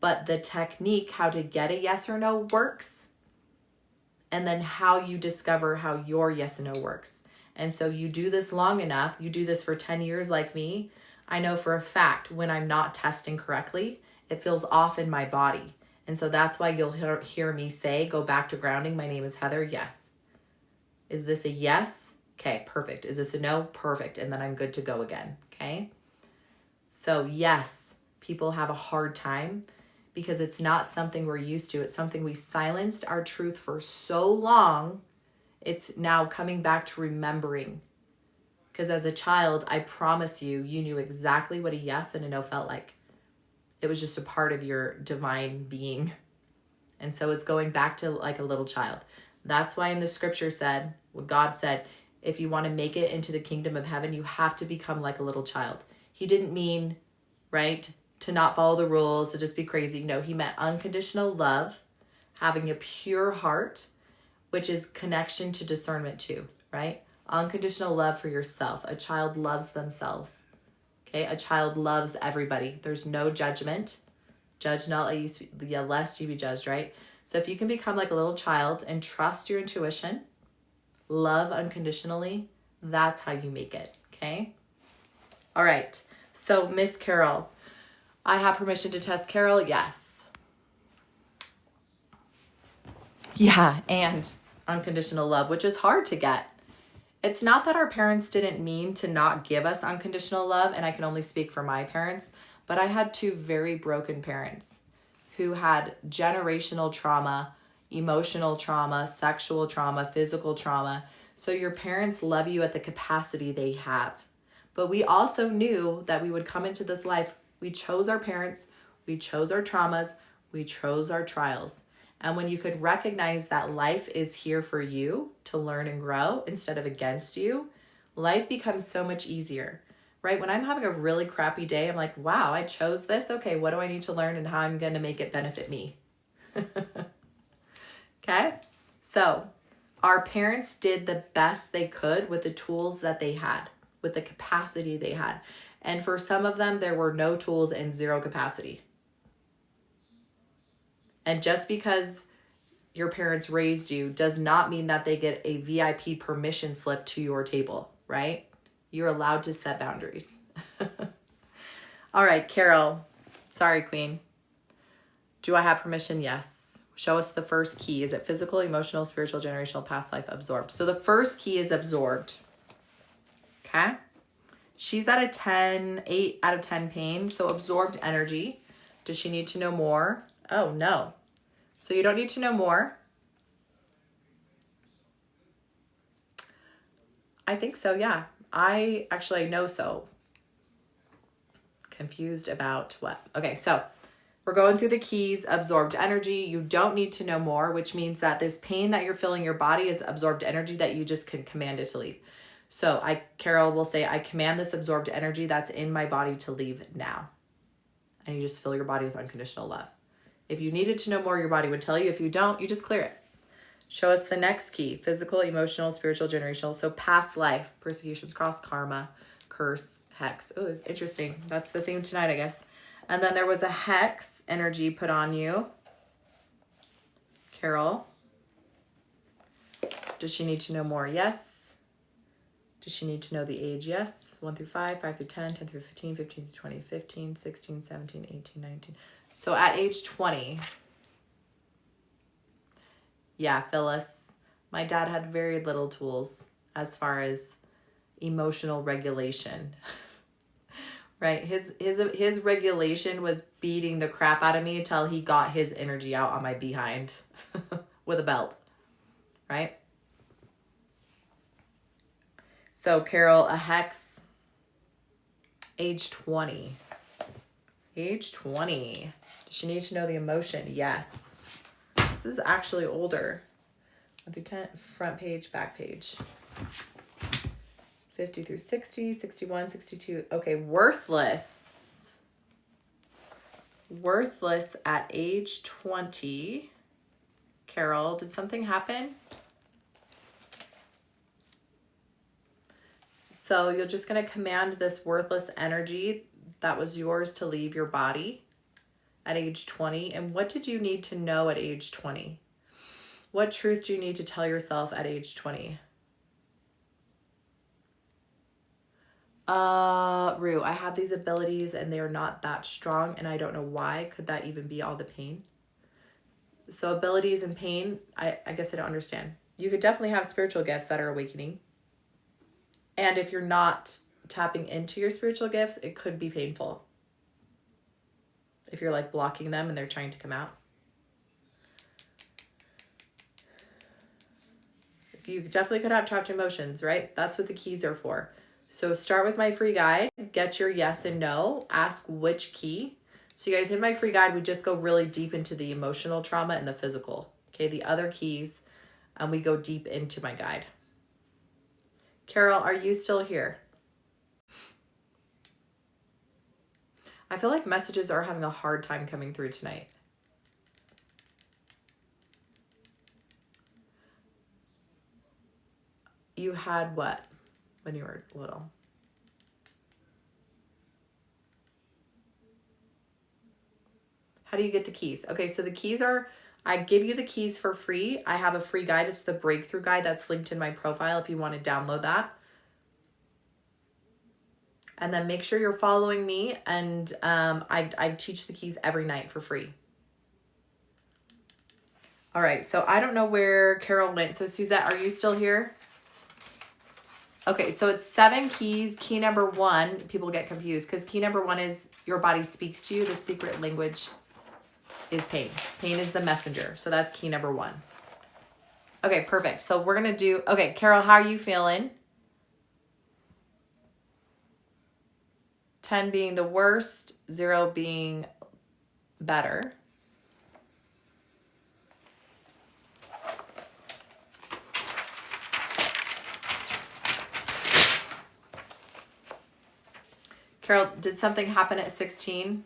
But the technique, how to get a yes or no, works. And then how you discover how your yes and no works. And so you do this long enough, you do this for 10 years like me, I know for a fact when I'm not testing correctly, it feels off in my body. And so that's why you'll hear me say, go back to grounding. My name is Heather. Yes. Is this a yes? Okay, perfect. Is this a no? Perfect. And then I'm good to go again. Okay. So yes, people have a hard time because it's not something we're used to. It's something we silenced our truth for so long. It's now coming back to remembering. Because as a child, I promise you, you knew exactly what a yes and a no felt like. It was just a part of your divine being. And so it's going back to like a little child. That's why in the scripture said, what God said, if you want to make it into the kingdom of heaven, you have to become like a little child. He didn't mean, right, to not follow the rules, to just be crazy. No, he meant unconditional love, having a pure heart, which is connection to discernment too, right? Unconditional love for yourself. A child loves themselves. Okay, a child loves everybody. There's no judgment. Judge not lest you be judged, right? So if you can become like a little child and trust your intuition, love unconditionally, that's how you make it, okay? All right, so Miss Carol, I have permission to test Carol? Yes. Yeah, and unconditional love, which is hard to get. It's not that our parents didn't mean to not give us unconditional love, and I can only speak for my parents, but I had two very broken parents who had generational trauma, emotional trauma, sexual trauma, physical trauma. So your parents love you at the capacity they have. But we also knew that we would come into this life. We chose our parents, we chose our traumas, we chose our trials. And when you could recognize that life is here for you to learn and grow instead of against you, life becomes so much easier, right? When I'm having a really crappy day, I'm like, wow, I chose this. Okay, what do I need to learn and how I'm going to make it benefit me? Okay? So our parents did the best they could with the tools that they had, with the capacity they had. And for some of them, there were no tools and zero capacity. And just because your parents raised you does not mean that they get a VIP permission slip to your table, right? You're allowed to set boundaries. All right, Carol. Sorry, Queen. Do I have permission? Yes. Show us the first key. Is it physical, emotional, spiritual, generational, past life, absorbed? So the first key is absorbed. Okay? She's at a 10, 8 out of 10 pain. So absorbed energy. Does she need to know more? Oh, no. So you don't need to know more. I think so, yeah. I know so. Confused about what? Okay, so we're going through the keys. Absorbed energy. You don't need to know more, which means that this pain that you're feeling in your body is absorbed energy that you just can command it to leave. So Carol will say, I command this absorbed energy that's in my body to leave now. And you just fill your body with unconditional love. If you needed to know more, your body would tell you. If you don't, you just clear it. Show us the next key. Physical, emotional, spiritual, generational. So past life, persecutions, cross, karma, curse, hex. Oh, it's interesting. That's the theme tonight, I guess. And then there was a hex energy put on you. Carol. Does she need to know more? Yes. Does she need to know the age? Yes. 1 through 5, 5 through 10, 10 through 15, 15 through 20, 15, 16, 17, 18, 19. So at age 20, yeah, Phyllis, my dad had very little tools as far as emotional regulation. right? His regulation was beating the crap out of me until he got his energy out on my behind with a belt, right? So Carol, a hex, age 20. Age 20. Does she need to know the emotion? Yes. This is actually older. 1 through 10, front page, back page. 50 through 60, 61, 62. Okay, worthless. Worthless at age 20. Carol, did something happen? So you're just going to command this worthless energy that was yours to leave your body at age 20. And what did you need to know at age 20? What truth do you need to tell yourself at age 20? Rue, I have these abilities and they're not that strong and I don't know why. Could that even be all the pain? So abilities and pain, I guess I don't understand. You could definitely have spiritual gifts that are awakening. And if you're not tapping into your spiritual gifts, it could be painful. If you're like blocking them and they're trying to come out. You definitely could have trapped emotions, right? That's what the keys are for. So start with my free guide, get your yes and no, ask which key. So you guys, in my free guide, we just go really deep into the emotional trauma and the physical. Okay, the other keys, we go deep into my guide. Carol, are you still here? I feel like messages are having a hard time coming through tonight. You had what when you were little? How do you get the keys? Okay, so the keys are, I give you the keys for free. I have a free guide. It's the breakthrough guide that's linked in my profile if you want to download that. And then make sure you're following me. And I teach the keys every night for free. All right, so I don't know where Carol went. So Suzette, are you still here? Okay, so it's 7 keys. Key number 1, people get confused because key number 1 is your body speaks to you. The secret language is pain. Pain is the messenger. So that's key number 1. Okay, perfect. So we're going to do, okay, Carol, how are you feeling? 10 being the worst, 0 being better. Carol, did something happen at 16?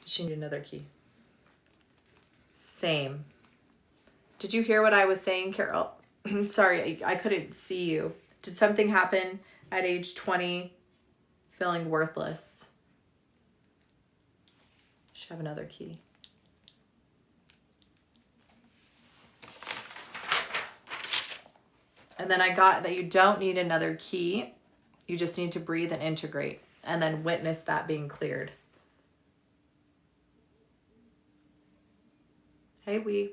Does she need another key? Same. Did you hear what I was saying, Carol? Sorry, I couldn't see you. Did something happen at age 20, feeling worthless? Should have another key. And then I got that you don't need another key. You just need to breathe and integrate and then witness that being cleared. Hey, we.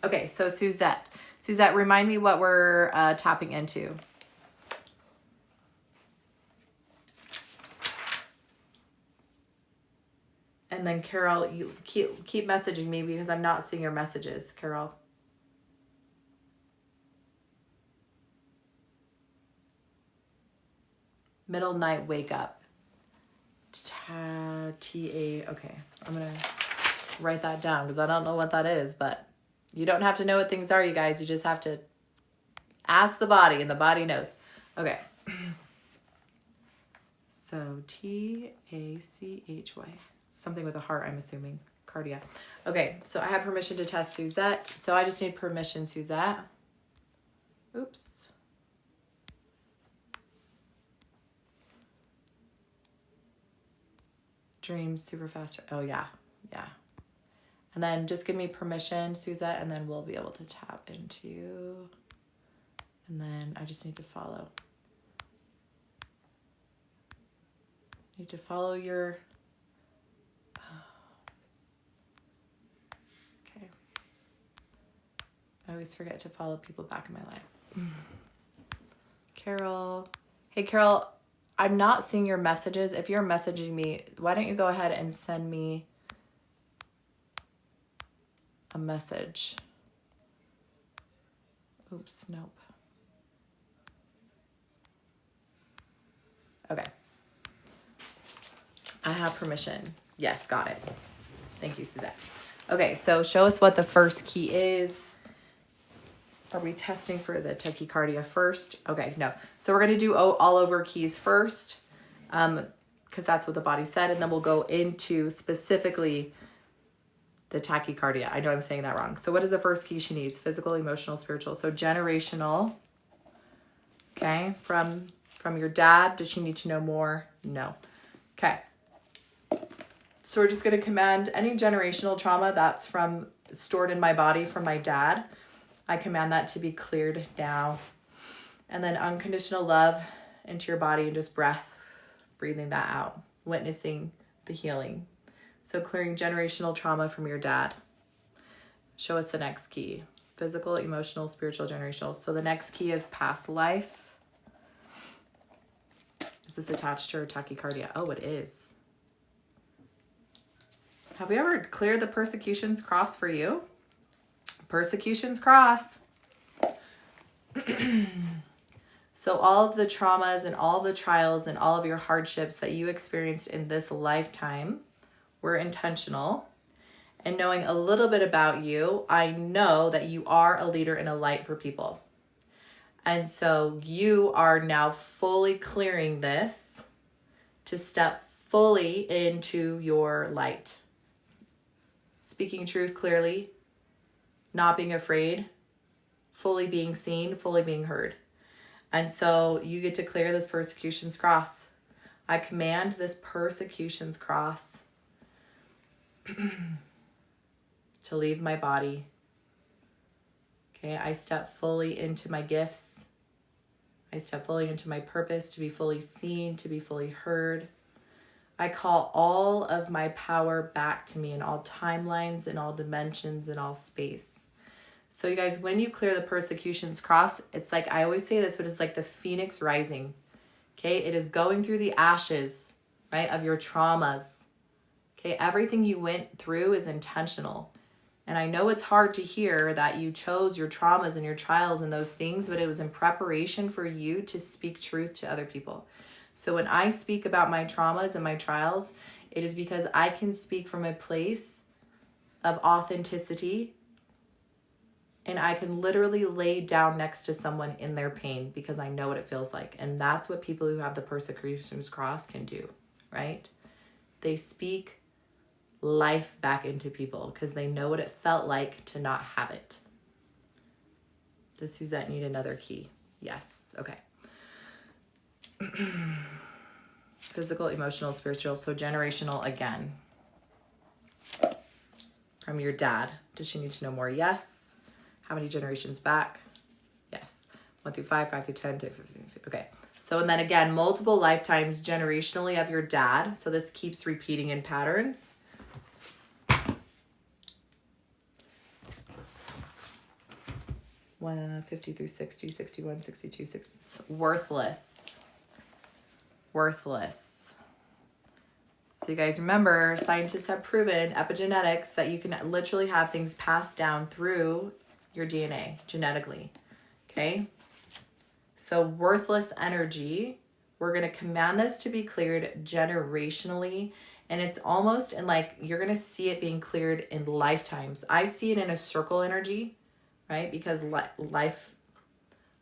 Okay, so Suzette. Suzette, remind me what we're tapping into. And then Carol, you keep messaging me because I'm not seeing your messages, Carol. Middle night wake up. T-A. Okay, I'm going to write that down because I don't know what that is, but you don't have to know what things are, you guys. You just have to ask the body and the body knows. Okay. So T-A-C-H-Y. Something with a heart, I'm assuming. Cardiac. Okay, so I have permission to test Suzette. So I just need permission, Suzette. Oops. Dreams super fast. Oh, yeah. Yeah. And then just give me permission, Suzette, and then we'll be able to tap into you. And then I just need to follow. Need to follow your... Okay. I always forget to follow people back in my life. Carol. Hey, Carol. I'm not seeing your messages. If you're messaging me, why don't you go ahead and send me a message? Oops, nope. Okay. I have permission. Yes, got it. Thank you, Suzette. Okay, so show us what the first key is. Are we testing for the tachycardia first? Okay, no. So we're going to do all over keys first, because that's what the body said, and then we'll go into specifically the tachycardia. I know I'm saying that wrong. So what is the first key she needs? Physical, emotional, spiritual. So generational. Okay, from your dad. Does she need to know more? No. Okay. So we're just going to command any generational trauma that's stored in my body from my dad. I command that to be cleared now. And then unconditional love into your body and just breathing that out, witnessing the healing. So clearing generational trauma from your dad. Show us the next key. Physical, emotional, spiritual, generational. So the next key is past life. Is this attached to her tachycardia? Oh, it is. Have we ever cleared the persecutions cross for you? Persecutions cross. So all of the traumas and all the trials and all of your hardships that you experienced in this lifetime were intentional. And knowing a little bit about you, I know that you are a leader and a light for people. And so you are now fully clearing this to step fully into your light. Speaking truth clearly, not being afraid, fully being seen, fully being heard. And so you get to clear this persecution's cross. I command this persecution's cross to leave my body. Okay, I step fully into my gifts. I step fully into my purpose to be fully seen, to be fully heard. I call all of my power back to me in all timelines, in all dimensions, in all space. So you guys, when you clear the persecution's cross, it's like, I always say this, but it's like the phoenix rising. Okay, it is going through the ashes, right, of your traumas. Okay, everything you went through is intentional. And I know it's hard to hear that you chose your traumas and your trials and those things, but it was in preparation for you to speak truth to other people. So when I speak about my traumas and my trials, it is because I can speak from a place of authenticity, and I can literally lay down next to someone in their pain because I know what it feels like. And that's what people who have the persecution's cross can do, right? They speak life back into people because they know what it felt like to not have it. Does Suzette need another key? Yes. Okay. Physical, emotional, spiritual. So generational again. From your dad. Does she need to know more? Yes. How many generations back? Yes. 1 through 5, 5 through 10. Okay. So, and then again, multiple lifetimes generationally of your dad. So this keeps repeating in patterns. One, 50 through 60, 61, 62, 6. Worthless. Worthless. So you guys remember, scientists have proven epigenetics that you can literally have things passed down through your DNA genetically. Okay? So worthless energy, we're going to command this to be cleared generationally. And it's almost in like, you're going to see it being cleared in lifetimes. I see it in a circle energy, right? Because life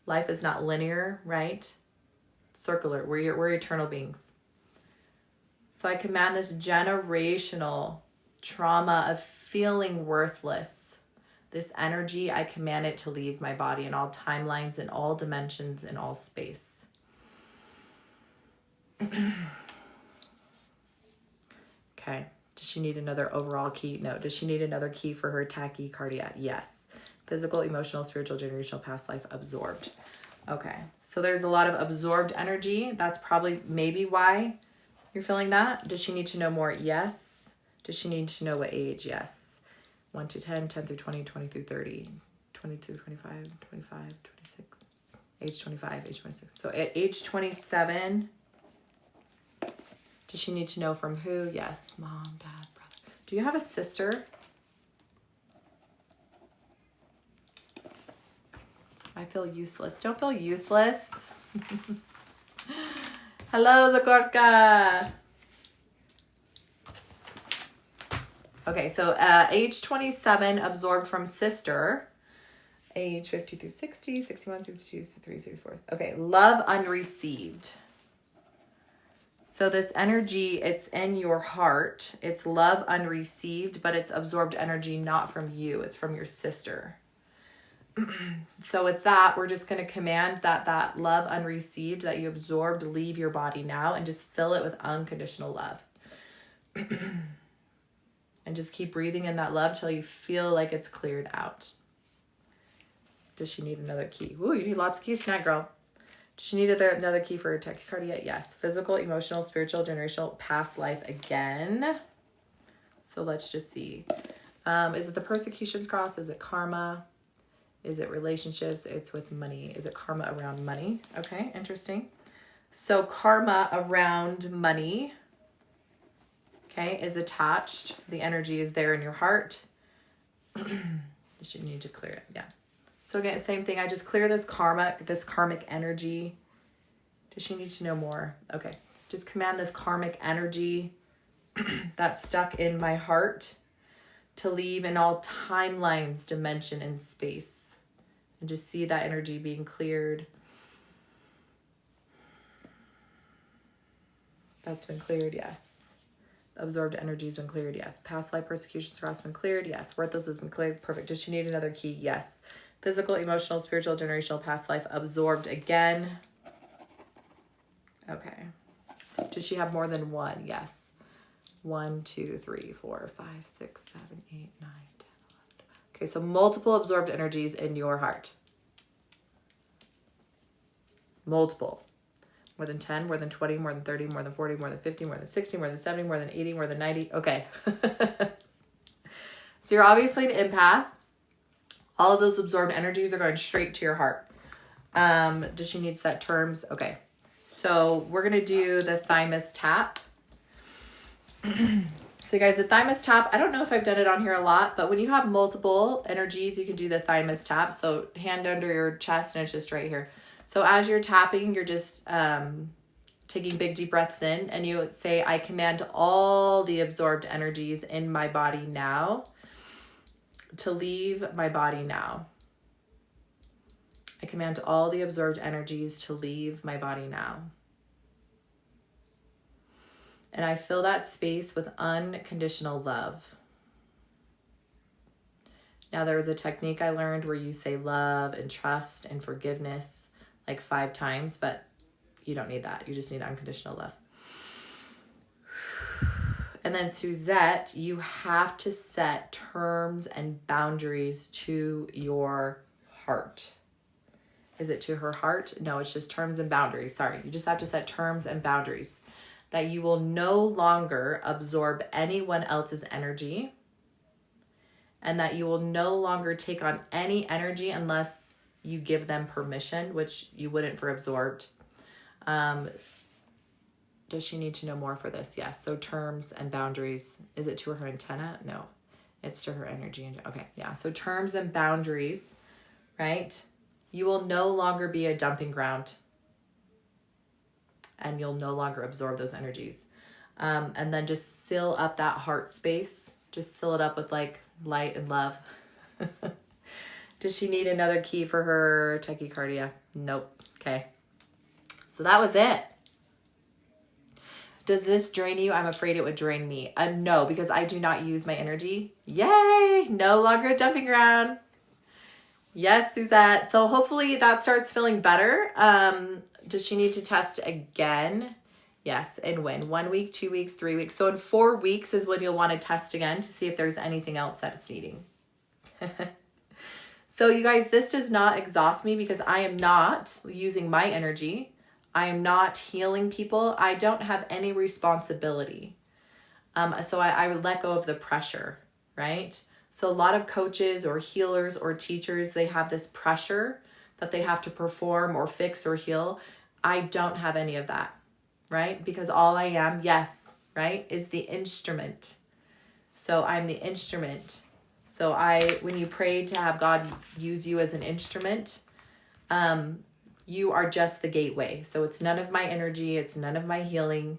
is not linear, right? Circular. We're eternal beings. So I command this generational trauma of feeling worthless. This energy, I command it to leave my body in all timelines, in all dimensions, in all space. Okay. Does she need another overall key? No. Does she need another key for her tachycardia? Yes. Physical, emotional, spiritual, generational, past life, absorbed. Okay. So there's a lot of absorbed energy. That's probably maybe why you're feeling that. Does she need to know more? Yes. Does she need to know what age? Yes. 1 to 10, 10 through 20, 20 through 30, 22, 25, 25, 26, age 25, age 26. So at age 27, Does she need to know from who? Yes. Mom, dad, brother. Do you have a sister? I feel useless. Don't feel useless. Hello, Zakorka. Okay, so age 27, absorbed from sister. Age 50 through 60, 61, 62, 63, 64. Okay, love unreceived. So this energy, it's in your heart. It's love unreceived, but it's absorbed energy not from you. It's from your sister. So with that, we're just going to command that love unreceived that you absorbed leave your body now and just fill it with unconditional love. And just keep breathing in that love till you feel like it's cleared out. Does she need another key? Ooh, you need lots of keys tonight, girl. Does she need another key for her tachycardia? Yes. Physical, emotional, spiritual, generational, past life again. So let's just see. Is it the persecutions cross? Is it karma? Is it relationships? It's with money. Is it karma around money? Okay, interesting. So karma around money, okay, is attached. The energy is there in your heart. You need to clear it. Yeah. So again, same thing. I just clear this karmic energy. Does she need to know more? Okay. Just command this karmic energy that's stuck in my heart to leave in all timelines, dimension, and space. And just see that energy being cleared. That's been cleared, yes. Absorbed energy has been cleared, yes. Past life persecutions cross been cleared, yes. Worthless has been cleared, perfect. Does she need another key? Yes. Physical, emotional, spiritual, generational, past life absorbed again. Okay. Does she have more than one? Yes. 1, 2, 3, 4, 5, 6, 7, 8, 9, 10, 11. Okay, so multiple absorbed energies in your heart. Multiple. More than 10, more than 20, more than 30, more than 40, more than 50, more than 60, more than 70, more than 80, more than 90. Okay. So you're obviously an empath. All of those absorbed energies are going straight to your heart. Does she need set terms? Okay. So we're going to do the thymus tap. So guys, the thymus tap, I don't know if I've done it on here a lot, but when you have multiple energies, you can do the thymus tap. So hand under your chest and it's just right here. So as you're tapping, you're just taking big deep breaths in, and you would say, I command all the absorbed energies in my body now to leave my body now. I command all the absorbed energies to leave my body now. And I fill that space with unconditional love. Now, there was a technique I learned where you say love and trust and forgiveness like 5 times, but you don't need that. You just need unconditional love. And then Suzette, you have to set terms and boundaries to your heart. Is it to her heart? No, it's just terms and boundaries. Sorry, you just have to set terms and boundaries that you will no longer absorb anyone else's energy, and that you will no longer take on any energy unless you give them permission, which you wouldn't for absorbed. Does she need to know more for this? Yes. So terms and boundaries. Is it to her antenna? No, it's to her energy. Okay. Yeah. So terms and boundaries, right? You will no longer be a dumping ground, and you'll no longer absorb those energies. And then just seal up that heart space. Just seal it up with like light and love. Does she need another key for her tachycardia? Nope. Okay. So that was it. Does this drain you? I'm afraid it would drain me. No, because I do not use my energy. Yay! No longer a dumping ground. Yes, Suzette. So hopefully that starts feeling better. Does she need to test again? Yes. And when? 1 week, 2 weeks, 3 weeks. So in 4 weeks is when you'll want to test again to see if there's anything else that it's needing. So you guys, this does not exhaust me because I am not using my energy. I am not healing people. I don't have any responsibility. So I would let go of the pressure, right? So a lot of coaches or healers or teachers, they have this pressure that they have to perform or fix or heal. I don't have any of that. right? Because all I am, yes, right, is the instrument. So I'm the instrument. So when you pray to have God use you as an instrument, you are just the gateway. So it's none of my energy. It's none of my healing.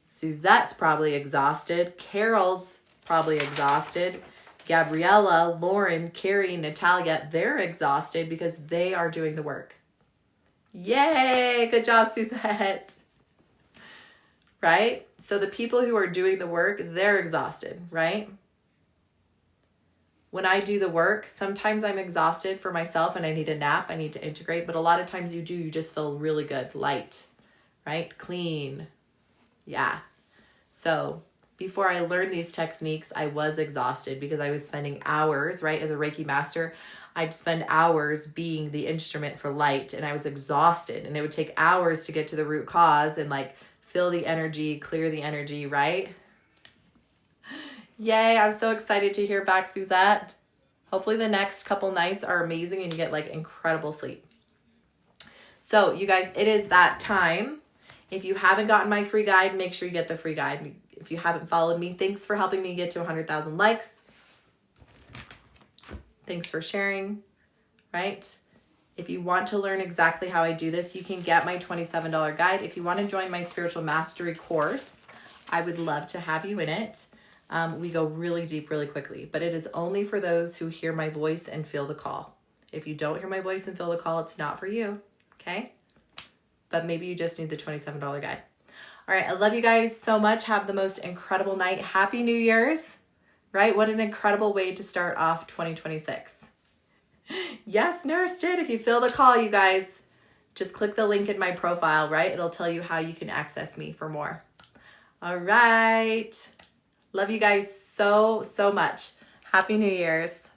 Suzette's probably exhausted. Carol's probably exhausted. Gabriella, Lauren, Carrie, Natalia, they're exhausted because they are doing the work. Yay! Good job, Suzette. Right? So the people who are doing the work, they're exhausted, right? When I do the work, sometimes I'm exhausted for myself and I need a nap. I need to integrate. But a lot of times you just feel really good, light, right? Clean. Yeah. So before I learned these techniques, I was exhausted because I was spending hours, right? As a Reiki master, I'd spend hours being the instrument for light, and I was exhausted, and it would take hours to get to the root cause and like feel the energy, clear the energy, right? Yay, I'm so excited to hear back, Suzette. Hopefully the next couple nights are amazing and you get like incredible sleep. So you guys, it is that time. If you haven't gotten my free guide, make sure you get the free guide. If you haven't followed me, thanks for helping me get to 100,000 likes. Thanks for sharing, right? If you want to learn exactly how I do this, you can get my $27 guide. If you want to join my spiritual mastery course, I would love to have you in it. We go really deep, really quickly, but it is only for those who hear my voice and feel the call. If you don't hear my voice and feel the call, it's not for you, okay? But maybe you just need the $27 guide. All right, I love you guys so much. Have the most incredible night. Happy New Year's, right? What an incredible way to start off 2026. Yes, Nurse did. If you feel the call, you guys, just click the link in my profile, right? It'll tell you how you can access me for more. All right. Love you guys so, so much. Happy New Year's.